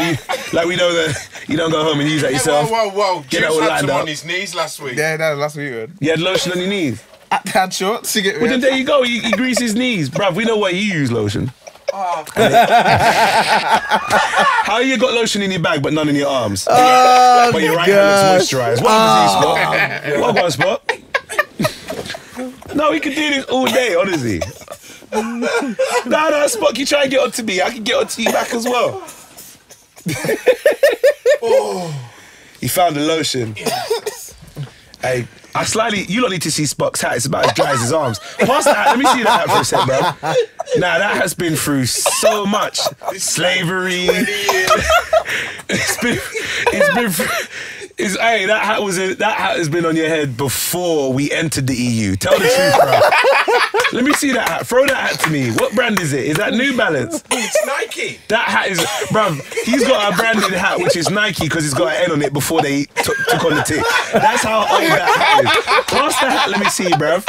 we know that you don't go home and use that yourself. Whoa. Get that Juice all had lined some up. on his knees last week. Yeah, that was last week, man. You had lotion on your knees. Had shorts. You get Well, then there you go. He greased his knees. Bruv, we know why you use lotion. How you got lotion in your bag but none in your arms? But your right hand looks moisturised. What happened to you, Spot? What about Spot? No, we could do this all day, honestly. No, Spot, you try and get onto me. I can get onto you back as well. He found the lotion. Hey, you don't need to see Spock's hat. It's about as dry as his arms. Pass that hat. Let me see that hat for a sec, bro. Nah, that has been through so much. Slavery. That hat has been on your head before we entered the EU. Tell the truth, bro. Let me see that hat. Throw that hat to me. What brand is it? Is that New Balance? It's Nike. That hat is, bruv, he's got a branded hat which is Nike because it's got an N on it before they took on the tick. That's how old that hat is. Pass the hat, let me see, bruv.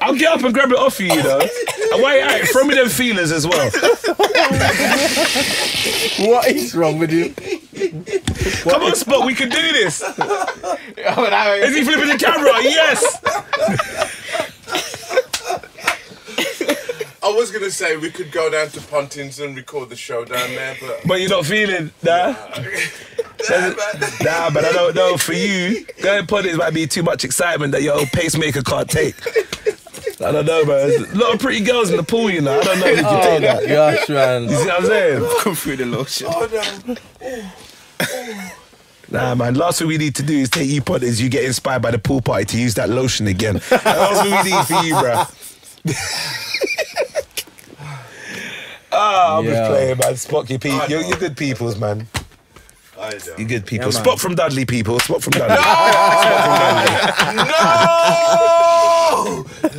I'll get up and grab it off you, you know. And wait, throw me them feelers as well. What is wrong with you? Come on, Spot, we can do this. Is he flipping the camera? Yes. I was gonna say we could go down to Pontins and record the show down there, But you're not feeling that. Nah, but I don't know. For you, going Pontins might be too much excitement that your old pacemaker can't take. I don't know, man. There's a lot of pretty girls in the pool, you know. I don't know if you can take that. Gosh, man. You see what I'm saying? Come through the lotion. Oh no. Nah, man. Last thing we need to do is take you Pontins. You get inspired by the pool party to use that lotion again. That's what we need for you, bruh. I'm just playing, man. Spock, you're good peoples, man. I know. You're good people. Yeah, Spock from Dudley, people. Spock from Dudley.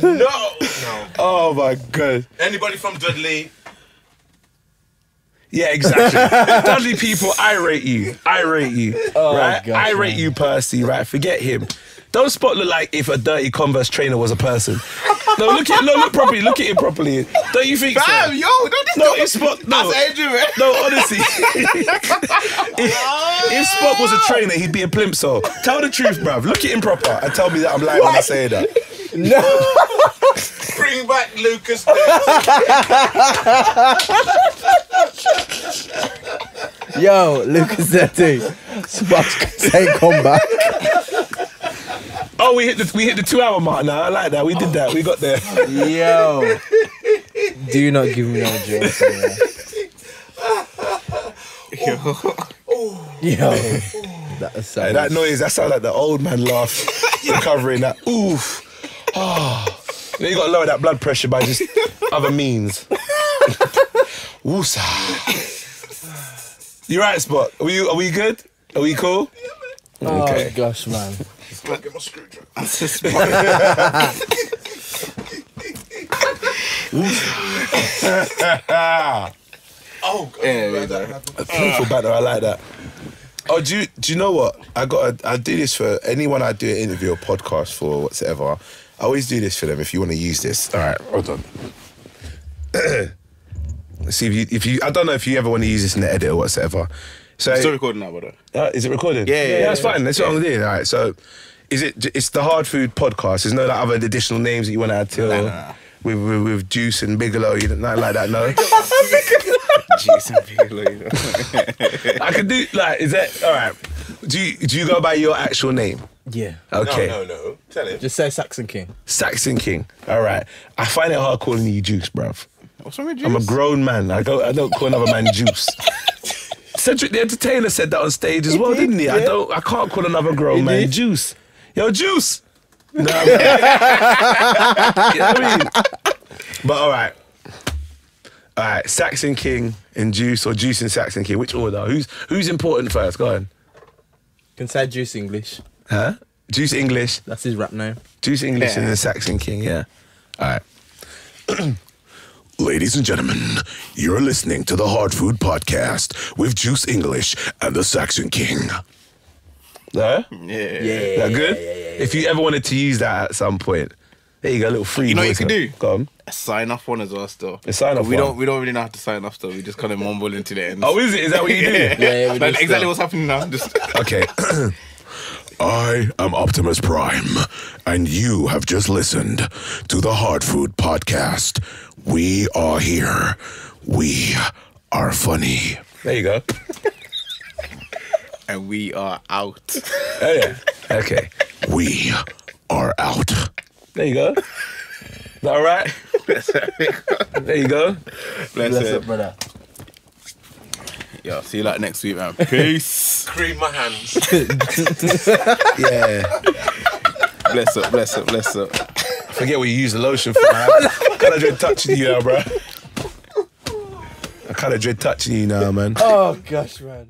No! Oh my god. Anybody from Dudley? Yeah, exactly. Dudley people, I rate you. Oh, right? gosh, I rate man. you, Percy, right? Forget him. Don't Spot look like if a dirty Converse trainer was a person. No, look properly. Look at him properly. Don't you think so? Damn, yo, No, if Spot. No, That's Adrian, man. no, honestly. if Spot was a trainer, he'd be a plimsoll. Tell the truth, bruv. Look at him proper and tell me that I'm lying when I say that. No. Bring back Lucas. Yo, Lucas Dirty. Spock say come back. Oh, we hit the 2 hour mark now. I like that. We did that. We got there. Yo. Do not give me no joke, man. Yo. That's so Hey, that noise, that sounds like the old man laugh. Recovering that. Oof. Oh. You gotta lower that blood pressure by just other means. Woosa. You right, Spot? Are we good? Are we cool? Oh gosh, man. Get my screwdriver. Oh, God. Yeah, A painful banter, I like that. Oh, do you know what? I do this for anyone I do an interview or podcast for, whatever. I always do this for them if you want to use this. All right, hold on. See if you I don't know if you ever want to use this in the edit or whatever. So Still recording now, brother. Is it recorded? Yeah, that's fine. That's what I'm doing. All right. So, it's the Hardfood podcast. There's no like, other additional names that you want to add to Nah. with Juice and Bigelow. You don't nothing like that, no. Juice and Bigelow. I could do like. Is that all right? Do you go by your actual name? Yeah. Okay. No. Tell him. Just say Saxon King. Saxon King. All right. I find it hard calling you Juice, bruv. What's wrong with Juice? I'm a grown man. I don't call another man Juice. Cedric the Entertainer said that on stage as well, didn't he? Yeah. I can't call another grown man did. Juice. Yo, Juice. No, you know what I mean? But all right, Saxon King and Juice, or Juice and Saxon King. Which order? Who's important first? Go on. Can say Juice English. Huh? Juice English. That's his rap name. Juice English Yeah. and then Saxon King. Yeah. All right. Ladies and gentlemen, you're listening to the Hardfood Podcast with Juice English and the Saxon King. Yeah? Yeah. That good? If you ever wanted to use that at some point, there you go, a little free. You know what you voice can note. do? Go on. A sign off one as well still. A sign off we one? don't really know how to sign off still. We just kind of mumble into the end. Oh, is it? Is that what you do? Yeah, we do Like, exactly still. what's happening now. Just Okay. I am Optimus Prime, and you have just listened to the Hardfood Podcast. We are here. We are funny. There you go. and we are out. Oh, yeah. Okay. We are out. There you go. Is that all right? There you go. Bless Bless it. up, brother. Yo, see you like next week, man. Peace. Cream my hands. Yeah. Bless up, bless up, bless up. Forget what you use the lotion for, man. I kind of dread touching you now, bro. I kind of dread touching you now, man. Oh gosh, man.